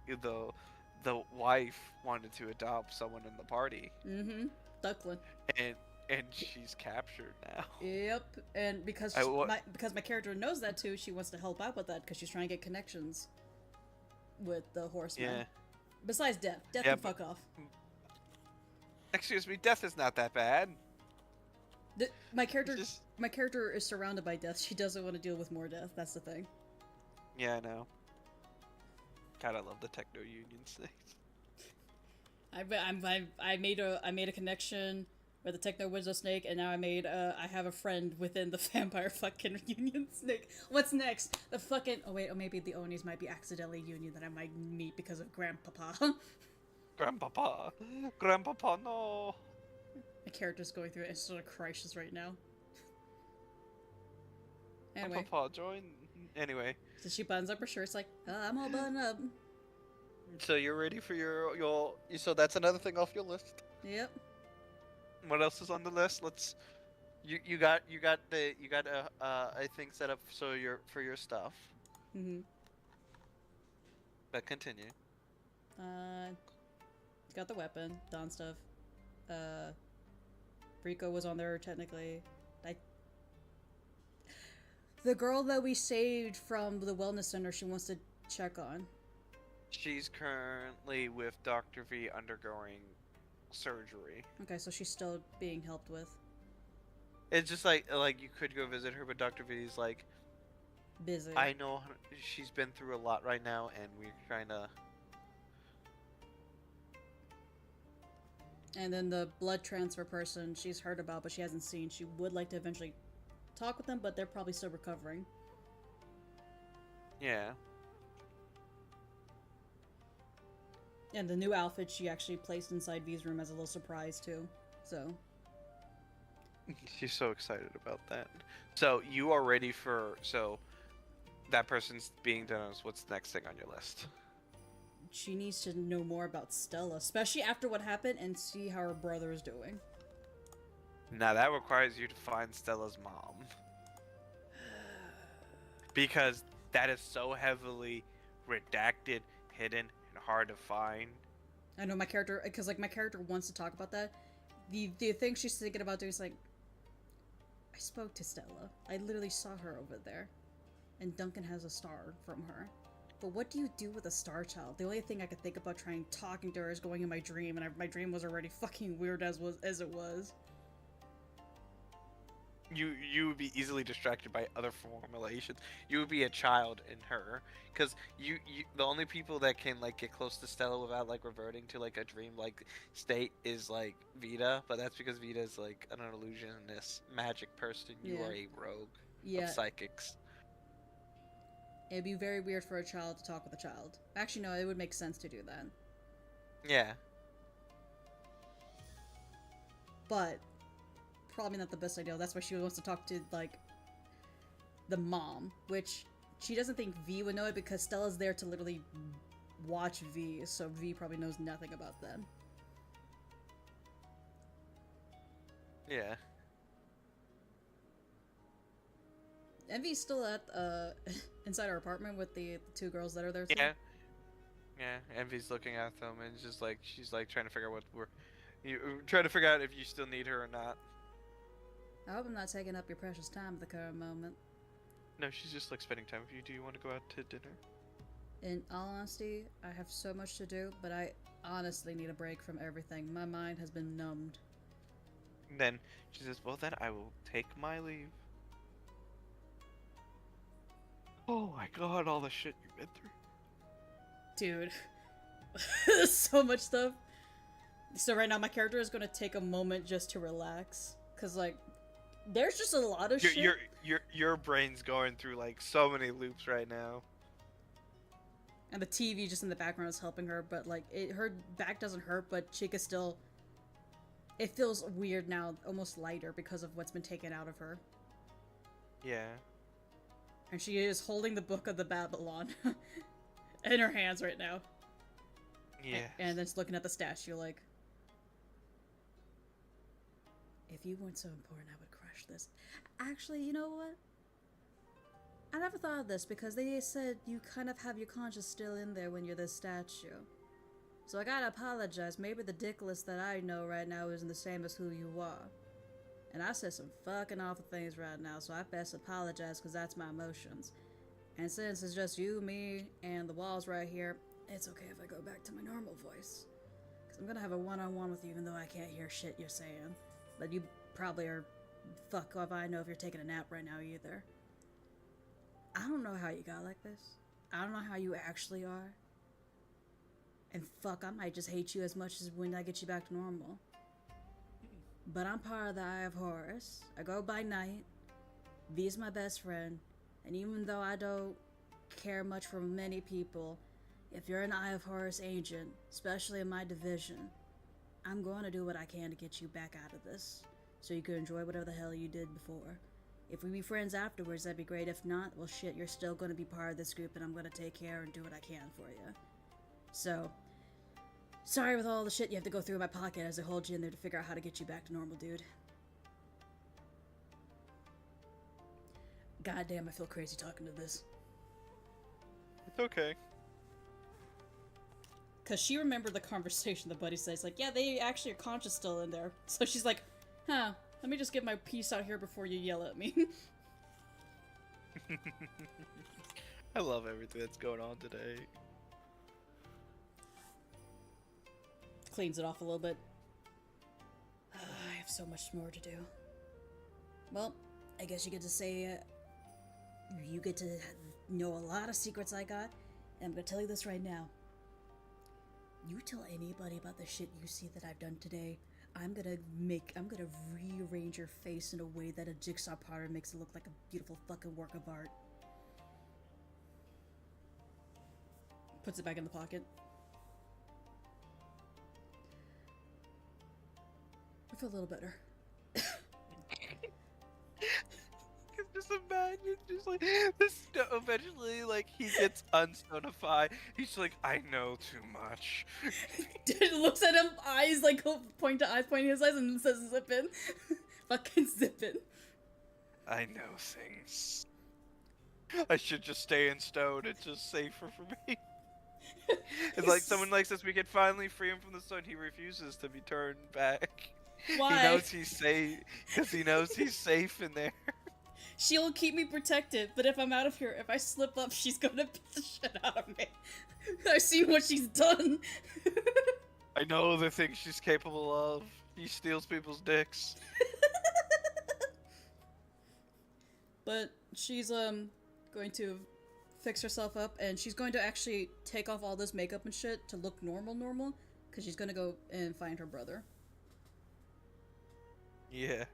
The wife wanted to adopt someone in the party. Mm-hmm. Ducklin. And she's captured now. Yep, and because my character knows that too, she wants to help out with that because she's trying to get connections with the horseman. Yeah. Besides Death can fuck off. Excuse me, Death is not that bad. My character is surrounded by Death. She doesn't want to deal with more Death. That's the thing. Yeah, I know. God, I love the techno union snakes. I made a connection with the techno wizard snake, and now I have a friend within the vampire fucking union snake. What's next? The fucking maybe the Onis might be accidentally union that I might meet because of Grandpapa. Grandpapa, no. My character's going through a sort of crisis right now. Anyway. Grandpapa, join. Anyway. So she buttons up her shirt. It's like, I'm all buttoned up. So you're ready for your so that's another thing off your list. Yep. What else is on the list? You got a thing set up for your stuff. Mm-hmm. But continue. Got the weapon, Dawn stuff. Rico was on there technically. The girl that we saved from the wellness center, she wants to check on. She's currently with Dr. V undergoing surgery. Okay, so she's still being helped with. It's just like you could go visit her, but Dr. V's like, Busy. I know she's been through a lot right now, and we're trying to. And then the blood transfer person she's heard about, but she hasn't seen. She would like to eventually talk with them, but they're probably still recovering. Yeah. And the new outfit she actually placed inside V's room as a little surprise too. So She's so excited about that. So you are ready for that person's being diagnosed. What's the next thing on your list? she needs to know more about Stella, especially after what happened, and see how her brother is doing. Now that requires you to find Stella's mom. Because that is so heavily redacted, hidden, and hard to find. I know my character, because like my character wants to talk about that. The thing she's thinking about doing is like, I spoke to Stella. I literally saw her over there, and Duncan has a star from her. But what do you do with a star child? The only thing I could think about talking to her is going in my dream, and my dream was already fucking weird as it was. You would be easily distracted by other formulations. You would be a child in her, because you the only people that can like get close to Stella without like reverting to like a dream like state is like Vita, but that's because Vita is like an illusionist magic person. You Yeah. are a rogue Yeah, of psychics. it'd be very weird for a child to talk with a child. Actually, no, it would make sense to do that. Yeah. But probably not the best idea. That's why she wants to talk to like the mom, which she doesn't think V would know it because Stella's there to literally watch V, so V probably knows nothing about that. Yeah. Envy's still at inside her apartment with the two girls that are there. Yeah. Yeah. Envy's looking at them and just like she's like trying to figure out trying to figure out if you still need her or not. I hope I'm not taking up your precious time at the current moment. No, she's just like spending time with you. Do you want to go out to dinner? In all honesty, I have so much to do, but I honestly need a break from everything. My mind has been numbed. And then she says, well then I will take my leave. Oh my god, all the shit you've been through. Dude. There's so much stuff. So right now my character is going to take a moment just to relax. Because, like, there's just a lot of shit. Your brain's going through, like, so many loops right now. And the TV just in the background is helping her, but, like, her back doesn't hurt, but she can still... It feels weird now, almost lighter because of what's been taken out of her. Yeah. And she is holding the Book of the Babylon in her hands right now. Yeah. And then just looking at the statue like... If you weren't so important, I would crush this. Actually, you know what? I never thought of this because they said you kind of have your conscience still in there when you're this statue. So I gotta apologize. Maybe the Dickless that I know right now isn't the same as who you are. And I said some fucking awful things right now, so I best apologize because that's my emotions. And since it's just you, me, and the walls right here, it's okay if I go back to my normal voice. Because I'm gonna have a one-on-one with you even though I can't hear shit you're saying. But you probably are... Fuck if I know if you're taking a nap right now either. I don't know how you got like this. I don't know how you actually are. And fuck, I might just hate you as much as when I get you back to normal. But I'm part of the Eye of Horus. I go by night. V's my best friend. And even though I don't care much for many people, if you're an Eye of Horus agent, especially in my division, I'm going to do what I can to get you back out of this, so you can enjoy whatever the hell you did before. If we be friends afterwards, that'd be great. If not, well shit, you're still going to be part of this group and I'm going to take care and do what I can for you. So, sorry with all the shit you have to go through in my pocket as I hold you in there to figure out how to get you back to normal, dude. Goddamn, I feel crazy talking to this. It's okay. Because she remembered the conversation the buddy says, like, yeah, they actually are conscious still in there. So she's like, huh, let me just get my piece out here before you yell at me. I love everything that's going on today. cleans it off a little bit. I have so much more to do. Well, I guess you get to say, you get to know a lot of secrets I got, and I'm gonna tell you this right now. You tell anybody about the shit you see that I've done today, I'm gonna rearrange your face in a way that a jigsaw puzzle makes it look like a beautiful fucking work of art. Puts it back in the pocket. I feel a little better. Just imagine, just like this. Eventually, like he gets unstonified. He's like, I know too much. Dude looks at him, eyes like pointing his eyes, and says, "Zip in, fucking zip in." I know things. I should just stay in stone. It's just safer for me. It's like someone like this. We can finally free him from the stone. He refuses to be turned back. Why? He knows he's safe because he knows he's safe in there. She'll keep me protected, but if I'm out of here, if I slip up, she's gonna beat the shit out of me. I've seen what she's done. I know the things she's capable of. He steals people's dicks. But she's going to fix herself up, and she's going to actually take off all this makeup and shit to look normal, because she's gonna go and find her brother. Yeah.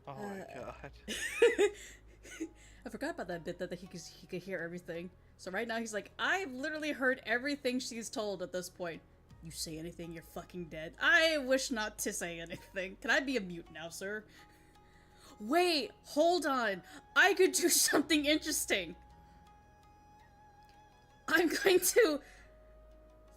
Oh my god. I forgot about that bit that he could hear everything. So right now he's like, I've literally heard everything she's told at this point. You say anything, you're fucking dead. I wish not to say anything. Can I be a mute now, sir? Wait, hold on. I could do something interesting. I'm going to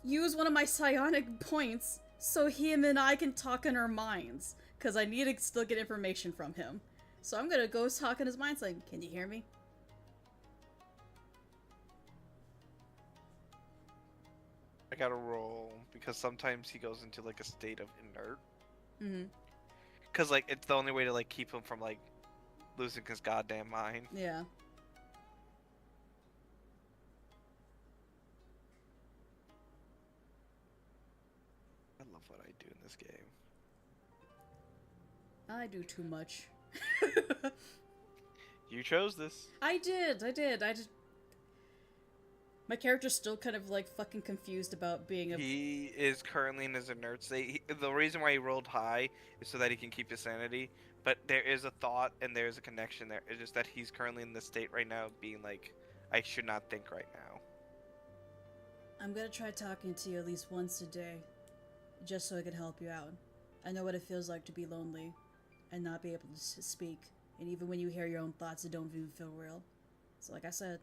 use one of my psionic points so him and I can talk in our minds. Because I need to still get information from him. So I'm gonna go talk in his mind saying, can you hear me? I gotta roll because sometimes he goes into like a state of inert. Mm-hmm. Cause like it's the only way to like keep him from like losing his goddamn mind. Yeah. I love what I do in this game. I do too much. You chose this. I did. My character's still kind of like fucking confused about being a. He is currently in his inert state. The reason why he rolled high is so that he can keep his sanity. But there is a thought and there is a connection there. It's just that he's currently in this state right now, being like, I should not think right now. I'm gonna try talking to you at least once a day, just so I can help you out. I know what it feels like to be lonely, and not be able to speak. And even when you hear your own thoughts, it don't even feel real. So like I said,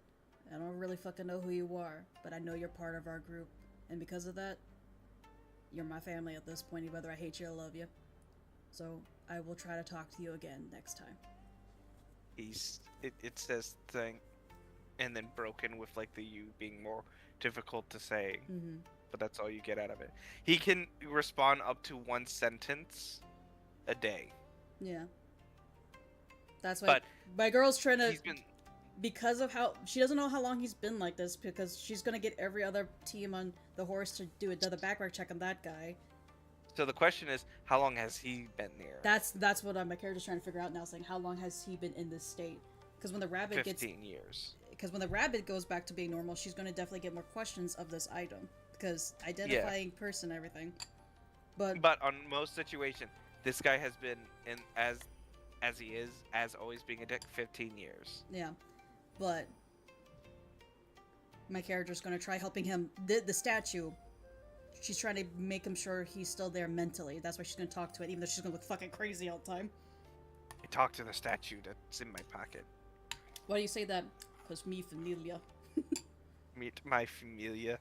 I don't really fucking know who you are, but I know you're part of our group. And because of that, you're my family at this point, whether I hate you or love you. So I will try to talk to you again next time. It says thing, and then broken with like the U being more difficult to say. Mm-hmm. But that's all you get out of it. He can respond up to one sentence a day. Yeah. That's why But my girl's trying to, he's been because of how, she doesn't know how long he's been like this, because she's gonna get every other team on the horse to do another background check on that guy. So the question is, how long has he been there? That's what my character's trying to figure out now, saying how long has he been in this state? Because when the rabbit 15 years. Because when the rabbit goes back to being normal, she's gonna definitely get more questions of this item, because identifying person, everything. But on most situations, this guy has been in as he is, as always being a dick, 15 years. yeah, but my character's gonna try helping him. The statue, she's trying to make him sure he's still there mentally. That's why she's gonna talk to it, even though she's gonna look fucking crazy all the time. I talk to the statue that's in my pocket. Why do you say that? Cause me familia. Meet my familia.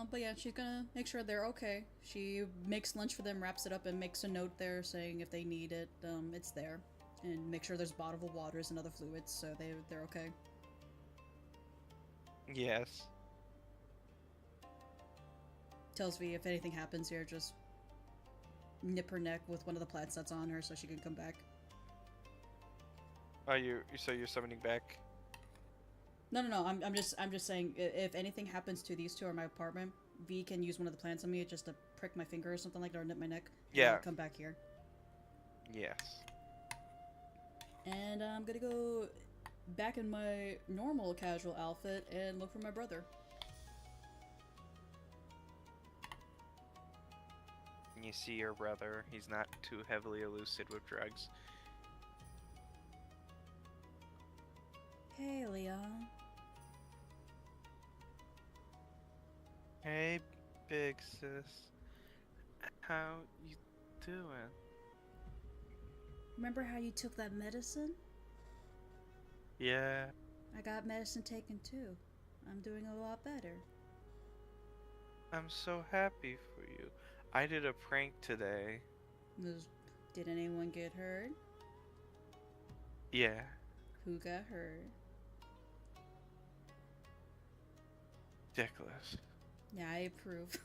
But yeah, she's gonna make sure they're okay. She makes lunch for them, wraps it up, and makes a note there saying if they need it, it's there. And make sure there's bottled waters and other fluids, so they're okay. Yes. Tells V if anything happens here, just nip her neck with one of the plants that's on her so she can come back. Oh, so you're summoning back? No. I'm just saying if anything happens to these two or my apartment, V can use one of the plants on me just to prick my finger or something like that or nip my neck. And Yeah. I'll come back here. Yes. And I'm gonna go back in my normal casual outfit and look for my brother. You see your brother. He's not too heavily elusive with drugs. Hey, Leon. Hey, big sis. How you doing? Remember how you took that medicine? Yeah. I got medicine taken too. I'm doing a lot better. I'm so happy for you. I did a prank today. Did anyone get hurt? Yeah. Who got hurt? Ridiculous. Yeah, I approve.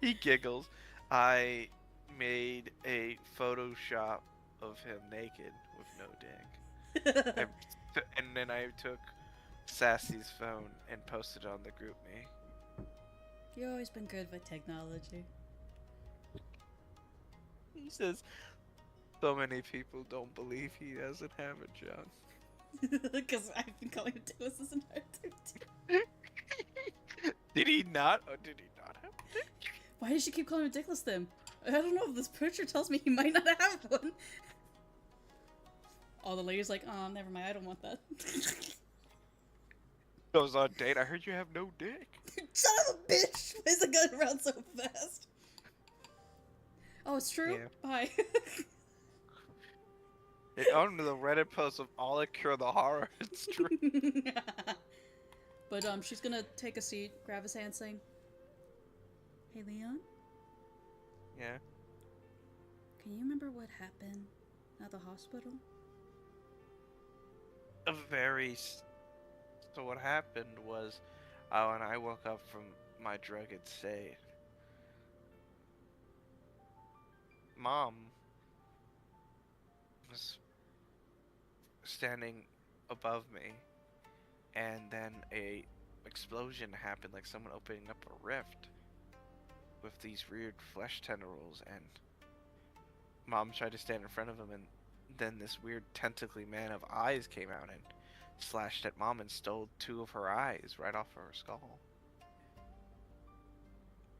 He giggles. I made a Photoshop of him naked with no dick. And then I took Sassy's phone and posted it on the group me. You've always been good with technology. He says so many people don't believe he doesn't have a job. Because I've been calling him Dickless this entire time. Did he not? Or did he not have a dick? Why did she keep calling him Dickless then? I don't know, this picture tells me he might not have one. All the ladies like, oh, never mind, I don't want that. Goes on date. I heard you have no dick. Son of a bitch! Why is the gun around so fast? Oh, it's true? Yeah. Bye. On the Reddit post of All Cure the Horror, it's true. But she's gonna take a seat, grab his hand, saying, "Hey, Leon, Yeah. can you remember what happened at the hospital?" So what happened was, when I woke up from my drugged state, Mom was standing above me, and then a explosion happened, like someone opening up a rift with these weird flesh tendrils, and Mom tried to stand in front of him, and then this weird tentacly man of eyes came out and slashed at Mom and stole 2 of her eyes right off of her skull.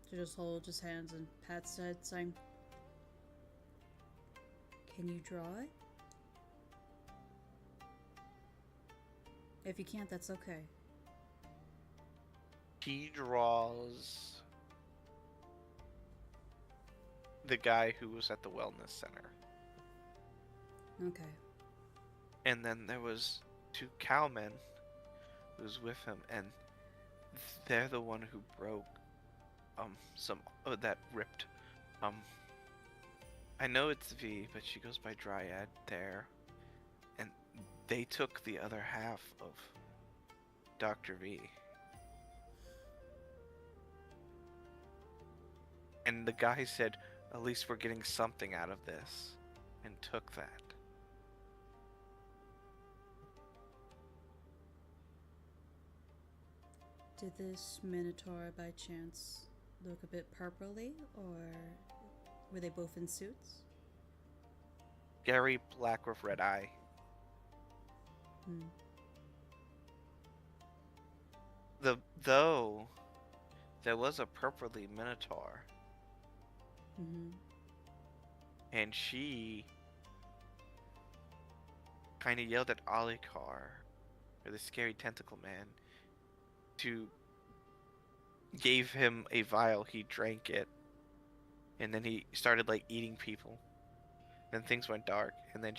She just holds his hands and pats his head, saying, "Can you draw it? If you can't, that's okay." He draws the guy who was at the wellness center. Okay. And then there was 2 cowmen who was with him, and they're the one who broke that ripped. I know it's V, but she goes by Dryad there. And they took the other half of Dr. V. And the guy said, at least we're getting something out of this, and took that. Did this Minotaur by chance look a bit purpley, or were they both in suits? Gary black with red eye. Hmm. Though there was a purpley Minotaur, Mm-hmm. and she kind of yelled at Alikar, or the scary tentacle man, gave him a vial, he drank it, and then he started like eating people. Then things went dark, and then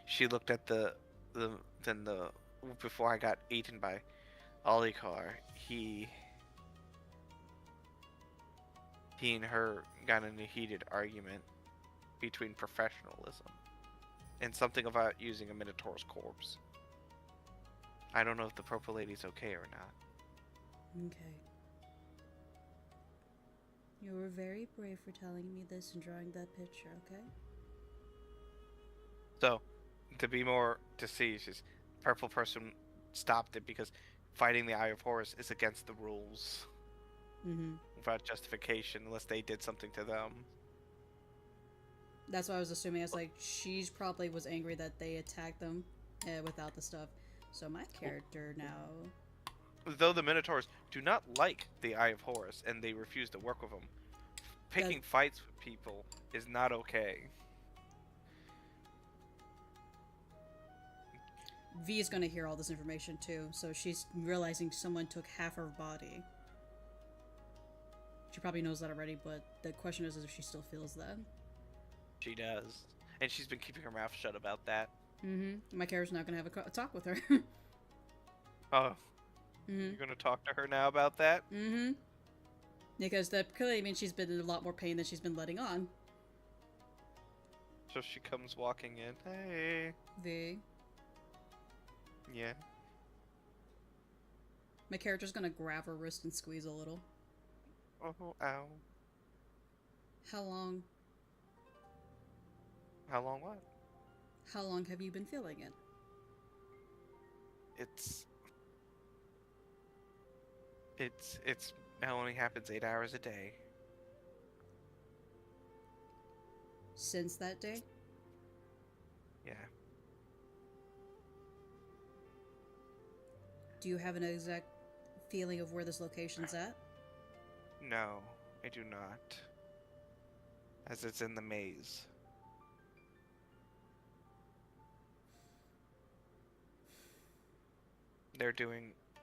she looked at before I got eaten by Alikar, he and her got in a heated argument between professionalism and something about using a Minotaur's corpse. I don't know if the purple lady's okay or not. Okay. You were very brave for telling me this and drawing that picture, okay? So, to be more facetious, purple person stopped it because fighting the Eye of Horus is against the rules Mm-hmm. without justification unless they did something to them. That's what I was assuming. I was like, she's probably was angry that they attacked them without the stuff. So my character now. Though the Minotaurs do not like the Eye of Horus and they refuse to work with them, picking fights with people is not okay. V is gonna hear all this information too, so she's realizing someone took half her body. She probably knows that already, but the question is if she still feels that. She does. And she's been keeping her mouth shut about that. Mm-hmm. My character's not gonna have a talk with her. Oh. Mm-hmm. You're gonna talk to her now about that? Mm-hmm. Because that clearly means she's been in a lot more pain than she's been letting on. So she comes walking in. Hey. V. Yeah. My character's gonna grab her wrist and squeeze a little. Oh, ow. How long? How long what? How long have you been feeling it? It only happens 8 hours a day. Since that day? Yeah. Do you have an exact feeling of where this location's at? No, I do not. As it's in the maze.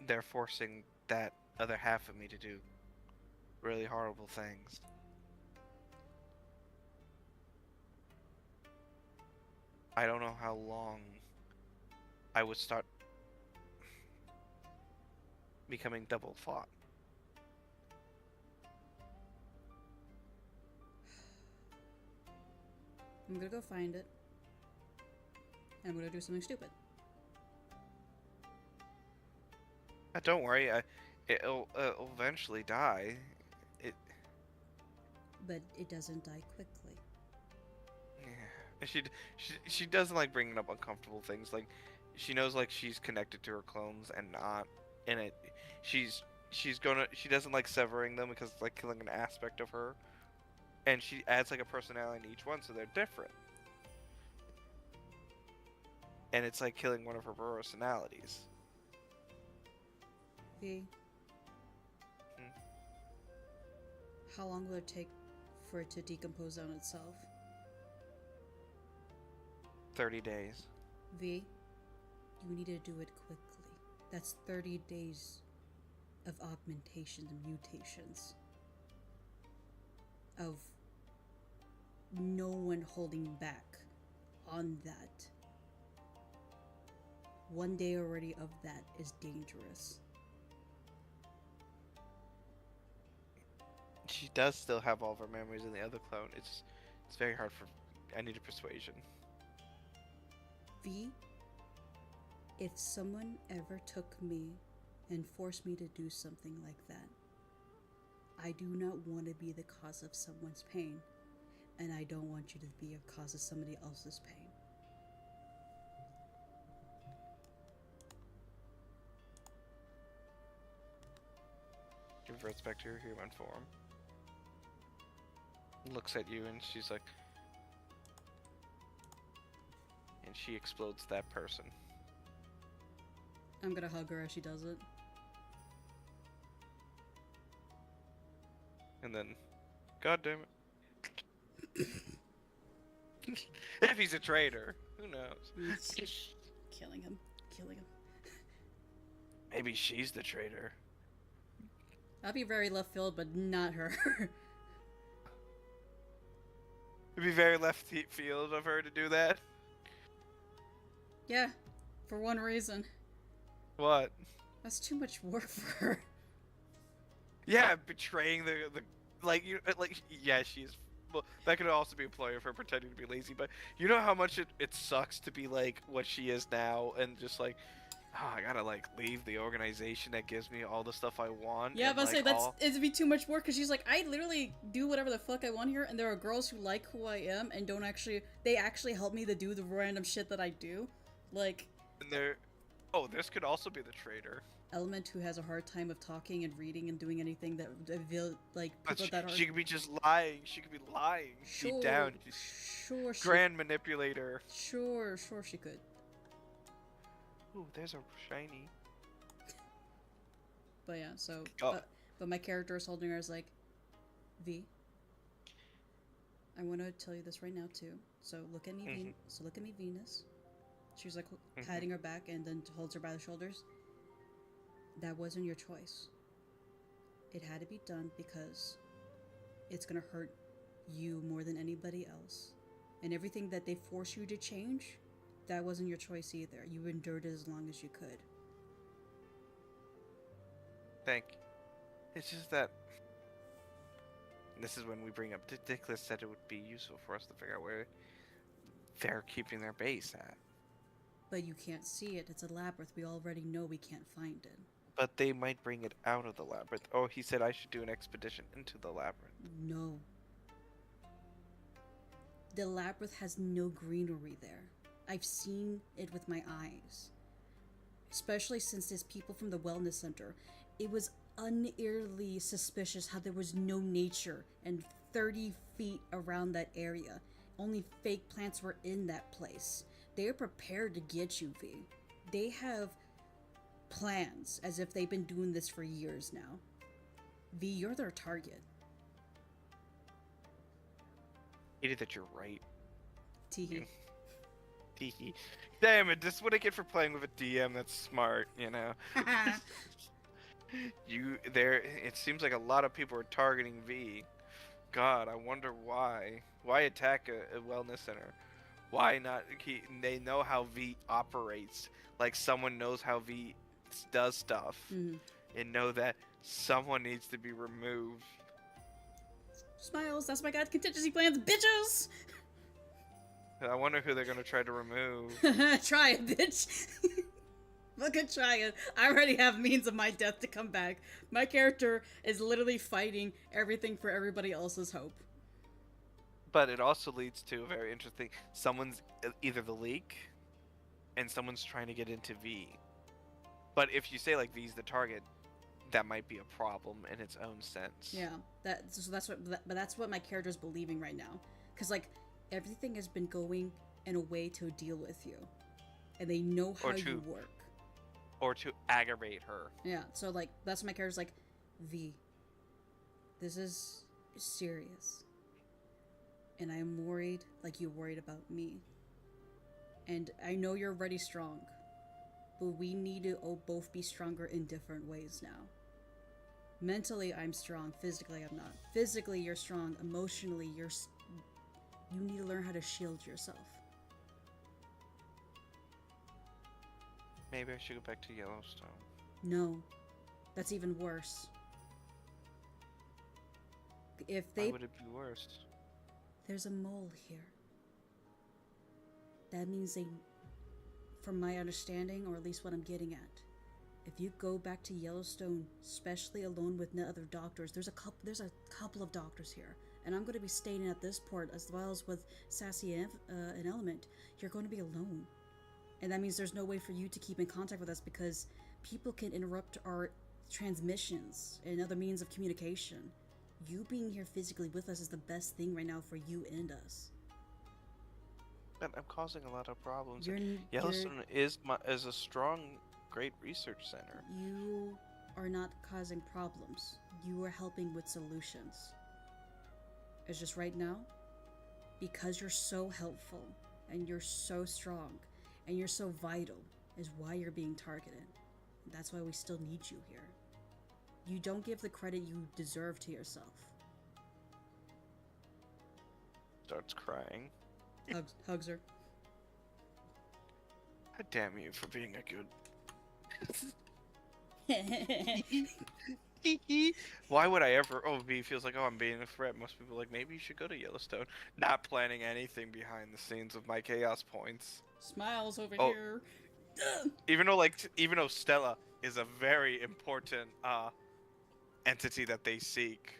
They're forcing that other half of me to do really horrible things. I don't know how long I would start becoming double thought. I'm gonna go find it. And I'm gonna do something stupid. Don't worry, it'll eventually die. But it doesn't die quickly. Yeah. She doesn't like bringing up uncomfortable things. Like, she knows like she's connected to her clones and not. And she doesn't like severing them because it's like killing an aspect of her. And she adds like a personality in each one, so they're different. And it's like killing one of her personalities. V. How long will it take for it to decompose on itself? 30 days. V. You need to do it quickly. That's 30 days of augmentations and mutations. Of no one holding back on that. One day already of that is dangerous. She does still have all of her memories in the other clone. It's very hard for. I need a persuasion. V, if someone ever took me and forced me to do something like that, I do not want to be the cause of someone's pain, and I don't want you to be a cause of somebody else's pain. She reverts back to her human form. Looks at you and she's like, and she explodes that person. I'm gonna hug her as she does it. And then, God damn it. If he's a traitor, who knows? Killing him. Maybe she's the traitor. That'd be very left field, but not her. It'd be very left field of her to do that. Yeah, for one reason. What? That's too much work for her. Yeah, betraying the like yeah, she's well. That could also be a ploy of her pretending to be lazy, but you know how much it sucks to be like what she is now and just like oh, I gotta like leave the organization that gives me all the stuff I want. Yeah, and, but I say like, that's all... it'd be too much work because she's like, I literally do whatever the fuck I want here, and there are girls who like who I am and don't actually. They actually help me to do the random shit that I do, like And there, oh, this could also be the traitor. Element who has a hard time of talking and reading and doing anything that reveal like But people that are. she could be just lying. She could be lying Sure, deep down. She's sure, she, grand manipulator. sure, she could. Ooh, there's a shiny. But yeah, so Oh. but my character is holding her as like, V. I want to tell you this right now too. So look at me, so look at me, Venus. She's like patting her back and then holds her by the shoulders. That wasn't your choice. It had to be done because it's gonna hurt you more than anybody else. And everything that they force you to change, that wasn't your choice either. You endured it as long as you could. Thank you. It's just that. This is when we bring up Dickless said it would be useful for us to figure out where they're keeping their base at. But you can't see it. It's a labyrinth. We already know we can't find it. But they might bring it out of the labyrinth. Oh, he said I should do an expedition into the labyrinth. No. The labyrinth has no greenery there. I've seen it with my eyes. Especially since there's people from the wellness center. It was unearly suspicious how there was no nature and 30 feet around that area. Only fake plants were in that place. They are prepared to get you, V. They have plans as if they've been doing this for years now. V, you're their target. Hated that you're right. Teehee. Teehee. Damn it, this is what I get for playing with a DM that's smart, you know? It seems like a lot of people are targeting V. God, I wonder why. Why attack a wellness center? Why not? They know how V operates. Like someone knows how V does stuff. And know that someone needs to be removed. Smiles, that's my god contingency plans, bitches! I wonder who they're gonna try to remove. Try it, bitch. Fucking try it. I already have means of my death to come back. My character is literally fighting everything for everybody else's hope. But it also leads to a very interesting... Someone's either the leak, and someone's trying to get into V. But if you say, like, V's the target, that might be a problem in its own sense. Yeah, that's what my character is believing right now. Because, like, everything has been going in a way to deal with you. And they know how you work. Or to aggravate her. Yeah, so, like, that's what my character's like, V, this is serious. And I'm worried like you're worried about me. And I know you're already strong. But we need to both be stronger in different ways now. Mentally, I'm strong. Physically, I'm not. Physically, you're strong. Emotionally, you need to learn how to shield yourself. Maybe I should go back to Yellowstone. No. That's even worse. If they... Why would it be worse? There's a mole here. That means they... From my understanding, or at least what I'm getting at, if you go back to Yellowstone, especially alone with no other doctors, there's a couple of doctors here, and I'm going to be staying at this port as well as with Sassy and Element. You're going to be alone, and that means there's no way for you to keep in contact with us because people can interrupt our transmissions and other means of communication. You being here physically with us is the best thing right now for you and us. But I'm causing a lot of problems. You're- Yellowstone is a strong, great research center. You are not causing problems. You are helping with solutions. It's just right now, because you're so helpful, and you're so strong, and you're so vital, is why you're being targeted. That's why we still need you here. You don't give the credit you deserve to yourself. Starts crying. Hugs her. God damn you for being a good... Why would I ever... Oh, V feels like, oh, I'm being a threat. Most people are like, maybe you should go to Yellowstone. Not planning anything behind the scenes of my chaos points. Smiles over Oh. here. Even though Stella is a very important entity that they seek.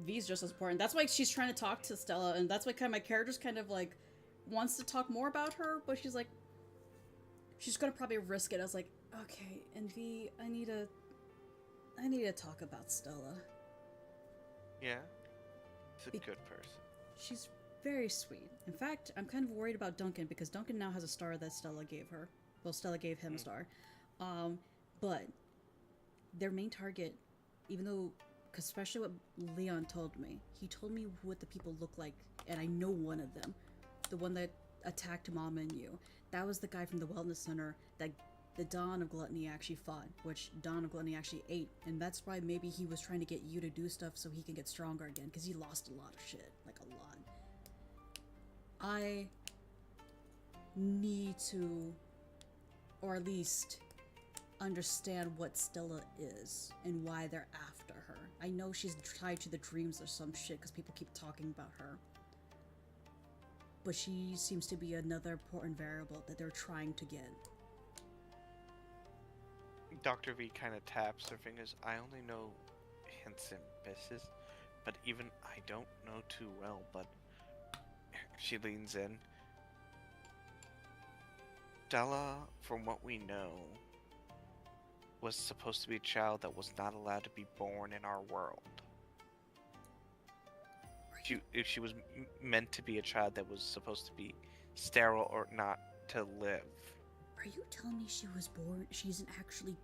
V's just as important. That's why she's trying to talk to Stella, and that's why kind of my character's kind of like wants to talk more about her, but she's like, she's gonna probably risk it. I was like, okay, and V, I need to talk about Stella. Yeah, she's a good person. She's very sweet. In fact, I'm kind of worried about Duncan because Duncan now has a star that Stella gave her. Well, Stella gave him a star. But their main target, even though, cause especially what Leon told me, he told me what the people look like, and I know one of them, the one that attacked Mama and you. That was the guy from the wellness center that the Dawn of Gluttony actually fought, which Dawn of Gluttony actually ate, and that's why maybe he was trying to get you to do stuff so he can get stronger again, because he lost a lot of shit, like a lot. I need to, or at least understand what Stella is and why they're after her. I know she's tied to the dreams or some shit because people keep talking about her. But she seems to be another important variable that they're trying to get. Dr. V kind of taps her fingers. I only know hints and misses, but even I don't know too well, but she leans in. Stella, from what we know, was supposed to be a child that was not allowed to be born in our world. She was meant to be a child that was supposed to be sterile or not to live. Are you telling me she was born? She's an actually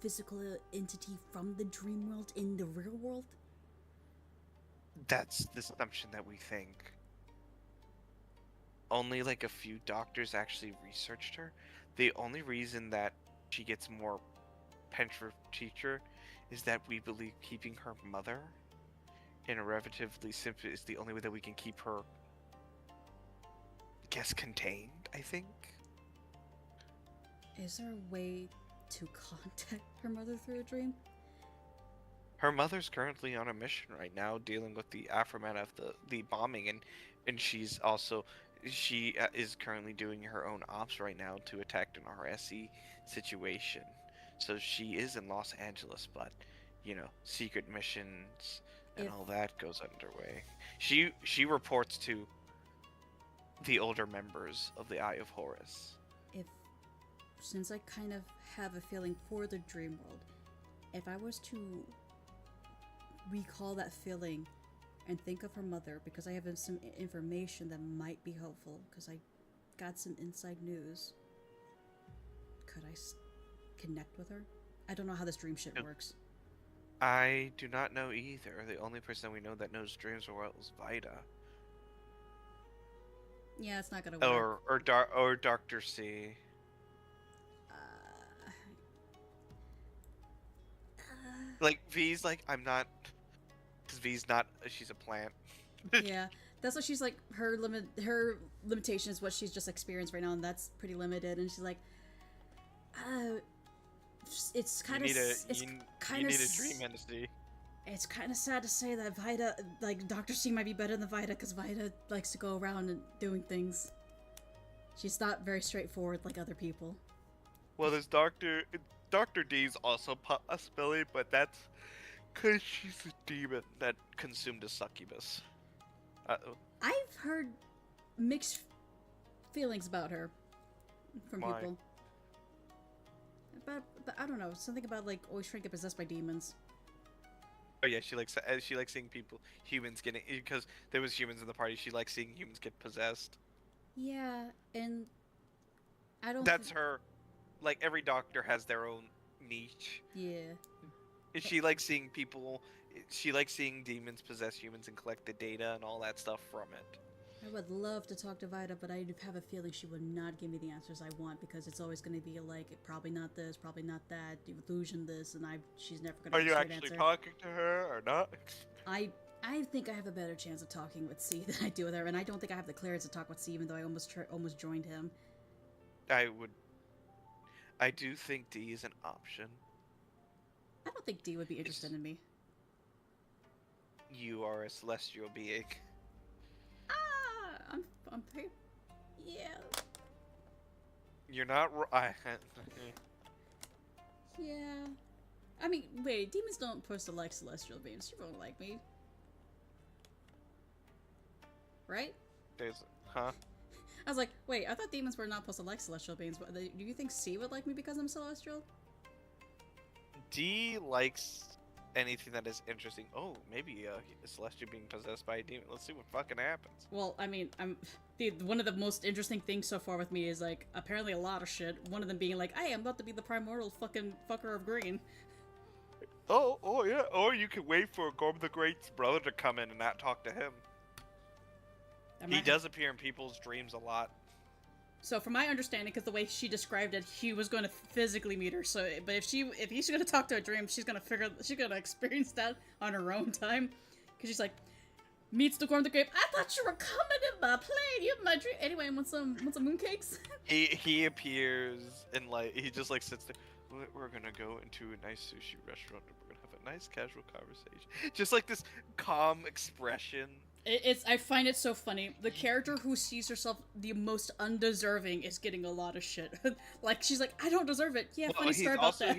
physical entity from the dream world in the real world? That's the assumption that we think. Only like a few doctors actually researched her. The only reason that she gets more pinch for teacher is that we believe keeping her mother in a relatively simple is the only way that we can keep her, I guess, contained, I think. Is there a way to contact her mother through a dream? Her mother's currently on a mission right now dealing with the aftermath of the bombing, and she's also is currently doing her own ops right now to attack an RSE situation. So she is in Los Angeles, but you know, secret missions and all that goes underway. She reports to the older members of the Eye of Horus. Since I kind of have a feeling for the dream world, if I was to recall that feeling and think of her mother, because I have some information that might be helpful, because I got some inside news, could I connect with her? I don't know how this dream shit works. I do not know either. The only person we know that knows dreams world is Vida. Yeah, it's not gonna work. Or Dr. C. Like V's like I'm not, because V's not. She's a plant. Yeah, that's what she's like. Her limitation is what she's just experienced right now, and that's pretty limited. And she's like, it's kind of you need a dream entity. It's kind of sad to say that Vida, like Dr. C, might be better than Vida, because Vida likes to go around and doing things. She's not very straightforward like other people. Well, there's Dr. D's also a possibility, but that's because she's a demon that consumed a succubus. I've heard mixed feelings about her from people. But I don't know, something about like always trying to get possessed by demons. Oh yeah, she likes seeing humans getting, because there was humans in the party. She likes seeing humans get possessed. Yeah, and I don't. That's her. Like every doctor has their own niche. Yeah. She likes seeing people. She likes seeing demons possess humans and collect the data and all that stuff from it. I would love to talk to Vida, but I have a feeling she would not give me the answers I want, because it's always going to be like, probably not this, probably not that, illusion this, and she's never going to. Are you actually talking to her or not? I think I have a better chance of talking with C than I do with her, and I don't think I have the clearance to talk with C, even though I almost joined him. I do think D is an option. I don't think D would be interested in me. You are a celestial being. I'm pretty. Yeah. You're not. Yeah. I mean, wait, demons don't push to like celestial beings. You won't like me. Right? There's, huh? I was like, wait, I thought demons were not supposed to like celestial beings. But do you think C would like me because I'm celestial? D likes anything that is interesting. Oh, maybe a celestial being possessed by a demon. Let's see what fucking happens. Well, I mean, one of the most interesting things so far with me is like apparently a lot of shit. One of them being like, I am about to be the primordial fucking fucker of green. Oh yeah. Or you could wait for Gorm the Great's brother to come in and not talk to him. He does appear in people's dreams a lot. So, from my understanding, because the way she described it, he was going to physically meet her. So, but if he's going to talk to her dream, she's going to experience that on her own time. Because she's like, meets the Gorm the Grape. I thought you were coming in my plane. You in my dream. Anyway, want some mooncakes? He appears and like he just like sits there. We're gonna go into a nice sushi restaurant and we're gonna have a nice casual conversation. Just like this calm expression. I find it so funny. The character who sees herself the most undeserving is getting a lot of shit. Like she's like, I don't deserve it. Yeah, funny story about that.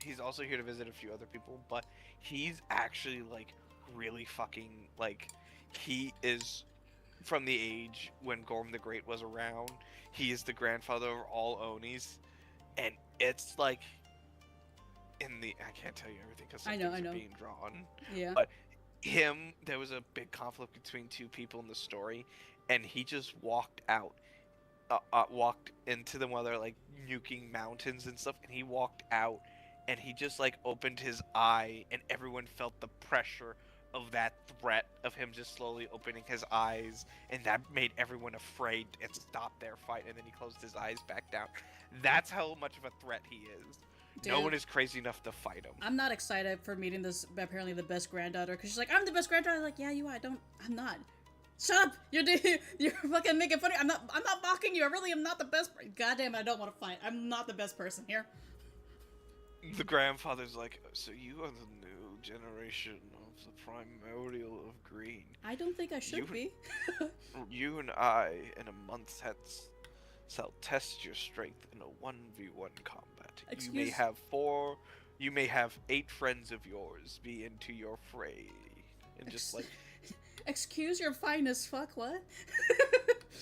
He's also here to visit a few other people, but he's actually like really fucking like he is from the age when Gorm the Great was around. He is the grandfather of all Onis, and it's like I can't tell you everything because some things are being drawn. Yeah. But there was a big conflict between two people in the story, and he just walked out, walked into the one of their like nuking mountains and stuff, and he walked out, and he just like opened his eye, and everyone felt the pressure of that threat of him just slowly opening his eyes, and that made everyone afraid and stopped their fight, and then he closed his eyes back down. That's how much of a threat he is. Dude, no one is crazy enough to fight him. I'm not excited for meeting this, apparently the best granddaughter, because she's like, I'm the best granddaughter. I'm like, yeah, you are. I'm not. Shut up! You're fucking making funny. I'm not mocking you. I really am not the best. Goddamn, I don't want to fight. I'm not the best person here. The grandfather's like, so you are the new generation of the primordial of green. I don't think I should be. You and I, in a month hence, shall test your strength in a 1v1 combat. You may have 8 friends of yours be into your fray. And just like... Excuse your finest, fuck, what?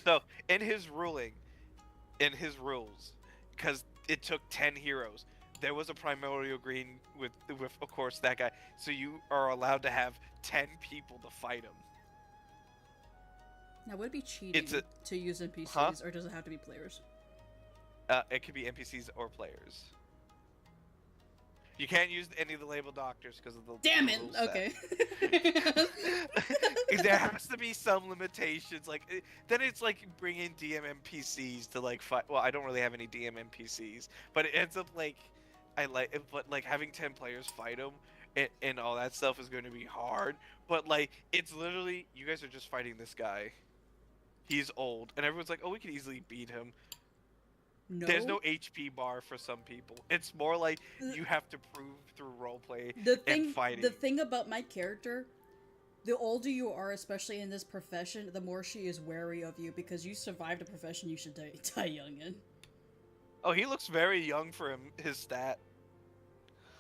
So, in his rules, because it took 10 heroes, there was a primordial green with of course that guy. So you are allowed to have 10 people to fight him. Now, would it be cheating to use NPCs, or does it have to be players? It could be NPCs or players. You can't use any of the label doctors because of the Damn it! rule set. Okay. There has to be some limitations. Like then it's like bringing DM NPCs to like fight. Well, I don't really have any DM NPCs, but it ends up like but like having 10 players fight them and all that stuff is going to be hard. But like it's literally you guys are just fighting this guy. He's old, and everyone's like, oh, we could easily beat him. No. There's no HP bar for some people. It's more like you have to prove through roleplay and fighting. The thing about my character, the older you are, especially in this profession, the more she is wary of you because you survived a profession you should die young in. Oh, he looks very young for his stat.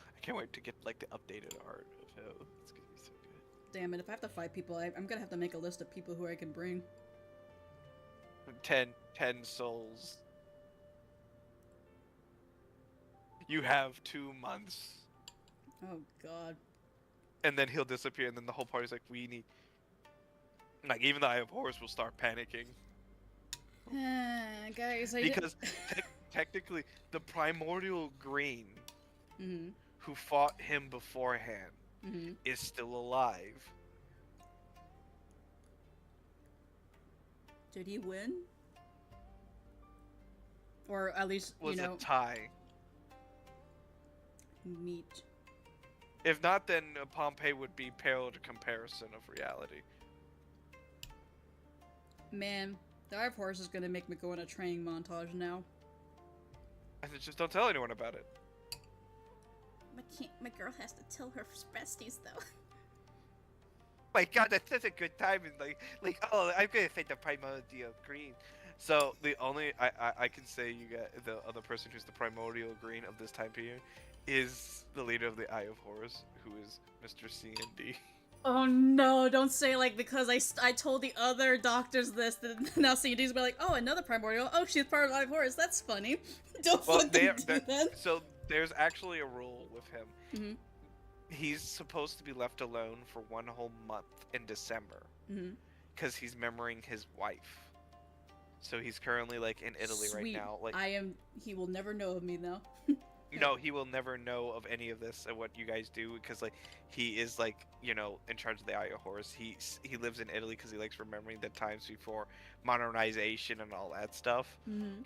I can't wait to get like the updated art of him. It's gonna be so good. Damn it! If I have to fight people, I'm gonna have to make a list of people who I can bring. 10 souls. You have 2 months. Oh god. And then he'll disappear, and then the whole party's like, we need... Like, even the Eye of Horus will start panicking. Guys, because technically, the primordial green who fought him beforehand is still alive. Did he win? Or at least, was a tie. Meat. If not, then Pompeii would be pale to comparison of reality. Man, the Eye of Horus is gonna make me go on a training montage now. I said, just don't tell anyone about it. My girl has to tell her besties though. my god, that's such a good time, and like, oh, I'm gonna say the primordial green. So the only I can say you got the other person who's the primordial green of this time period is the leader of the Eye of Horus, who is Mr. C&D. Oh no, don't say like because I told the other doctors this, that now CD's be like, oh, another primordial. Oh, she's part of Live Horus. That's funny. Don't Well, fucking do that. so there's actually a rule with him. Mm-hmm. He's supposed to be left alone for 1 whole month in December, because he's memorying his wife. So he's currently like in Italy right now. Like he will never know of me now. no, he will never know of any of this and what you guys do, because like he is like, you know, in charge of the Eye of Horus. He lives in Italy because he likes remembering the times before modernization and all that stuff.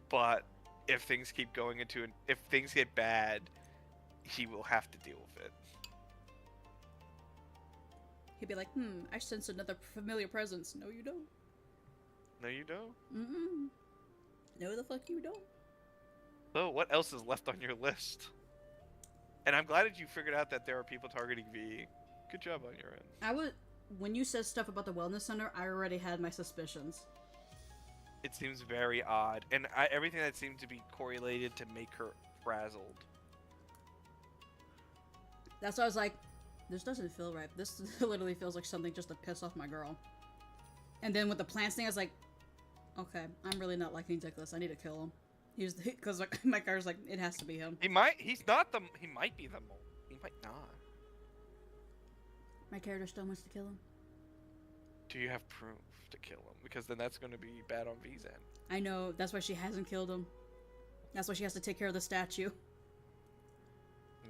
But if things keep going if things get bad, he will have to deal with it. He'd be like, I sense another familiar presence. No, you don't. No, you don't. No, the fuck you don't. So what else is left on your list? And I'm glad that you figured out that there are people targeting VE. Good job on your end. When you said stuff about the wellness center, I already had my suspicions. It seems very odd, and everything that seemed to be correlated to make her frazzled. That's why I was like, this doesn't feel right. This literally feels like something just to piss off my girl. And then with the plants thing, I was like, okay, I'm really not liking Dickless. I need to kill him. Because like, my car's like, it has to be him. He might be the mole. He might not. My character still wants to kill him. Do you have proof to kill him? Because then that's going to be bad on V's end. I know, that's why she hasn't killed him. That's why she has to take care of the statue.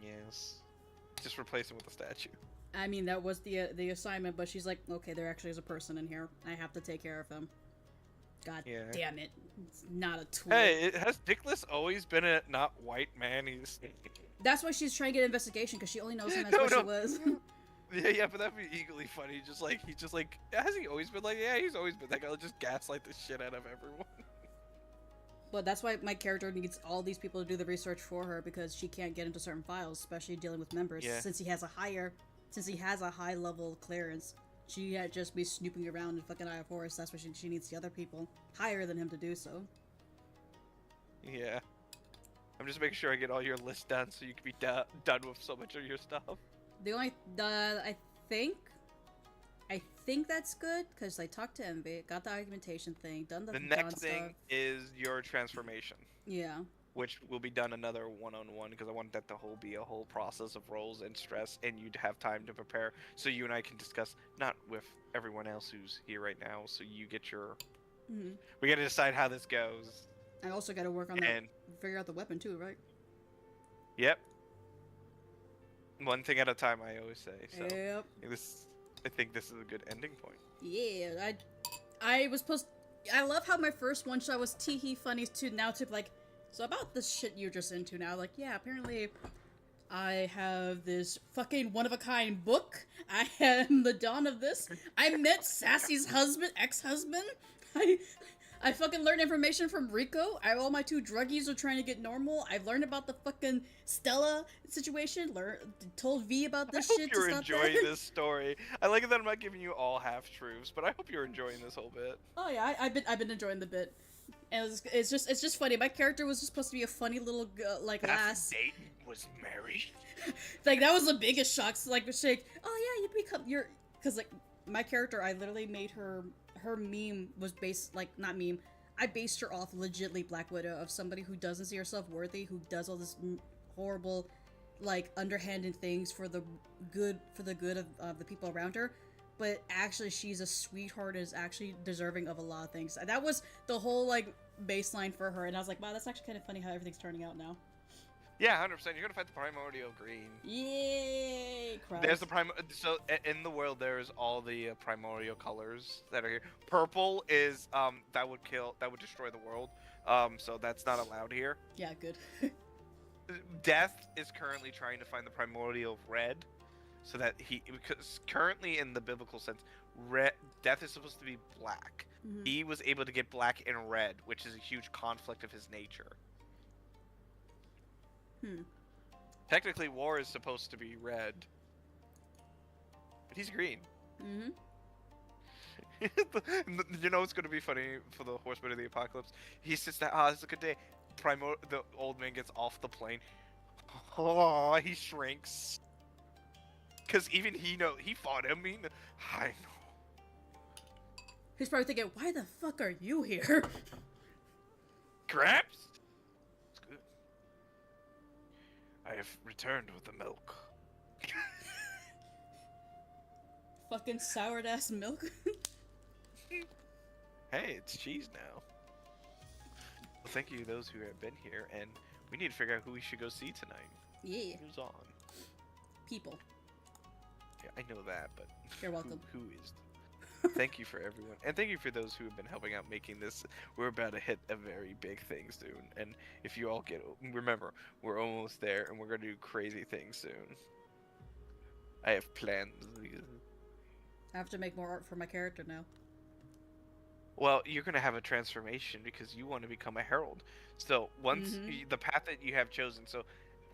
Yes. Just replace him with a statue. I mean, that was the assignment, but she's like, okay, there actually is a person in here. I have to take care of him. God damn it. It's not a tool. Hey, has Dickless always been a not white man? That's why she's trying to get investigation, because she only knows him as what she was. Yeah, but that'd be equally funny. He's just like, has he always been like, yeah, he's always been that guy. Just gaslight the shit out of everyone. But that's why my character needs all these people to do the research for her, because she can't get into certain files, especially dealing with members. Yeah. Since he has a high level clearance, she had just be snooping around in fucking Eye of Horus. That's why she needs the other people higher than him to do so. Yeah. I'm just making sure I get all your lists done so you can be done with so much of your stuff. I think that's good, because I talked to Envy, got the argumentation thing, done the next thing stuff. is your transformation. Yeah. Which will be done another one-on-one, because I want that to be a whole process of roles and stress, and you'd have time to prepare, so you and I can discuss, not with everyone else who's here right now, so you get your... We gotta decide how this goes. I also gotta work on figure out the weapon too, right? Yep. One thing at a time, I always say. So yep. I think this is a good ending point. Yeah, I love how my first one shot was tee-hee funny to now to like, so about this shit you're just into now, like, yeah, apparently I have this fucking one-of-a-kind book. I am the dawn of this. I met Sassy's ex-husband. I fucking learned information from Rico. All my 2 druggies are trying to get normal. I've learned about the fucking Stella situation. Told V about this shit. I hope you're enjoying this story. I like it that I'm not giving you all half-truths, but I hope you're enjoying this whole bit. Oh yeah, I've been enjoying the bit. And it's just funny. My character was just supposed to be a funny little like lass. Dayton was married. Like that was the biggest shock. So, like oh yeah, because like my character, I literally made her meme was based, like, not meme, I based her off legitly Black Widow, of somebody who doesn't see herself worthy, who does all this horrible, like, underhanded things for the good of the people around her, but actually she's a sweetheart and is actually deserving of a lot of things. That was the whole, like, baseline for her, and I was like, wow, that's actually kind of funny how everything's turning out now. Yeah, 100%. You're gonna fight the primordial green. Yay! Christ. There's the so in the world there's all the primordial colors that are here. Purple is that would destroy the world. So that's not allowed here. Yeah, good. Death is currently trying to find the primordial red, so that because currently in the biblical sense, Death is supposed to be black. He was able to get black and red, which is a huge conflict of his nature. Technically, War is supposed to be red, but he's green. You know what's gonna be funny for the Horseman of the Apocalypse? He sits there. Ah, it's a good day. The old man gets off the plane. Oh, he shrinks. Cause even he fought him. I know. He's probably thinking, why the fuck are you here? Gramps? It's good. I have returned with the milk. Fucking soured ass milk. Hey, it's cheese now. Well, thank you those who have been here, and we need to figure out who we should go see tonight. Yeah. Who's on? People. Yeah, I know that, but You're welcome. who is? Thank you for everyone, and thank you for those who have been helping out making this. We're about to hit a very big thing soon, and if you all remember, we're almost there, and we're gonna do crazy things soon. I have plans. I have to make more art for my character now. Well, you're gonna have a transformation because you want to become a herald. So once the path that you have chosen, so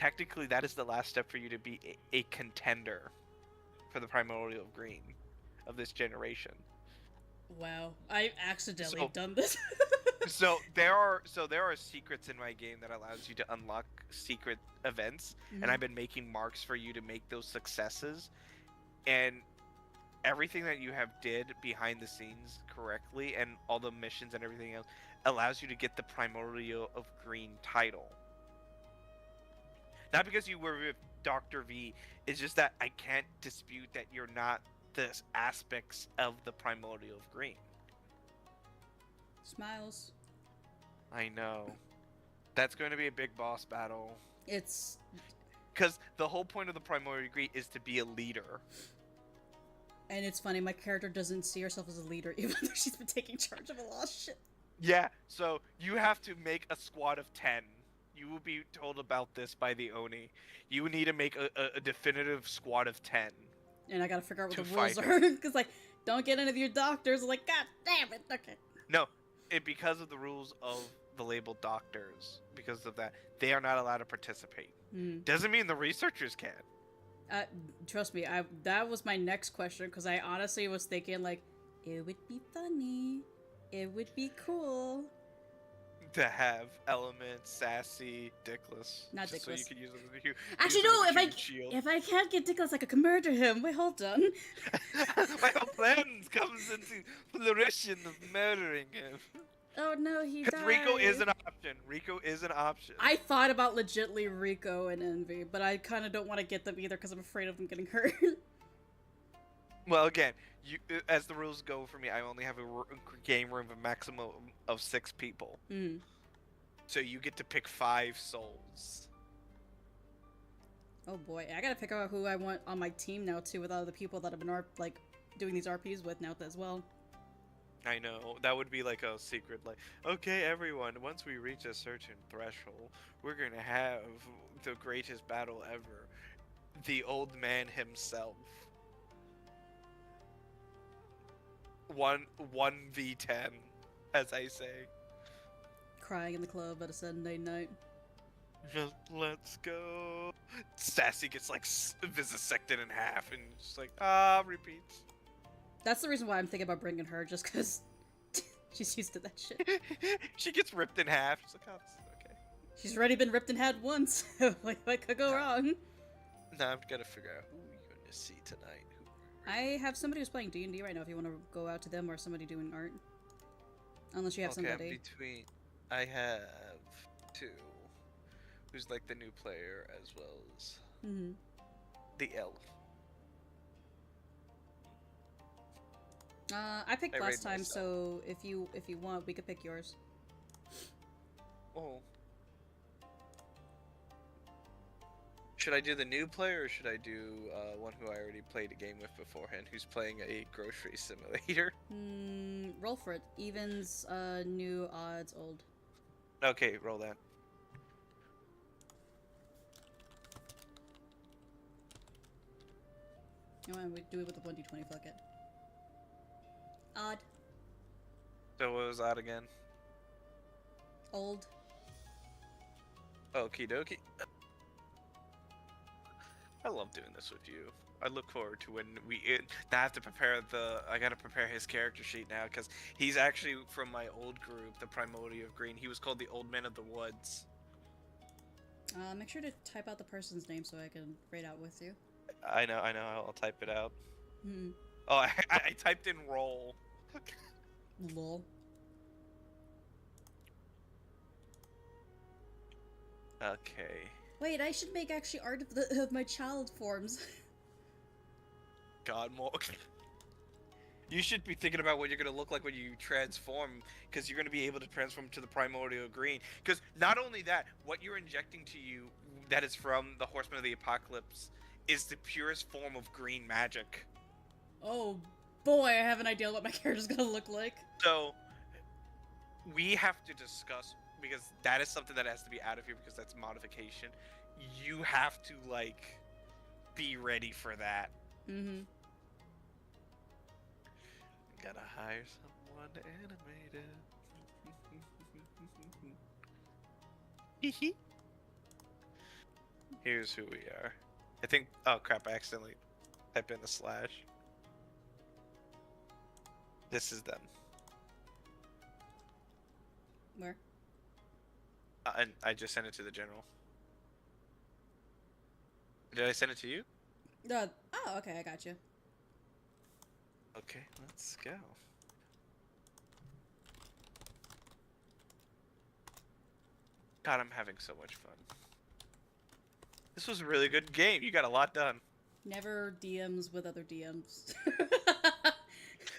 technically that is the last step for you to be a contender for the primordial green of this generation. Wow, I accidentally done this. so there are secrets in my game that allows you to unlock secret events, and I've been making marks for you to make those successes, and everything that you have did behind the scenes correctly, and all the missions and everything else allows you to get the primordial of green title. Not because you were with Dr. V, it's just that I can't dispute that you're not the aspects of the primordial of green. Smiles. I know. That's going to be a big boss battle. It's... Because the whole point of the primordial green is to be a leader. And it's funny, my character doesn't see herself as a leader, even though she's been taking charge of a lot of shit. Yeah, so you have to make a squad of 10. You will be told about this by the Oni. You need to make a definitive squad of 10. And I gotta figure out what To the rules fight are. Because, like, don't get any of your doctors. Like, god damn it, okay. No, because of the rules of the labeled doctors, because of that, they are not allowed to participate. Doesn't mean the researchers can. Trust me, that was my next question, because I honestly was thinking, like, it would be funny. It would be cool. To have Element, Sassy, Dickless. Not just Dickless. So you can use them as a huge, Actually, use them no, as a huge shield. if I can't get Dickless, I could murder him. Wait, hold on. My whole plan comes into fruition of murdering him. Oh no, he died. Rico is an option. Rico is an option. I thought about legitly Rico and Envy, but I kind of don't want to get them either because I'm afraid of them getting hurt. Well, again, as the rules go for me, I only have a game room of a maximum of 6 people. So you get to pick 5 souls. Oh boy, I gotta pick out who I want on my team now too, with all the people that have been doing these RPs with now as well. I know, that would be like a secret, like, okay everyone, once we reach a certain threshold, we're gonna have the greatest battle ever. The old man himself. 1v10, as I say. Crying in the club at a Sunday night. Just let's go. Sassy gets like vivisected in half and just like, repeats. That's the reason why I'm thinking about bringing her, just because she's used to that shit. She gets ripped in half. She's like, oh, this is okay. She's already been ripped in half once. Like, what could go wrong? Now I'm gonna figure out who we're gonna see tonight. I have somebody who's playing D&D right now if you want to go out to them, or somebody doing art. Unless you have somebody. I have 2. Who's like the new player as well as the elf. I picked I last raid time, myself. so if you want, we could pick yours. Oh. Should I do the new player or should I do one who I already played a game with beforehand, who's playing a grocery simulator? Roll for it. Evens, new, odds, old. Okay, roll that. You know, we do it with the 1d20, fuck it. Odd. So what was that again? Old. Okie dokie. I love doing this with you. I look forward to when now I have to prepare I gotta prepare his character sheet now because he's actually from my old group, the Primordial of Green. He was called the Old Man of the Woods. Make sure to type out the person's name so I can read out with you. I know. I'll type it out. Hmm. Oh, I typed in roll. Lol. Okay. Wait, I should make actually art of my child forms. God, more. You should be thinking about what you're gonna look like when you transform, because you're gonna be able to transform to the Primordial Green. Because not only that, what you're injecting to you, that is from the Horsemen of the Apocalypse, is the purest form of green magic. Oh boy, I have an idea what my character's gonna look like. So, we have to discuss, because that is something that has to be out of here because that's modification. You have to, like, be ready for that. Mm-hmm. Gotta hire someone to animate it. Here's who we are. I think. Oh crap! I accidentally typed in a slash. This is them. Where? And I just sent it to the general. Did I send it to you? Oh, okay, I got you. Okay, let's go. God, I'm having so much fun. This was a really good game. You got a lot done. Never DMs with other DMs.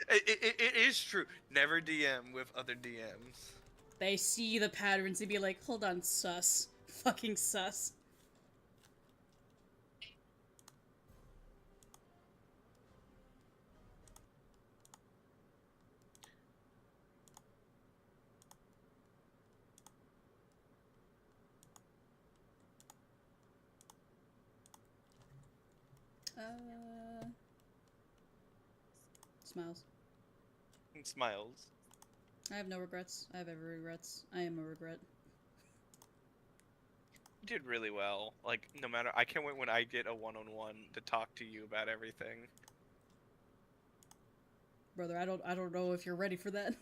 It is true. Never DM with other DMs. They see the patterns and be like, hold on, sus. Fucking sus. Smiles. Smiles. I have no regrets. I have every regrets. I am a regret. You did really well. Like, no matter, I can't wait when I get a one-on-one to talk to you about everything. Brother, I don't know if you're ready for that.